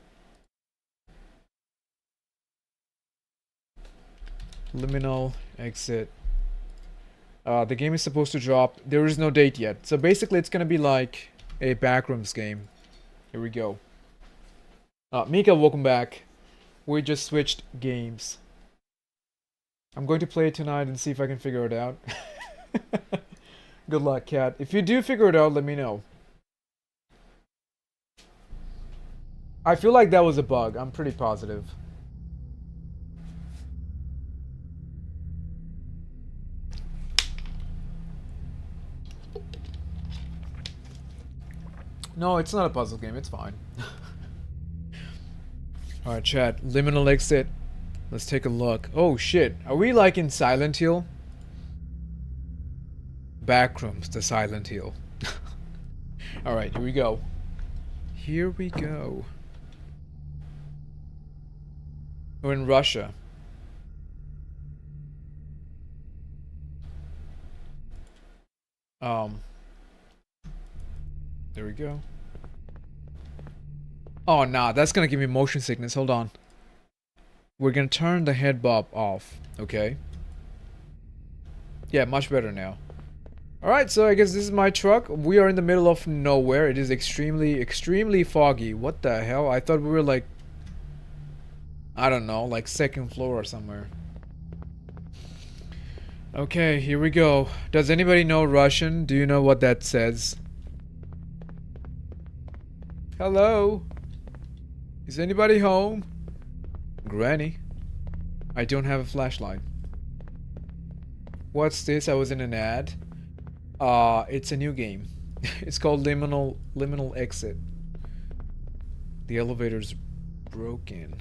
Liminal Exit. The game is supposed to drop. There is no date yet. So basically it's gonna be like a Backrooms game. Here we go. Mika, welcome back. We just switched games. I'm going to play it tonight and see if I can figure it out. Good luck, Cat. If you do figure it out, let me know. I feel like that was a bug. I'm pretty positive. No, it's not a puzzle game. It's fine. Alright, chat. Liminal Exit. Let's take a look. Oh, shit. Are we like in Silent Hill? Backrooms, the Silent Hill. Alright, here we go. Here we go. We're in Russia. There we go. Oh, nah, that's gonna give me motion sickness. Hold on. We're gonna turn the head bob off, okay? Yeah, much better now. Alright, so I guess this is my truck. We are in the middle of nowhere. It is extremely, extremely foggy. What the hell? I thought we were like, I don't know, like second floor or somewhere. Okay, here we go. Does anybody know Russian? Do you know what that says? Hello? Is anybody home? Granny? I don't have a flashlight. What's this? I was in an ad. It's a new game. It's called Liminal Exit. The elevator's broken.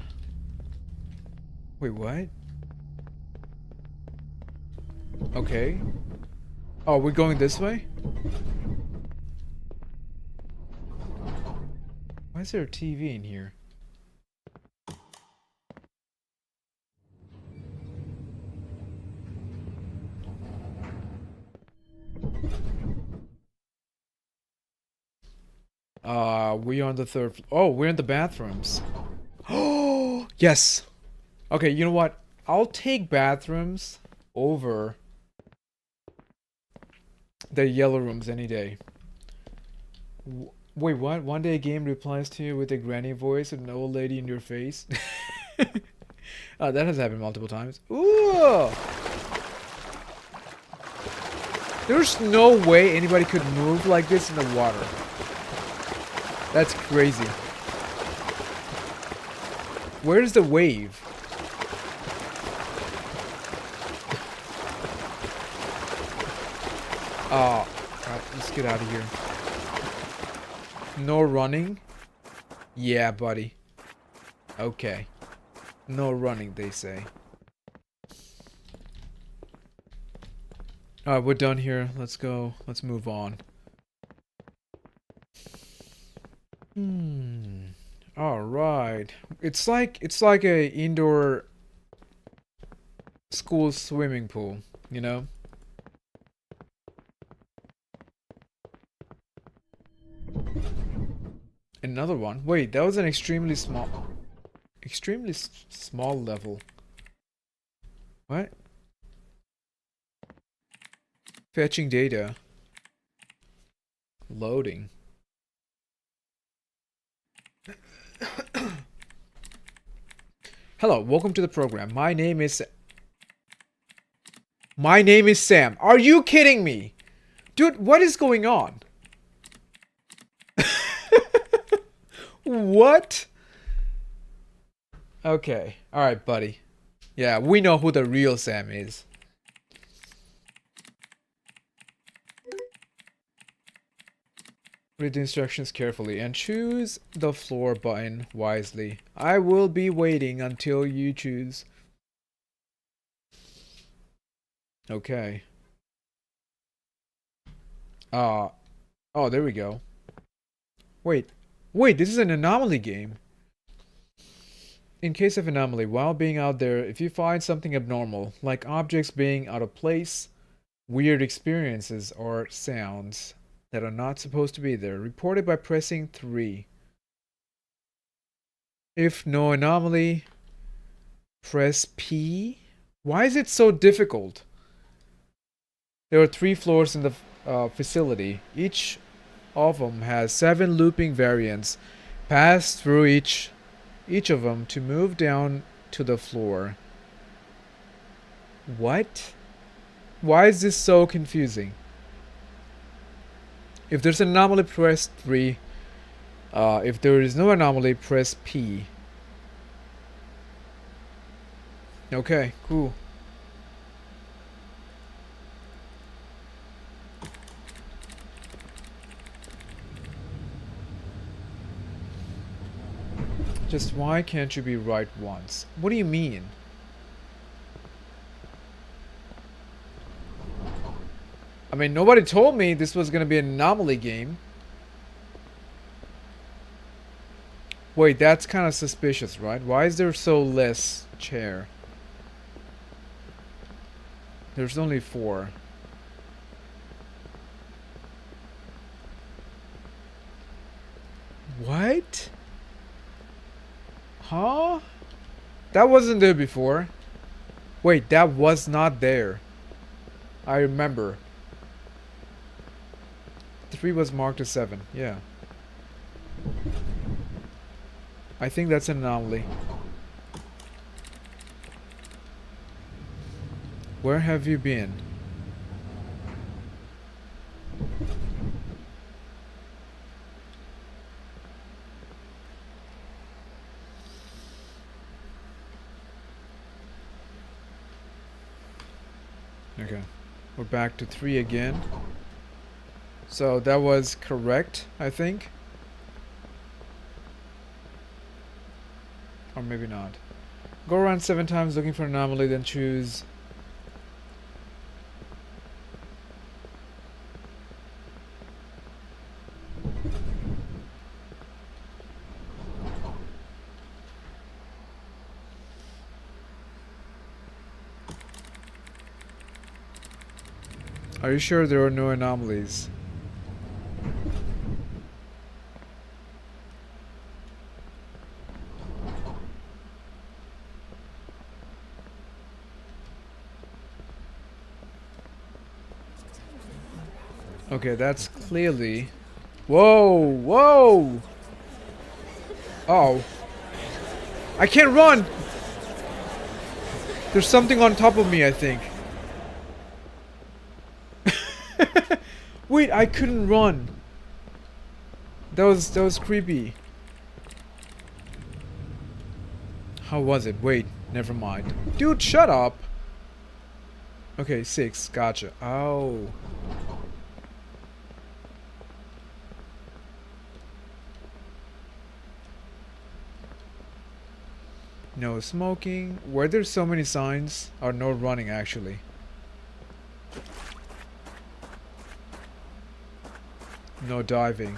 Wait, what? Okay. Oh, we're going this way? Why is there a TV in here? We are on the third floor. Oh, we're in the bathrooms. Oh, yes. Okay, you know what? I'll take bathrooms over the yellow rooms any day. Wait, what? One day a game replies to you with a granny voice with an old lady in your face? That has happened multiple times. Ooh! There's no way anybody could move like this in the water. That's crazy. Where's the wave? Oh, alright, let's get out of here. No running? Yeah, buddy. Okay. No running, they say. Alright, we're done here. Let's go. Let's move on. Alright. It's like a indoor school swimming pool, you know? Another one. Wait, that was an extremely small level. What? Fetching data. Loading. Hello, welcome to the program. My name is Sam. Are you kidding me? Dude, what is going on? What? Okay. Alright, buddy. Yeah, we know who the real Sam is. Read the instructions carefully and choose the floor button wisely. I will be waiting until you choose. Okay. Oh, there we go. Wait, this is an anomaly game. In case of anomaly, while being out there, if you find something abnormal, like objects being out of place, weird experiences, or sounds that are not supposed to be there, report it by pressing 3. If no anomaly, press P. Why is it so difficult? There are 3 floors in the facility. Each of them has 7 looping variants. Pass through each of them to move down to the floor. What? Why is this so confusing? If there's an anomaly, press 3. If there is no anomaly, press P. Okay, cool. Just why can't you be right once? What do you mean? I mean, nobody told me this was gonna be an anomaly game. Wait, that's kind of suspicious, right? Why is there so less chair? There's only 4. What? Huh? That wasn't there before. Wait, that was not there. I remember. 3 was marked as 7. Yeah. I think that's an anomaly. Where have you been? Okay. We're back to 3 again. So that was correct, I think. Or maybe not. Go around 7 times looking for an anomaly, then choose. Are you sure there are no anomalies? Okay, that's clearly... Whoa! Whoa! Oh. I can't run! There's something on top of me, I think. Wait, I couldn't run. That was creepy. How was it? Wait, never mind. Dude, shut up! Okay, 6. Gotcha. Oh. No smoking. Were there so many signs? Or no running, actually? No diving.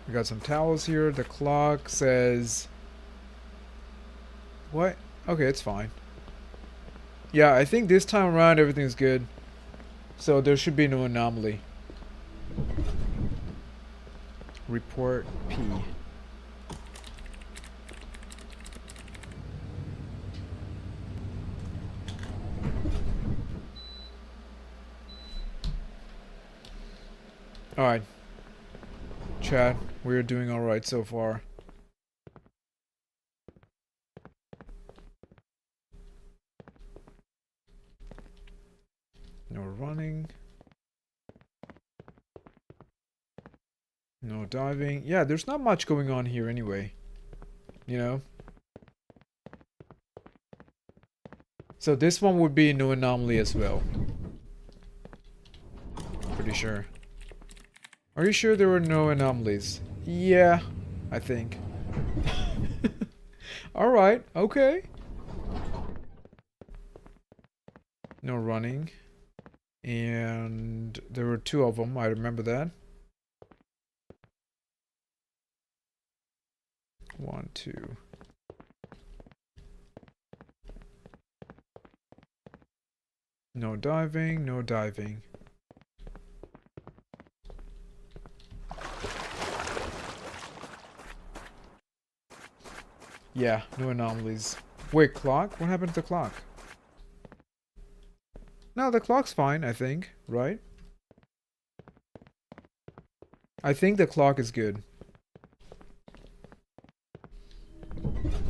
We got some towels here. The clock says... What? Okay, it's fine. Yeah, I think this time around everything's good. So there should be no anomaly. Report P. Alright. Chat, we're doing alright so far. No running. No diving. Yeah, there's not much going on here anyway. You know? So this one would be no anomaly as well. Pretty sure. Are you sure there were no anomalies? Yeah, I think. Alright, okay. No running. And there were 2 of them, I remember that. 1, 2. No diving, no diving. Yeah, no anomalies. Wait, clock? What happened to the clock? No, the clock's fine, I think, right? I think the clock is good.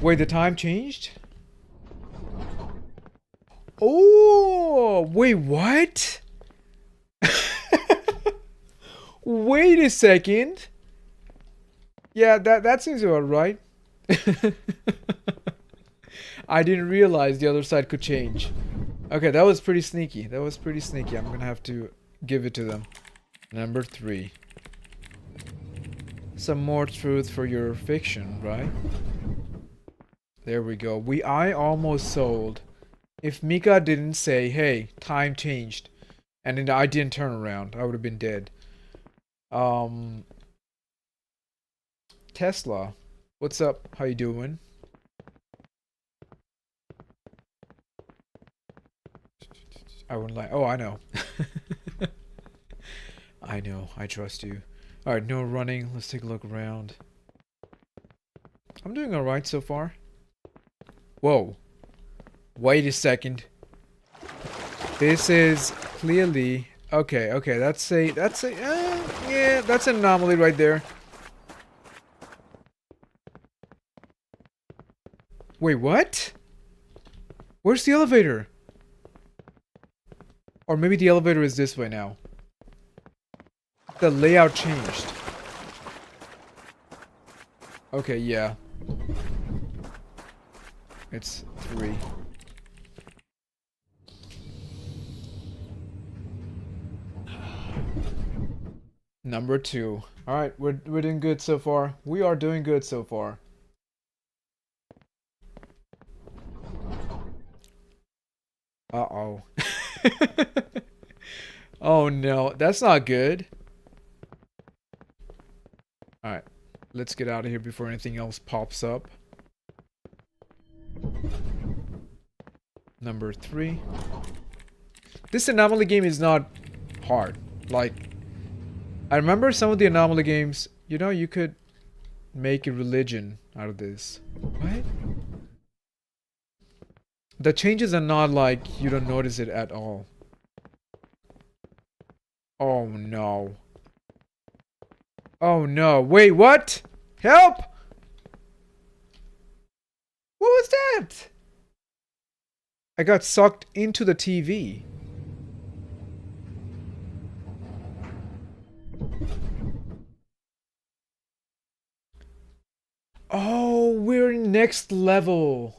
Wait, the time changed? Oh, wait, what? Wait a second. Yeah, that seems about right. I didn't realize the other side could change. Okay, that was pretty sneaky. That was pretty sneaky. I'm gonna have to give it to them. Number 3. Some more truth for your fiction, right? There we go. I almost sold. If Mika didn't say, hey, time changed, and then I didn't turn around, I would have been dead. Tesla, what's up? How you doing? I wouldn't lie. Oh, I know. I know. I trust you. Alright, no running. Let's take a look around. I'm doing alright so far. Whoa. Wait a second. This is clearly... Okay, that's a... yeah, that's an anomaly right there. Wait, what? Where's the elevator? Or maybe the elevator is this way now. The layout changed. Okay, yeah. It's 3. Number 2. Alright, we're doing good so far. We are doing good so far. Uh-oh. Oh no, that's not good. Alright, let's get out of here before anything else pops up. Number 3. This anomaly game is not hard. Like, I remember some of the anomaly games, you know, you could make a religion out of this. What? The changes are not like you don't notice it at all. Oh no. Oh no. Wait, what? Help! What was that? I got sucked into the TV. Oh, we're next level.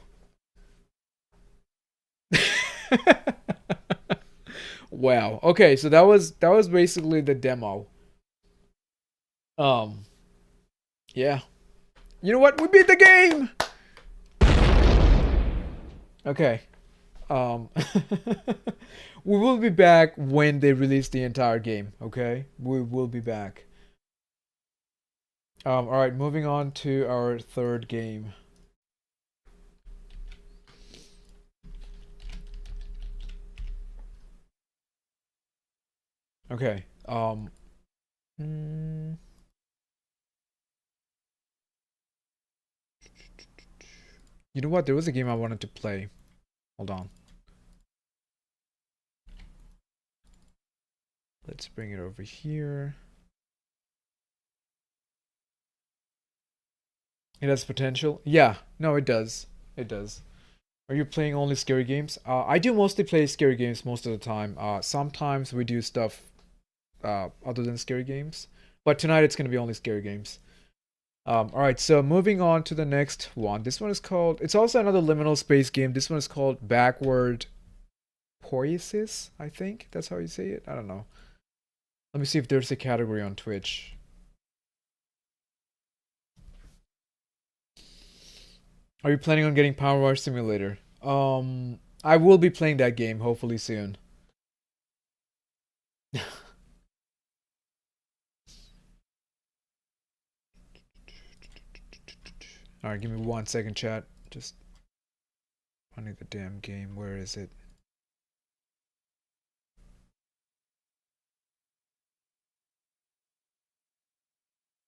Wow. Okay, so that was basically the demo. Yeah. You know what? We beat the game. Okay. We will be back when they release the entire game, okay? We will be back. Alright, moving on to our third game. Okay. Hmm. You know what? There was a game I wanted to play. Hold on. Let's bring it over here. It has potential. Yeah, no, it does. It does. Are you playing only scary games? I do mostly play scary games most of the time. Sometimes we do stuff other than scary games. But tonight it's going to be only scary games. Alright, so moving on to the next one. This one is called... It's also another liminal space game. This one is called Backward Poiesis, I think. That's how you say it. I don't know. Let me see if there's a category on Twitch. Are you planning on getting Power Wash Simulator? I will be playing that game hopefully soon. Alright, give me 1 second, chat. Just finding the damn game. Where is it?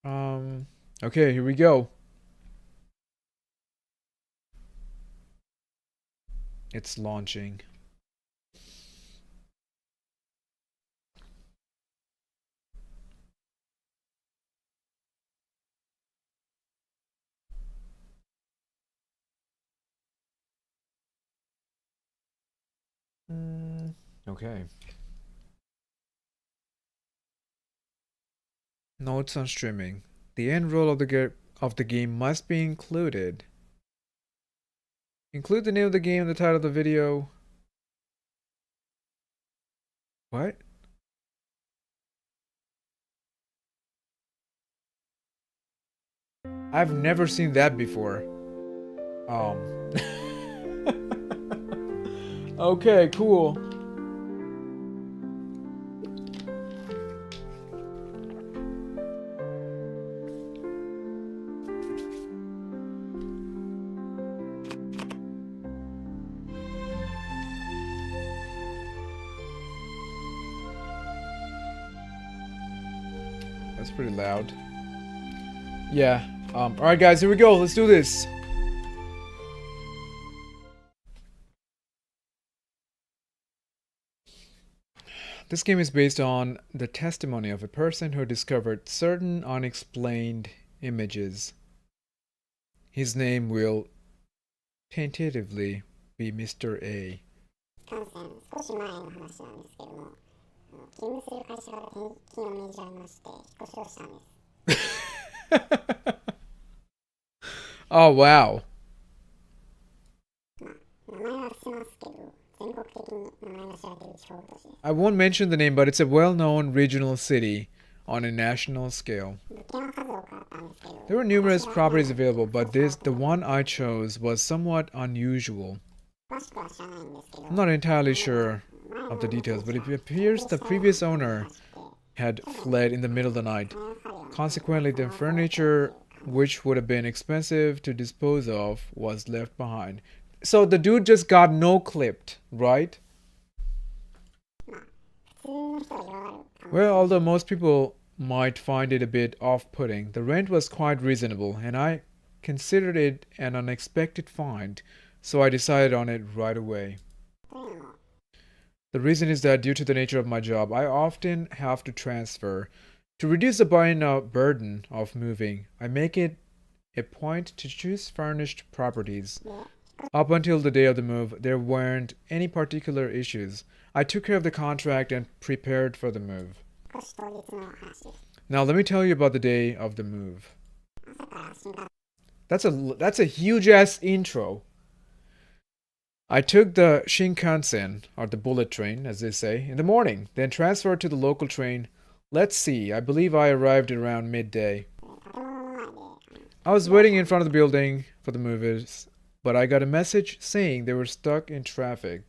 Okay, here we go. It's launching. Okay. Notes on streaming. The end roll of the game must be included. Include the name of the game and the title of the video. What? I've never seen that before. Okay, cool. That's pretty loud. Yeah. Alright guys, here we go. Let's do this. This game is based on the testimony of a person who discovered certain unexplained images. His name will tentatively be Mr. A. Oh wow. I won't mention the name, but it's a well-known regional city on a national scale. There were numerous properties available, but the one I chose was somewhat unusual. I'm not entirely sure of the details, but it appears the previous owner had fled in the middle of the night. Consequently, the furniture, which would have been expensive to dispose of, was left behind. So the dude just got no-clipped, right? Well, although most people might find it a bit off-putting, the rent was quite reasonable, and I considered it an unexpected find, so I decided on it right away. The reason is that due to the nature of my job, I often have to transfer. To reduce the burden of moving, I make it a point to choose furnished properties. Up until the day of the move, there weren't any particular issues. I took care of the contract and prepared for the move. Now let me tell you about the day of the move. That's a huge ass intro. I took the Shinkansen, or the bullet train as they say, in the morning, then transferred to the local train. Let's see, I believe I arrived around midday. I was waiting in front of the building for the movers, but I got a message saying they were stuck in traffic.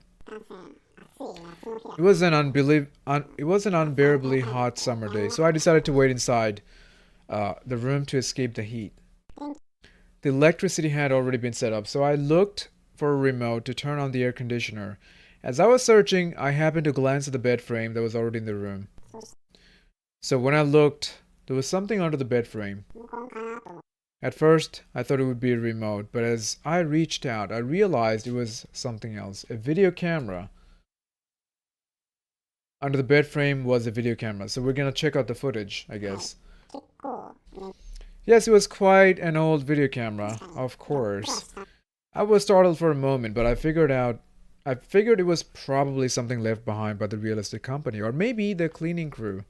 It was an unbearably hot summer day, so I decided to wait inside. the room to escape the heat. The electricity had already been set up, so I looked for a remote to turn on the air conditioner. As I was searching, I happened to glance at the bed frame that was already in the room. So when I looked, there was something under the bed frame. At first, I thought it would be a remote, but as I reached out, I realized it was something else. A video camera. Under the bed frame was a video camera, so we're gonna check out the footage, I guess. Yes, it was quite an old video camera, of course. I was startled for a moment, but I figured it was probably something left behind by the real estate company, or maybe the cleaning crew.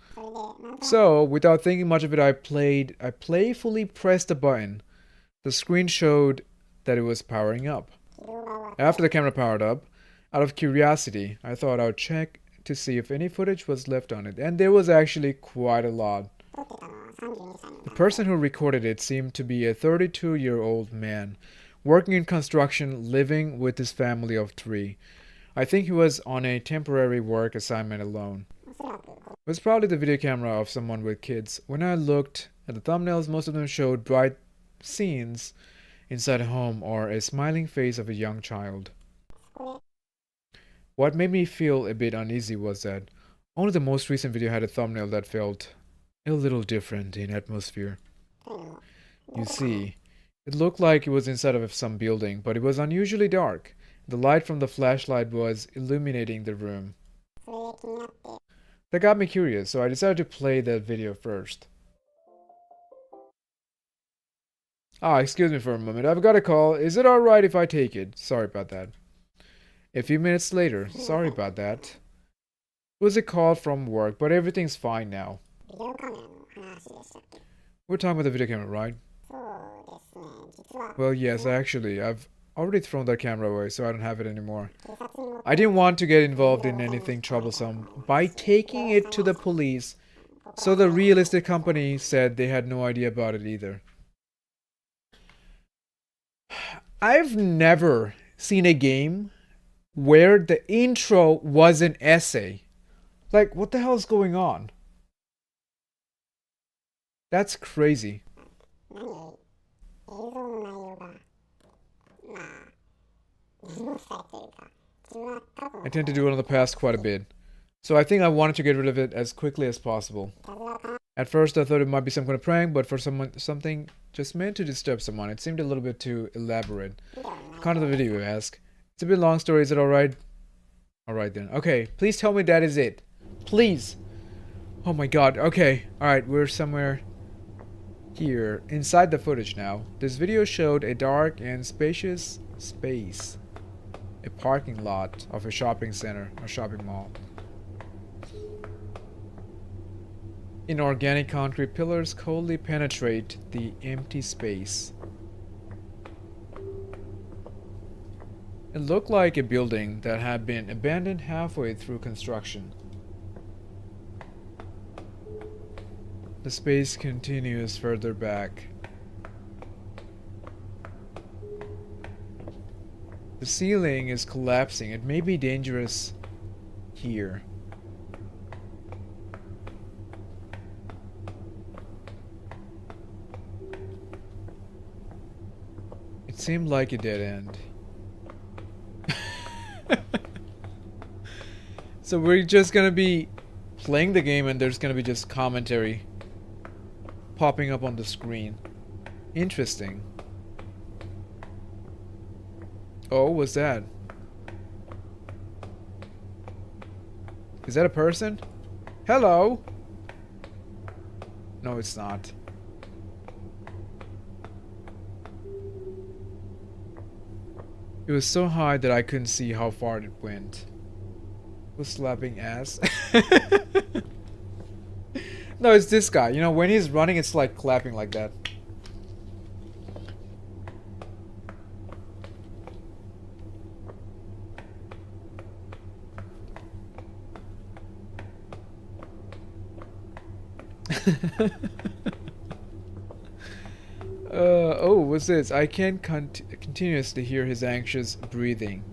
So, without thinking much of it, I playfully pressed a button. The screen showed that it was powering up. After the camera powered up, out of curiosity, I thought I would check to see if any footage was left on it, and there was actually quite a lot. The person who recorded it seemed to be a 32-year-old man, working in construction, living with his family of 3. I think he was on a temporary work assignment alone. It was probably the video camera of someone with kids. When I looked at the thumbnails, most of them showed bright scenes inside a home or a smiling face of a young child. What made me feel a bit uneasy was that only the most recent video had a thumbnail that felt a little different in atmosphere. You see, it looked like it was inside of some building, but it was unusually dark. The light from the flashlight was illuminating the room. That got me curious, so I decided to play that video first. Excuse me for a moment. I've got a call. Is it alright if I take it? Sorry about that. A few minutes later. Sorry about that. It was a call from work, but everything's fine now. We're talking about the video camera, right? Well, yes, actually, I've already thrown that camera away, so I don't have it anymore. I didn't want to get involved in anything troublesome by taking it to the police, so the real estate company said they had no idea about it either. I've never seen a game where the intro was an essay. Like, what the hell is going on? That's crazy. I tend to do it on the past quite a bit, so I think I wanted to get rid of it as quickly as possible. At first I thought it might be some kind of prank, but for something just meant to disturb someone. It seemed a little bit too elaborate. Kind of the video, you ask. It's a bit long story, is it alright? Alright then. Okay, please tell me that is it. Please. Oh my god, okay. Alright, we're somewhere here. Inside the footage now. This video showed a dark and spacious space. A parking lot of a shopping center or shopping mall. Inorganic concrete pillars coldly penetrate the empty space. It looked like a building that had been abandoned halfway through construction. The space continues further back. The ceiling is collapsing. It may be dangerous here. It seemed like a dead end. So we're just gonna be playing the game and there's gonna be just commentary popping up on the screen. Interesting. Oh, what's that? Is that a person? Hello? No, it's not. It was so high that I couldn't see how far it went. It was slapping ass. No, it's this guy. You know, when he's running, it's like clapping like that. Oh, what's this? I can continuously hear his anxious breathing.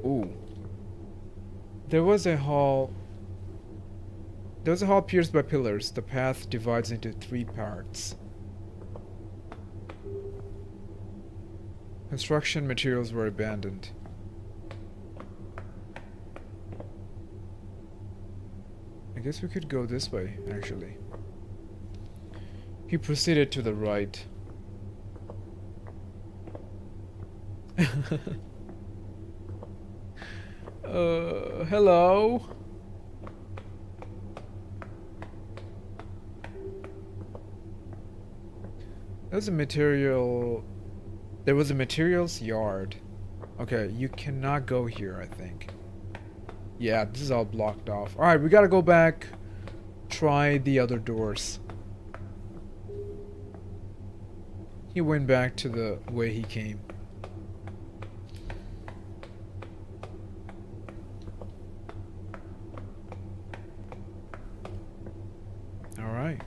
Ooh. There was a hall. There's a hall pierced by pillars. The path divides into 3 parts. Construction materials were abandoned. I guess we could go this way, actually. He proceeded to the right. Hello? There's a material... There was a materials yard. Okay, you cannot go here, I think. Yeah, this is all blocked off. Alright, we gotta go back. Try the other doors. He went back to the way he came. Alright.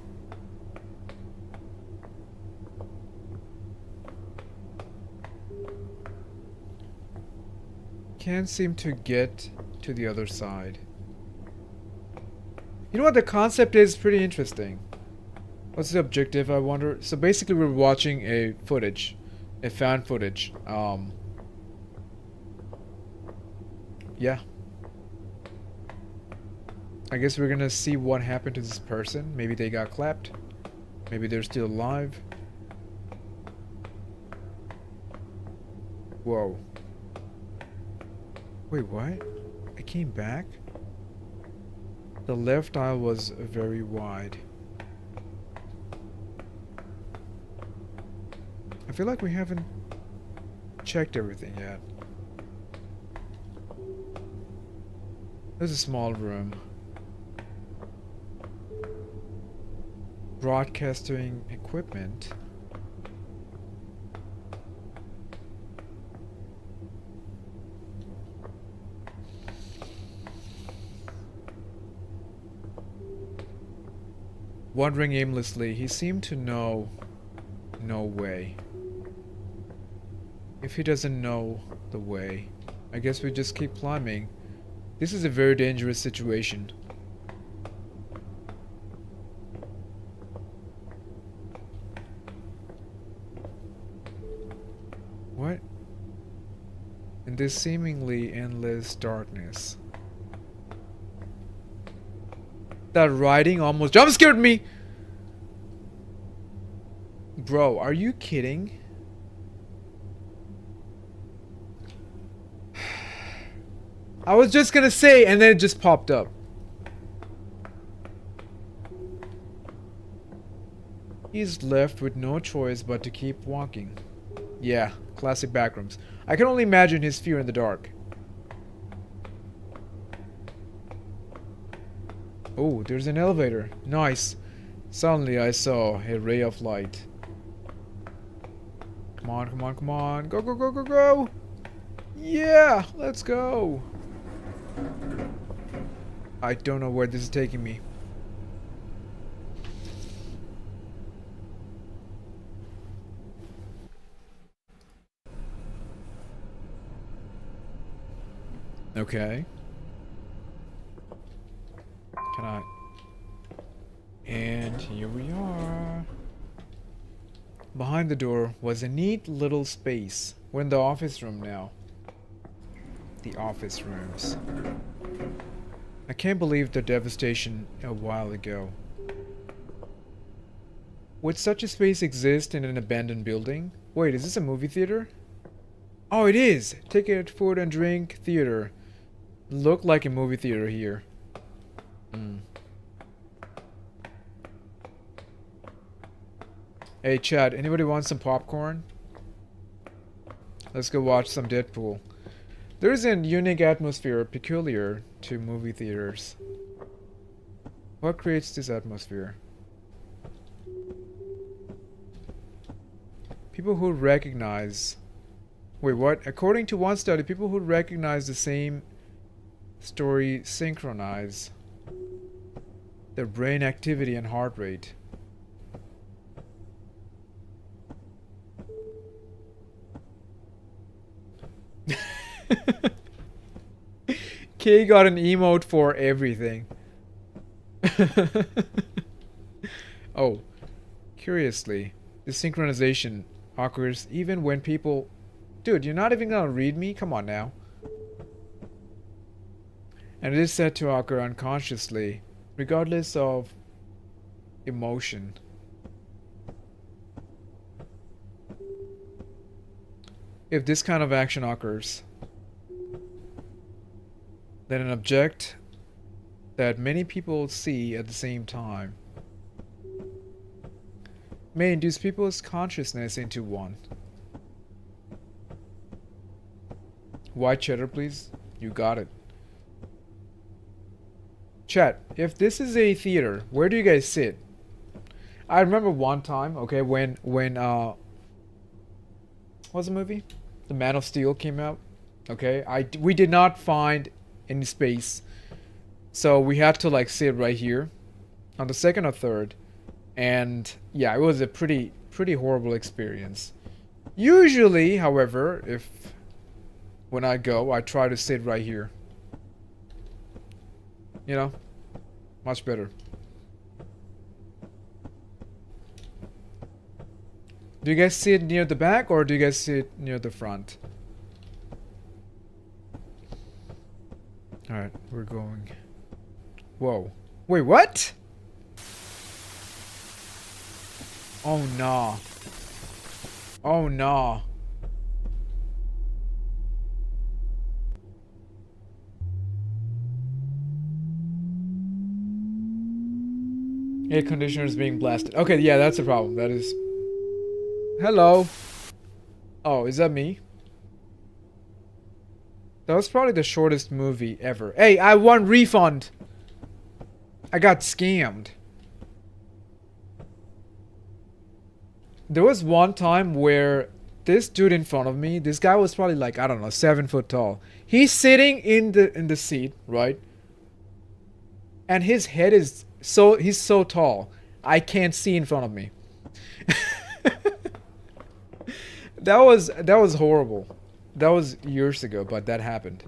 Can't seem to get to the other side. You know what, the concept is pretty interesting. What's the objective, I wonder? So basically we're watching a footage. A fan footage. Yeah. I guess we're gonna see what happened to this person. Maybe they got clapped. Maybe they're still alive. Whoa. Wait, what? I came back? The left aisle was very wide. I feel like we haven't checked everything yet. There's a small room. Broadcasting equipment. Wandering aimlessly, he seemed to know no way. If he doesn't know the way, I guess we just keep climbing. This is a very dangerous situation. What? In this seemingly endless darkness. That writing almost jump scared me! Bro, are you kidding? I was just gonna say, and then it just popped up. He's left with no choice but to keep walking. Yeah, classic backrooms. I can only imagine his fear in the dark. Oh, there's an elevator. Nice. Suddenly I saw a ray of light. Come on, come on, come on. Go, go, go, go, go! Yeah, let's go! I don't know where this is taking me. Okay. Can I? And here we are. Behind the door was a neat little space. We're in the office room now. The office rooms. I can't believe the devastation a while ago. Would such a space exist in an abandoned building? Wait, is this a movie theater? Oh, it is! Ticket, food and drink, theater. Look like a movie theater here. Hey Chad, anybody want some popcorn? Let's go watch some Deadpool. There's a unique atmosphere peculiar to movie theaters. What creates this atmosphere? People who recognize... Wait, what? According to one study, people who recognize the same story synchronize their brain activity and heart rate. Kay got an emote for everything. Oh, curiously, the synchronization occurs even when people... Dude, you're not even gonna read me? Come on now. And it is said to occur unconsciously, regardless of emotion. If this kind of action occurs, then an object that many people see at the same time may induce people's consciousness into one. White cheddar, please. You got it. Chat, if this is a theater, where do you guys sit? I remember one time, okay, when what was the movie? The Man of Steel came out. Okay, we did not find any space, so we had to like sit right here on the second or third, and yeah, it was a pretty horrible experience. Usually, however, when I go, I try to sit right here. You know, much better. Do you guys sit near the back or do you guys sit near the front? Alright, we're going. Whoa. Wait, what? Oh no. Oh no. Air conditioner is being blasted. Okay, yeah, that's a problem. That is... Hello. Oh, is that me? That was probably the shortest movie ever. Hey, I won refund. I got scammed. There was one time where this dude in front of me, this guy was probably like, I don't know, 7 foot tall. He's sitting in the seat, right? And his head is he's so tall, I can't see in front of me. That was horrible. That was years ago, but that happened.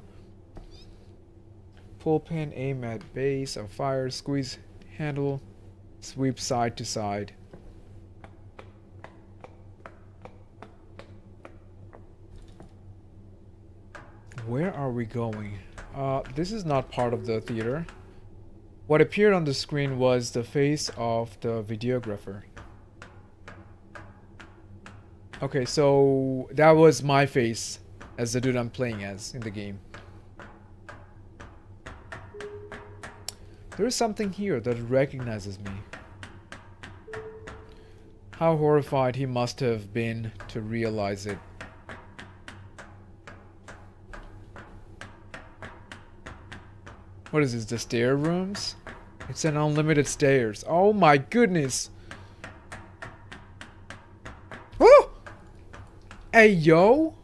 Pull pin, aim at base of fire, squeeze handle, sweep side to side. Where are we going? This is not part of the theater. What appeared on the screen was the face of the videographer. Okay, so that was my face as the dude I'm playing as in the game. There is something here that recognizes me. How horrified he must have been to realize it. What is this, the stair rooms? It's an unlimited stairs. Oh my goodness! Woo! Hey, yo!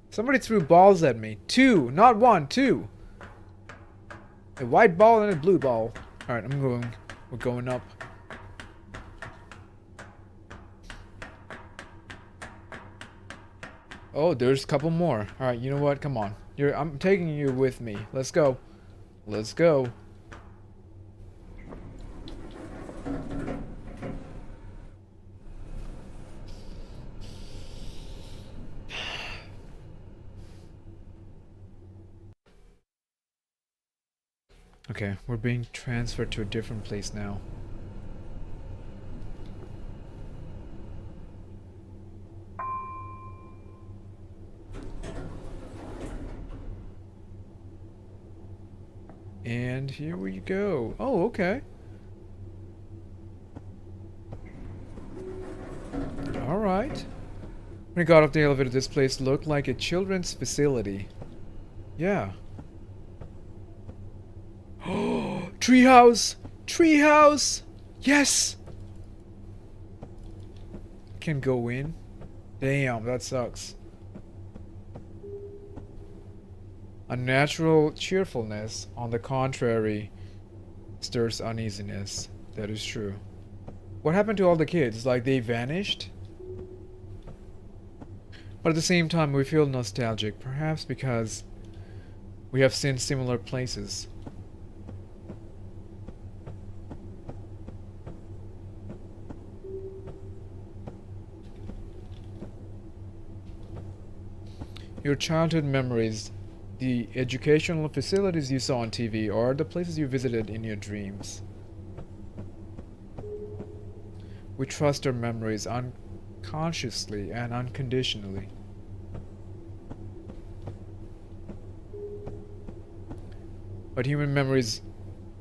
Somebody threw balls at me. 2, not 1, 2. A white ball and a blue ball. Alright, we're going up. Oh, there's a couple more. Alright, you know what? Come on. I'm taking you with me. Let's go. Let's go. Okay, we're being transferred to a different place now. And here we go. Oh, okay. Alright. When I got off the elevator, this place looked like a children's facility. Yeah. Oh, treehouse! Treehouse! Yes! Can go in? Damn, that sucks. Unnatural cheerfulness, on the contrary, stirs uneasiness. That is true. What happened to all the kids? Like, they vanished? But at the same time, we feel nostalgic, perhaps because we have seen similar places. Your childhood memories, the educational facilities you saw on TV, or the places you visited in your dreams. We trust our memories unconsciously and unconditionally. But human memory is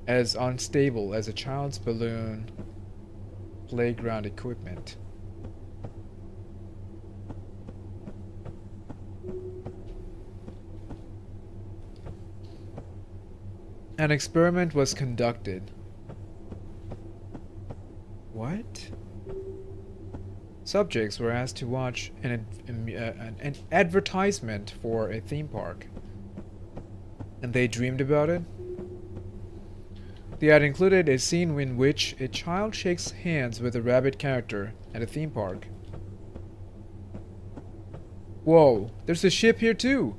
as unstable as a child's balloon playground equipment. An experiment was conducted. What? Subjects were asked to watch an advertisement for a theme park. And they dreamed about it? The ad included a scene in which a child shakes hands with a rabbit character at a theme park. Whoa, there's a ship here too!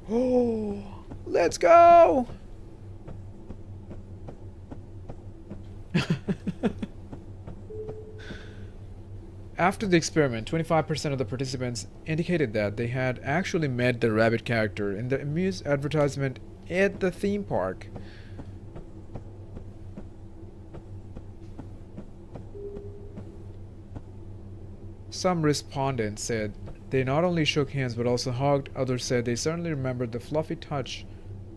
Oh, let's go! After the experiment, 25% of the participants indicated that they had actually met the rabbit character in the Amuse advertisement at the theme park. Some respondents said they not only shook hands but also hugged. Others said they certainly remembered the fluffy touch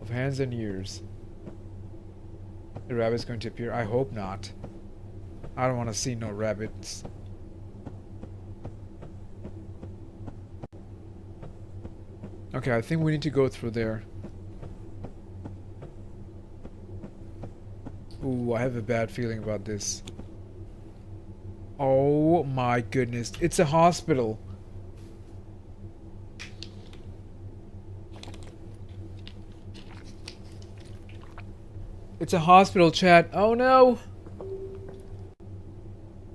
of hands and ears. The rabbit's going to appear? I hope not. I don't want to see no rabbits. Okay, I think we need to go through there. Ooh, I have a bad feeling about this. Oh my goodness. It's a hospital. It's a hospital, chat. Oh no!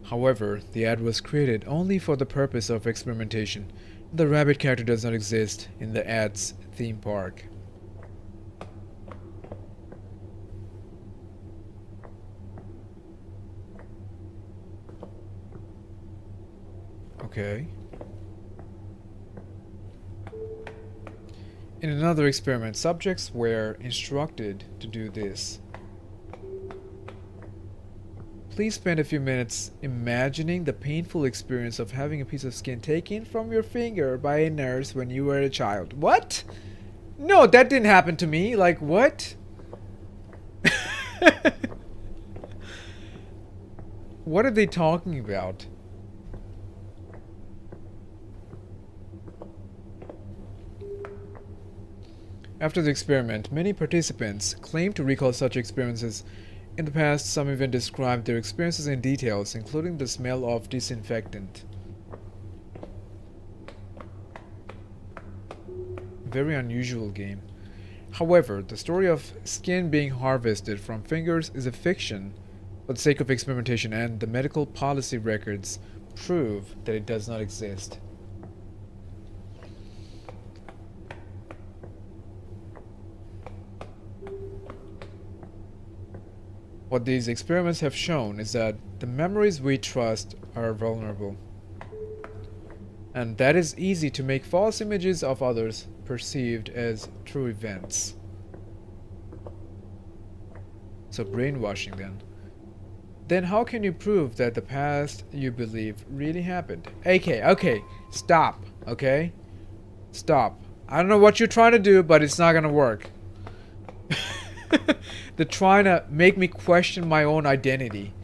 However, the ad was created only for the purpose of experimentation. The rabbit character does not exist in the ad's theme park. Okay. In another experiment, subjects were instructed to do this. Please spend a few minutes imagining the painful experience of having a piece of skin taken from your finger by a nurse when you were a child. What? No, that didn't happen to me. Like, what? What are they talking about? After the experiment, many participants claimed to recall such experiences. In the past, some even described their experiences in details, including the smell of disinfectant. Very unusual game. However, the story of skin being harvested from fingers is a fiction for the sake of experimentation, and the medical policy records prove that it does not exist. What these experiments have shown is that the memories we trust are vulnerable. And that is easy to make false images of others perceived as true events. So brainwashing then. Then how can you prove that the past you believe really happened? Okay, stop, okay? Stop. I don't know what you're trying to do, but it's not gonna work. They're trying to make me question my own identity.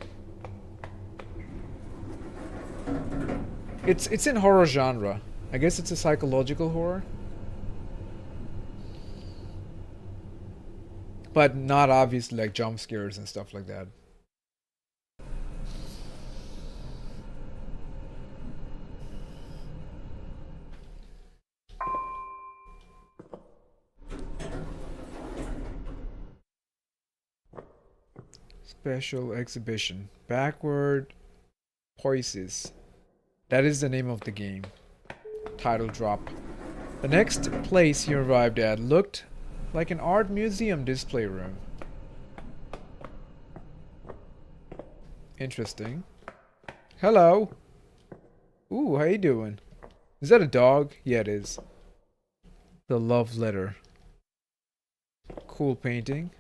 It's in horror genre. I guess it's a psychological horror. But not obviously like jump scares and stuff like that. Special exhibition. Backward Poises. That is the name of the game. Title drop. The next place he arrived at looked like an art museum display room. Interesting. Hello. Ooh, how you doing? Is that a dog? Yeah, it is. The love letter. Cool painting.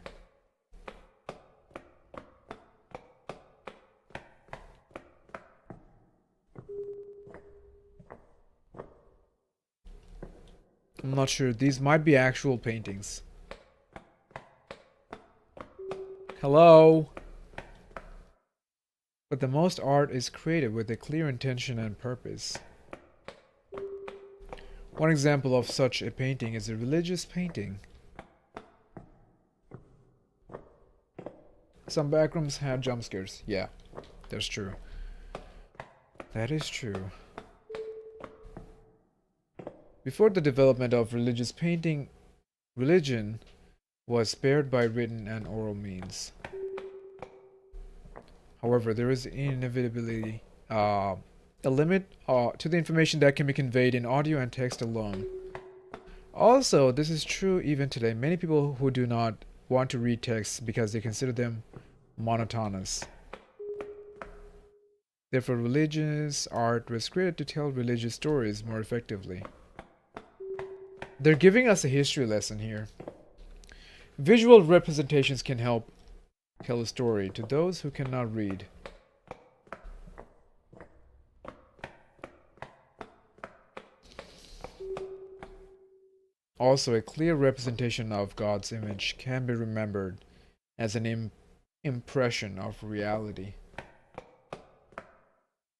I'm not sure. These might be actual paintings. Hello? But the most art is created with a clear intention and purpose. One example of such a painting is a religious painting. Some backrooms had jump scares. Yeah, that's true. That is true. Before the development of religious painting, religion was spared by written and oral means. However, there is inevitably a limit to the information that can be conveyed in audio and text alone. Also, this is true even today. Many people who do not want to read texts because they consider them monotonous. Therefore, religious art was created to tell religious stories more effectively. They're giving us a history lesson here. Visual representations can help tell a story to those who cannot read. Also, a clear representation of God's image can be remembered as an impression of reality.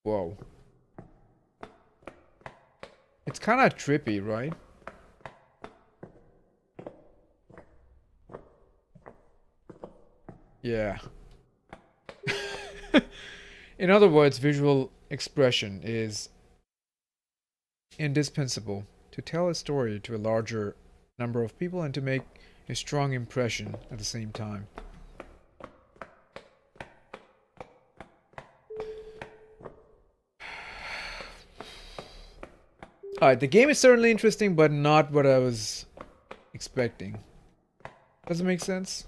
Whoa. It's kind of trippy, right? Yeah. In other words, visual expression is indispensable to tell a story to a larger number of people and to make a strong impression at the same time. Alright, the game is certainly interesting, but not what I was expecting. Does it make sense?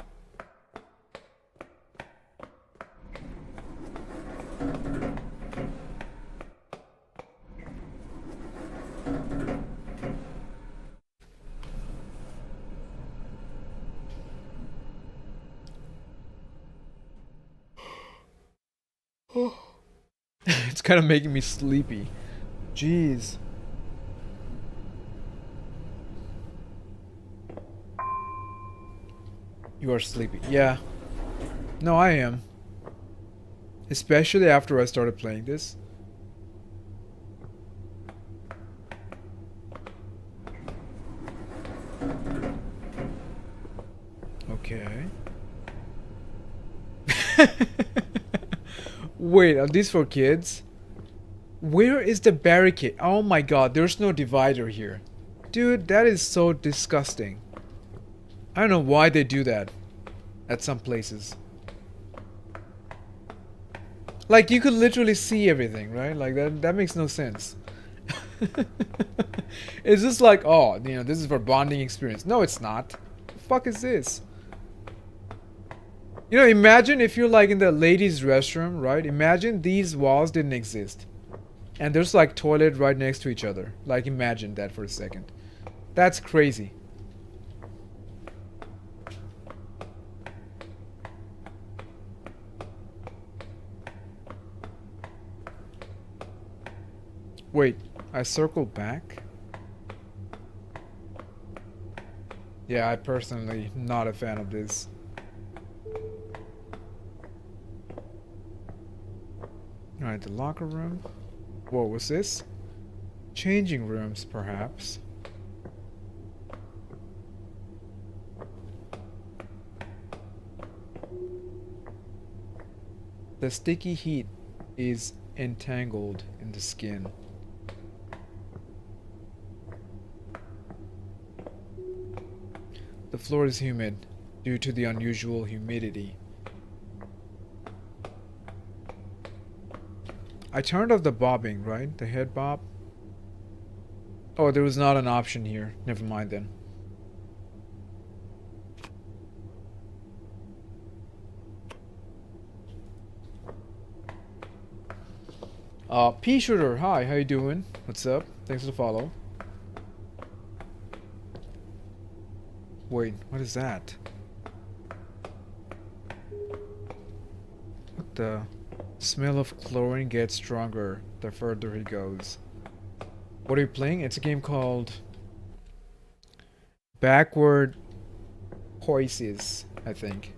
It's kind of making me sleepy. Jeez. You are sleepy. Yeah. No, I am. Especially after I started playing this. Okay. Wait, are these for kids? Where is the barricade? Oh my god, there's no divider here. Dude, that is so disgusting. I don't know why they do that at some places. Like, you could literally see everything, right? Like, that makes no sense. It's just like, oh, you know, this is for bonding experience. No, it's not. The fuck is this? You know, imagine if you're like in the ladies' restroom, right? Imagine these walls didn't exist. And there's like toilet right next to each other. Like, imagine that for a second. That's crazy. Wait, I circled back? Yeah, I personally not a fan of this. Alright, the locker room. What was this? Changing rooms, perhaps. The sticky heat is entangled in the skin. The floor is humid due to the unusual humidity. I turned off the bobbing, right? The head bob. Oh, there was not an option here. Never mind then. Pea Shooter, hi, how you doing? What's up? Thanks for the follow. Wait, what is that? What the? Smell of chlorine gets stronger the further he goes. What are you playing? It's a game called Backward Poises, I think.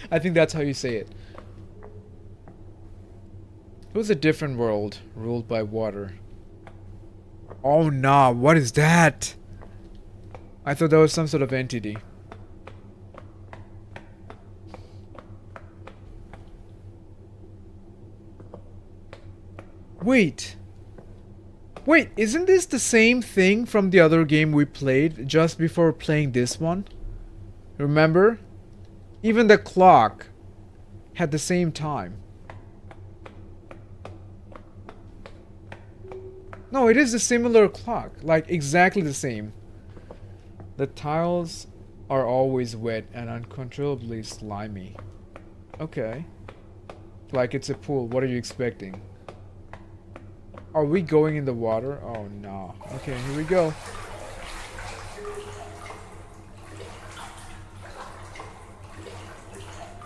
I think that's how you say it. It was a different world, ruled by water. Oh nah, what is that? I thought that was some sort of entity. Wait. Wait, isn't this the same thing from the other game we played just before playing this one? Remember? Even the clock had the same time. No, it is a similar clock. Like, exactly the same. The tiles are always wet and uncontrollably slimy. Okay. Like it's a pool. What are you expecting? Are we going in the water? Oh, no. Okay, here we go.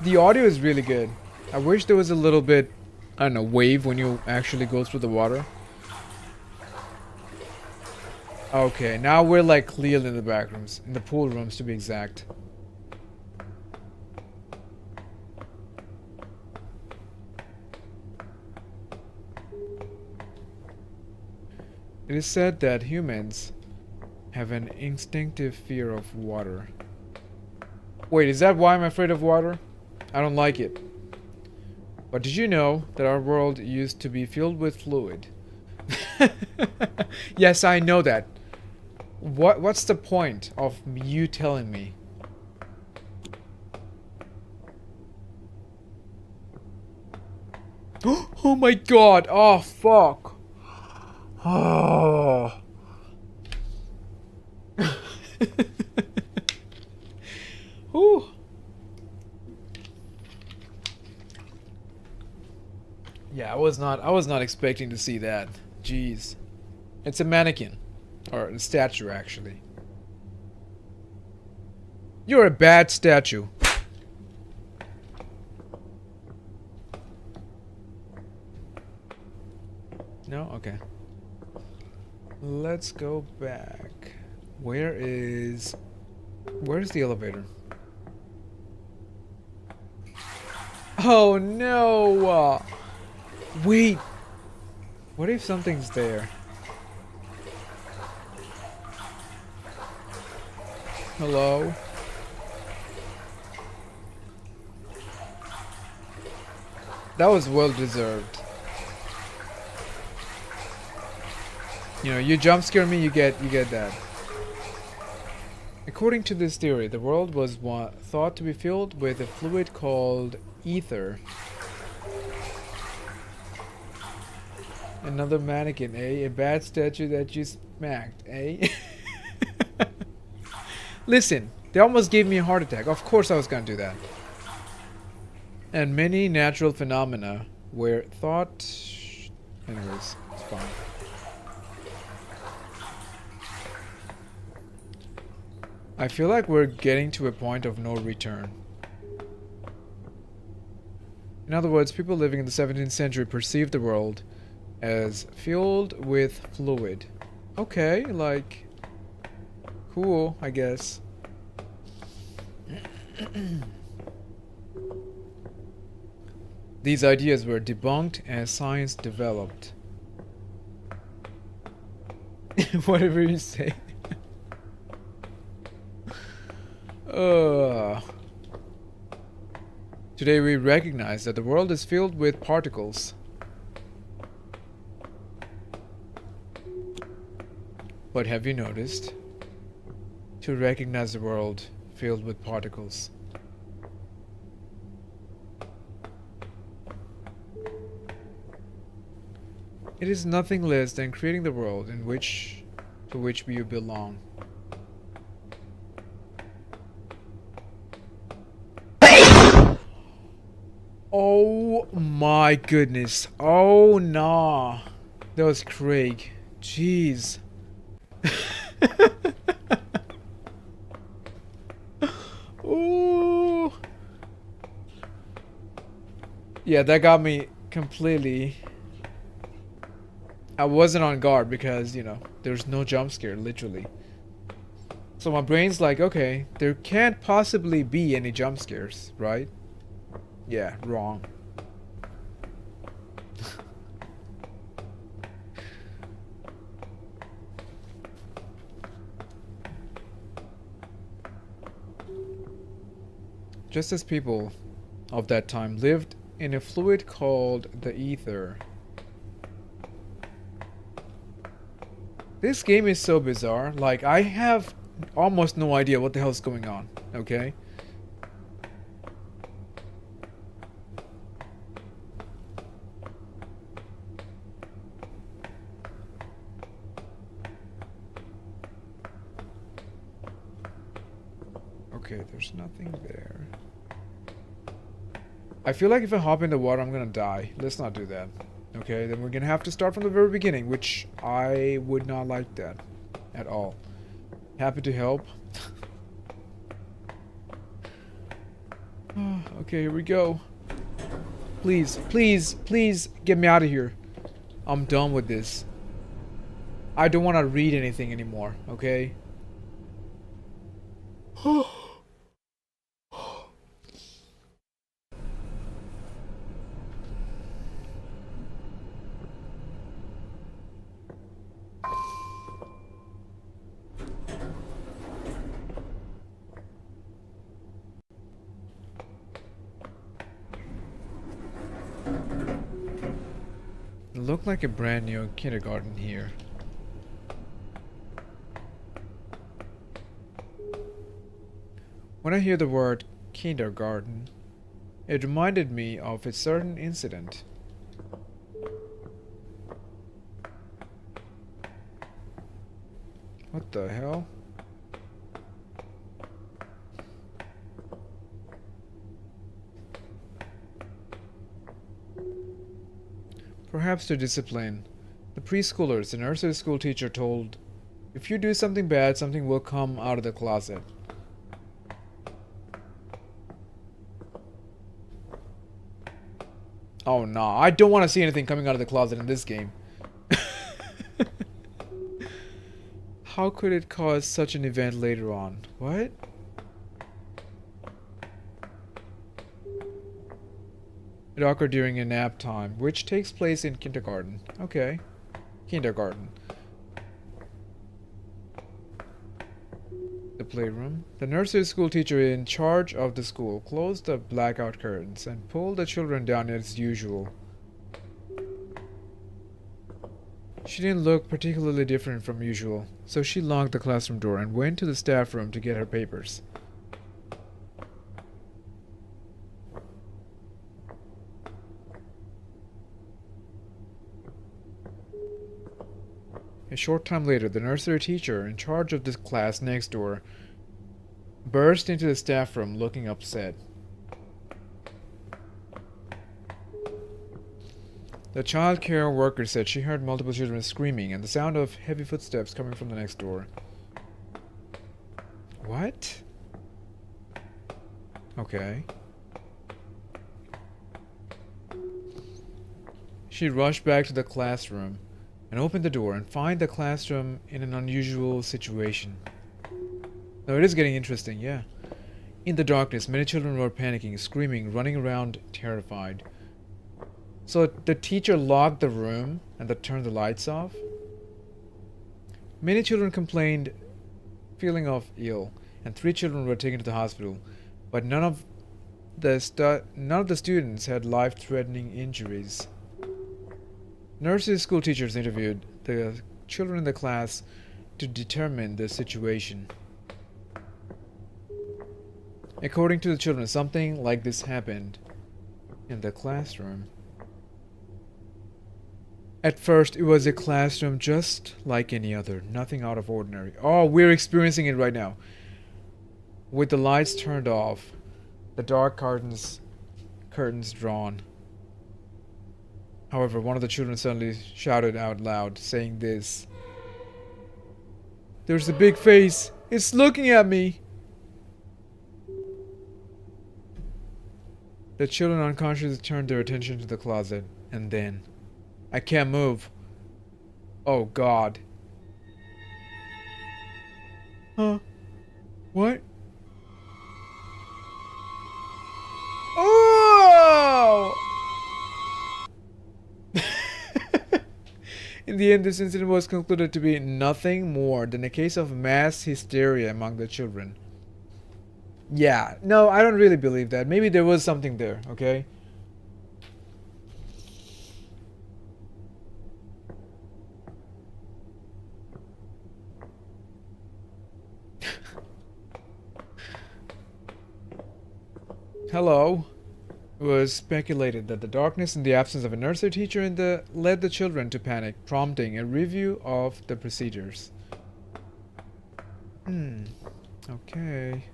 The audio is really good. I wish there was a little bit, I don't know, wave when you actually go through the water. Okay, now we're like clear in the back rooms, in the pool rooms to be exact. It is said that humans have an instinctive fear of water. Wait, is that why I'm afraid of water? I don't like it. But did you know that our world used to be filled with fluid? Yes, I know that. What's the point of you telling me? Oh my god! Oh fuck! Oh. Whew. Yeah, I was not expecting to see that. Jeez. It's a mannequin. Or a statue, actually. You're a bad statue. No? Okay. Let's go back. Where's the elevator? Oh no! Wait! What if something's there? Hello? That was well deserved. You know, you jump scare me, you get that. According to this theory, the world was thought to be filled with a fluid called ether. Another mannequin, eh? A bad statue that you smacked, eh? Listen, they almost gave me a heart attack. Of course I was gonna do that. And many natural phenomena were thought... Anyways, it's fine. I feel like we're getting to a point of no return. In other words, people living in the 17th century perceived the world as filled with fluid. Okay, like... cool, I guess. These ideas were debunked as science developed. Whatever you say. Today we recognize that the world is filled with particles. But have you noticed? To recognize the world filled with particles. It is nothing less than creating the world to which you belong. Oh Oh my goodness. Oh nah. That was Craig. Jeez. Ooh. Yeah, that got me completely. I wasn't on guard because, you know, there's no jump scare, literally. So my brain's like, okay, there can't possibly be any jump scares, right? Yeah, wrong. Just as people of that time lived in a fluid called the ether. This game is so bizarre. Like, I have almost no idea what the hell's going on, okay? Okay, there's nothing there. I feel like if I hop in the water, I'm gonna die. Let's not do that. Okay, then we're gonna have to start from the very beginning, which I would not like that at all. Happy to help. Okay, here we go. Please, please, please get me out of here. I'm done with this. I don't want to read anything anymore, okay? It looked like a brand new kindergarten here. When I hear the word kindergarten, it reminded me of a certain incident. What the hell? Perhaps to discipline the preschoolers, the nursery school teacher told, if you do something bad, something will come out of the closet. Oh no, I don't want to see anything coming out of the closet in this game. How could it cause such an event later on? What? It occurred during a nap time, which takes place in kindergarten. Okay. Kindergarten. The playroom. The nursery school teacher in charge of the school closed the blackout curtains and pulled the children down as usual. She didn't look particularly different from usual, so she locked the classroom door and went to the staff room to get her papers. A short time later, the nursery teacher in charge of this class next door burst into the staff room looking upset. The child care worker said she heard multiple children screaming and the sound of heavy footsteps coming from the next door. What? Okay. She rushed back to the classroom and opened the door and find the classroom in an unusual situation. Now it is getting interesting, yeah. In the darkness, many children were panicking, screaming, running around, terrified. So the teacher locked the room and turned the lights off. Many children complained feeling of ill, and 3 children were taken to the hospital, but none of the students had life-threatening injuries. Nursery school teachers interviewed the children in the class to determine the situation. According to the children, something like this happened in the classroom. At first, it was a classroom just like any other, nothing out of ordinary. Oh, we're experiencing it right now. With the lights turned off, the dark curtains drawn. However, one of the children suddenly shouted out loud, saying this. There's a big face. It's looking at me. The children unconsciously turned their attention to the closet, and then... I can't move. Oh, God. Huh? What? Oh! In the end, this incident was concluded to be nothing more than a case of mass hysteria among the children. Yeah, no, I don't really believe that. Maybe there was something there, okay? Hello. It was speculated that the darkness and the absence of a nursery teacher led the children to panic, prompting a review of the procedures. Okay.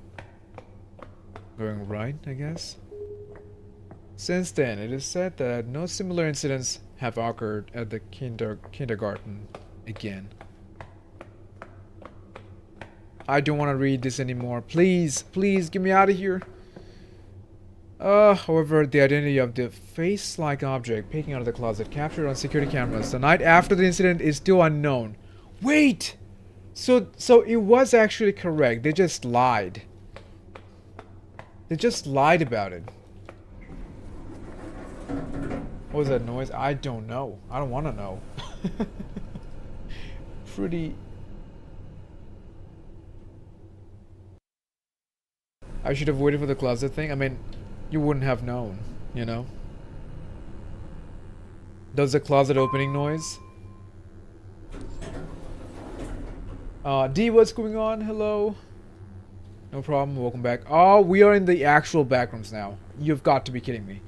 Going right, I guess. Since then, it is said that no similar incidents have occurred at the kindergarten again. I don't want to read this anymore. Please, please, get me out of here. However, the identity of the face-like object peeking out of the closet captured on security cameras the night after the incident is still unknown. Wait! So it was actually correct. They just lied. They just lied about it. What was that noise? I don't know. I don't want to know. Pretty... I should have waited for the closet thing. I mean... You wouldn't have known, you know? Does the closet opening noise? D, what's going on? Hello? No problem, welcome back. Oh, we are in the actual backrooms now. You've got to be kidding me.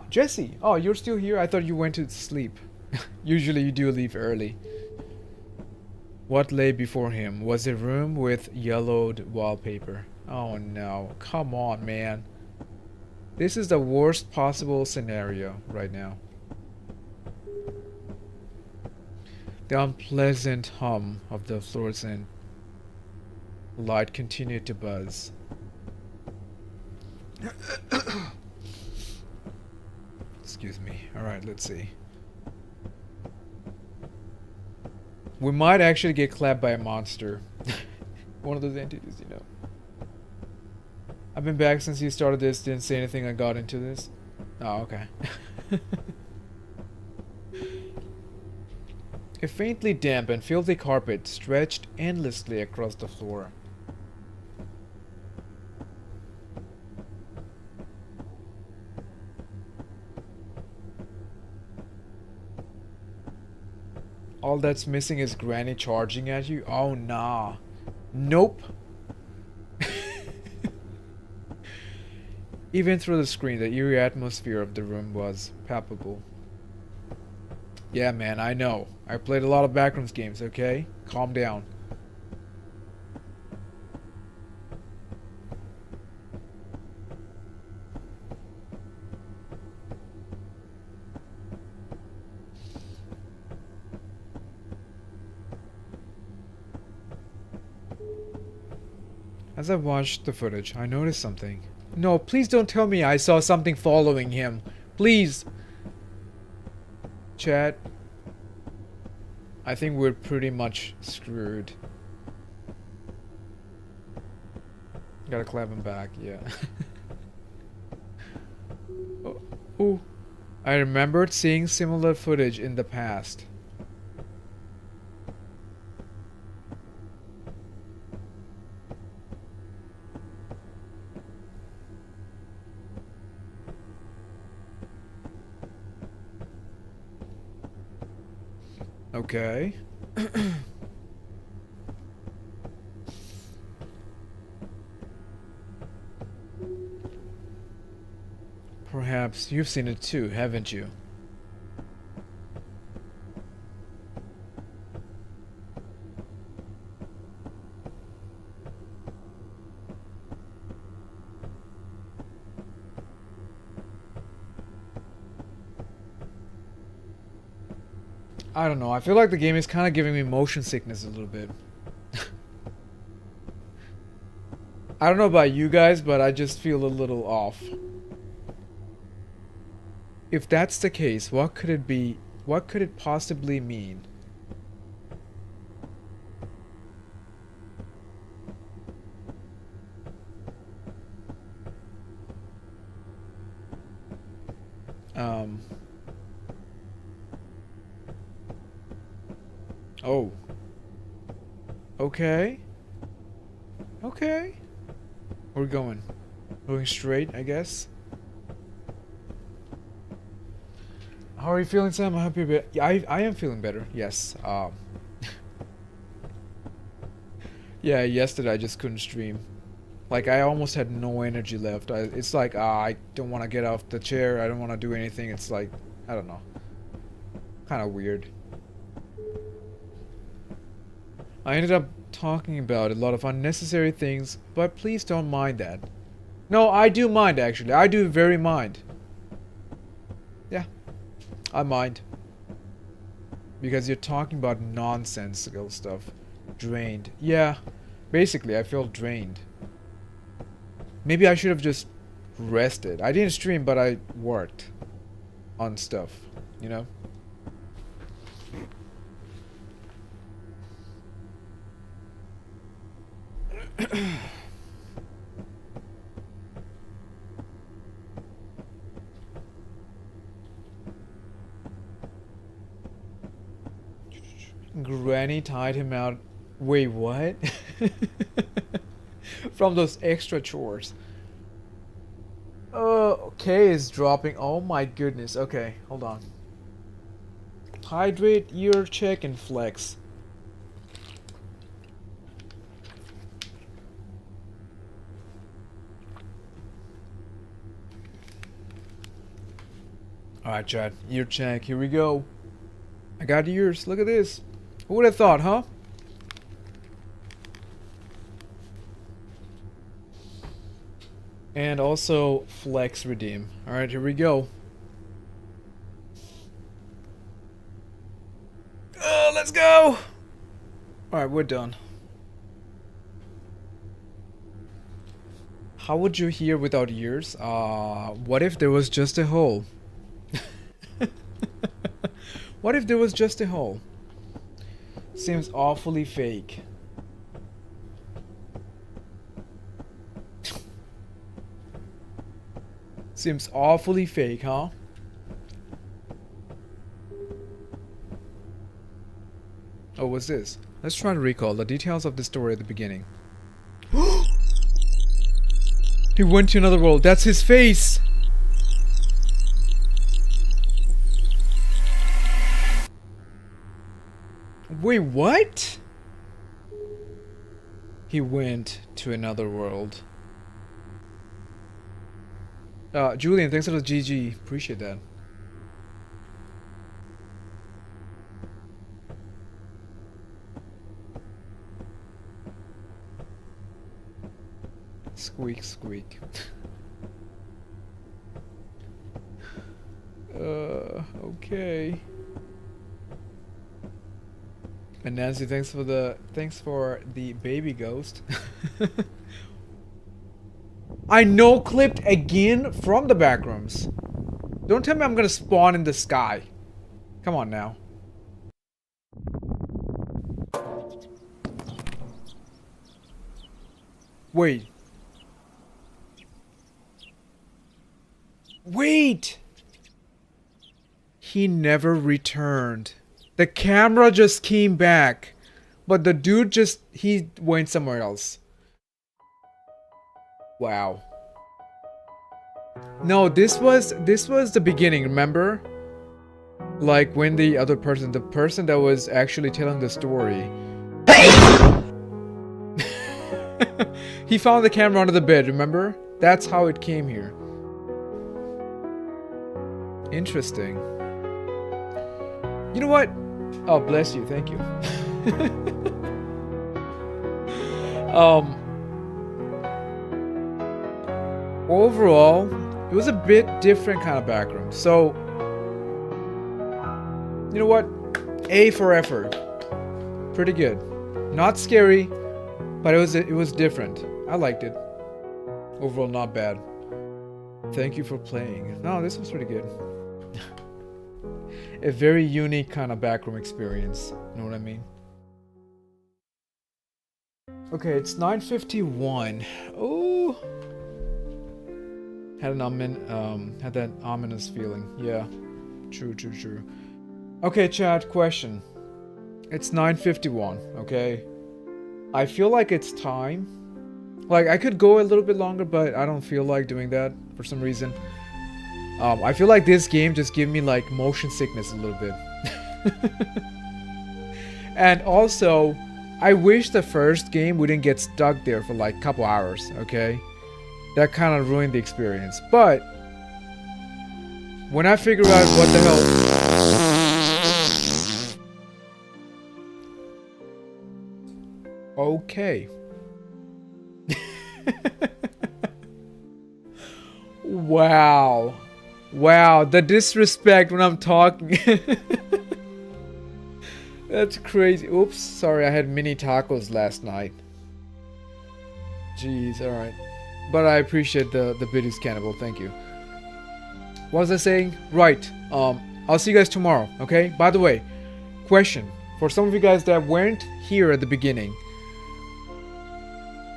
Jesse. Oh, you're still here? I thought you went to sleep. Usually you do leave early. What lay before him was a room with yellowed wallpaper. Oh no, come on, man. This is the worst possible scenario right now. The unpleasant hum of the fluorescent light continued to buzz. Excuse me. Alright, let's see. We might actually get clapped by a monster. One of those entities, you know. I've been back since you started this. Didn't say anything. I got into this. Oh, okay. A faintly damp and filthy carpet stretched endlessly across the floor. All that's missing is Granny charging at you? Oh, nah. Nope. Even through the screen, the eerie atmosphere of the room was palpable. Yeah, man, I know. I played a lot of Backrooms games, okay? Calm down. As I watched the footage, I noticed something. No, please don't tell me I saw something following him. Please. Chat. I think we're pretty much screwed. Gotta clap him back, yeah. Oh. I remembered seeing similar footage in the past. Okay. Perhaps you've seen it too, haven't you? I don't know. I feel like the game is kind of giving me motion sickness a little bit. I don't know about you guys, but I just feel a little off. If that's the case, what could it be? What could it possibly mean? Oh. Okay. Okay. We're going. Going straight, I guess. How are you feeling, Sam? I hope you're better. Yeah, I am feeling better. Yes. Yeah, yesterday I just couldn't stream. Like, I almost had no energy left. It's like, I don't want to get off the chair. I don't want to do anything. It's like, I don't know. Kind of weird. I ended up talking about a lot of unnecessary things, but please don't mind that. No, I do mind, actually. I do very mind. Yeah, I mind. Because you're talking about nonsensical stuff. Drained. Yeah, basically, I feel drained. Maybe I should have just rested. I didn't stream, but I worked on stuff, you know? Granny tied him out. Wait, what? From those extra chores. Okay, is dropping. Oh my goodness. Okay, hold on. Hydrate, ear check, and flex. Alright, chat. Ear check. Here we go. I got ears. Look at this. Who would have thought, huh? And also flex redeem. Alright, here we go. Let's go! Alright, we're done. How would you hear without ears? What if there was just a hole? What if there was just a hole? Seems awfully fake. Seems awfully fake, huh? Oh, what's this? Let's try to recall the details of the story at the beginning. He went to another world. That's his face! Wait, what? He went to another world. Julian, thanks for the GG. Appreciate that. Squeak, squeak. Okay. And Nancy, thanks for the baby ghost. I no-clipped again from the backrooms. Don't tell me I'm gonna spawn in the sky. Come on now. Wait. Wait! He never returned. The camera just came back. But the dude he went somewhere else. Wow. No, this was the beginning, remember? Like when the person that was actually telling the story. He found the camera under the bed, remember? That's how it came here. Interesting. You know what? Oh, bless you, thank you. Overall, it was a bit different kind of background. So, you know what? A for effort. Pretty good. Not scary, but it was different. I liked it. Overall, not bad. Thank you for playing. No, this was pretty good. A very unique kind of backroom experience. You know what I mean? Okay, it's 9:51. Oh, had that ominous feeling. Yeah, true. Okay, chat. Question. It's 9:51. Okay, I feel like it's time. Like I could go a little bit longer, but I don't feel like doing that for some reason. I feel like this game just gave me like motion sickness a little bit. And also, I wish the first game we didn't get stuck there for like a couple hours, okay? That kind of ruined the experience. But when I figure out what the hell... Okay. Wow. Wow, the disrespect when I'm talking. That's crazy. Oops, sorry, I had mini tacos last night. Jeez, alright. But I appreciate the biddies, Cannibal, thank you. What was I saying? Right, I'll see you guys tomorrow, okay? By the way, question. For some of you guys that weren't here at the beginning.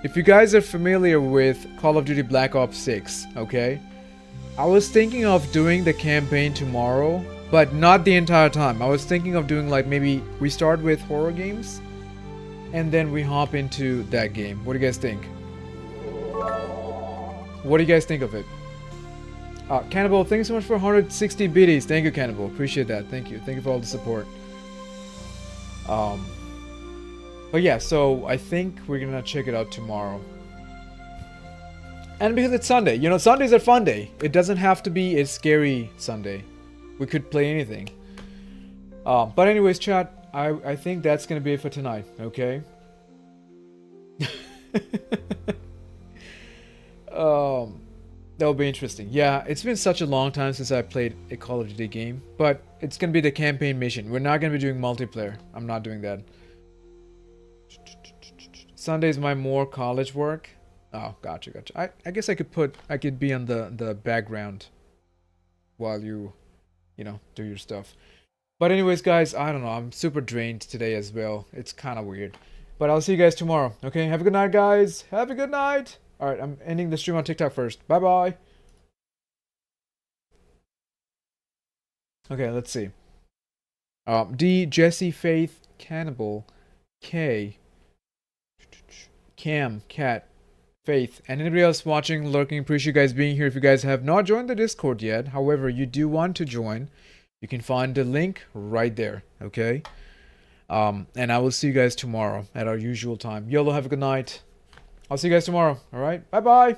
If you guys are familiar with Call of Duty Black Ops 6, okay? I was thinking of doing the campaign tomorrow, but not the entire time. I was thinking of doing like maybe we start with horror games and then we hop into that game. What do you guys think? What do you guys think of it? Cannibal, thank you so much for 160 biddies. Thank you, Cannibal. Appreciate that. Thank you. Thank you for all the support. But yeah, so I think we're gonna check it out tomorrow. And because it's Sunday, you know, Sundays are fun day. It doesn't have to be a scary Sunday. We could play anything. But anyways, chat, I think that's gonna be it for tonight, okay? That'll be interesting. Yeah, it's been such a long time since I played a Call of Duty game, but it's gonna be the campaign mission. We're not gonna be doing multiplayer. I'm not doing that. Sunday's my more college work. Oh, gotcha. I guess I could be on the background while you know, do your stuff. But anyways, guys, I don't know. I'm super drained today as well. It's kind of weird. But I'll see you guys tomorrow. Okay, have a good night, guys. Have a good night. All right, I'm ending the stream on TikTok first. Bye-bye. Okay, let's see. D, Jesse, Faith, Cannibal, K, Cam, Cat, Faith, and anybody else watching, lurking. Appreciate you guys being here. If you guys have not joined the Discord yet, however, you do want to join, you can find the link right there, okay? And I will see you guys tomorrow at our usual time. YOLO, have a good night. I'll see you guys tomorrow, all right? Bye-bye.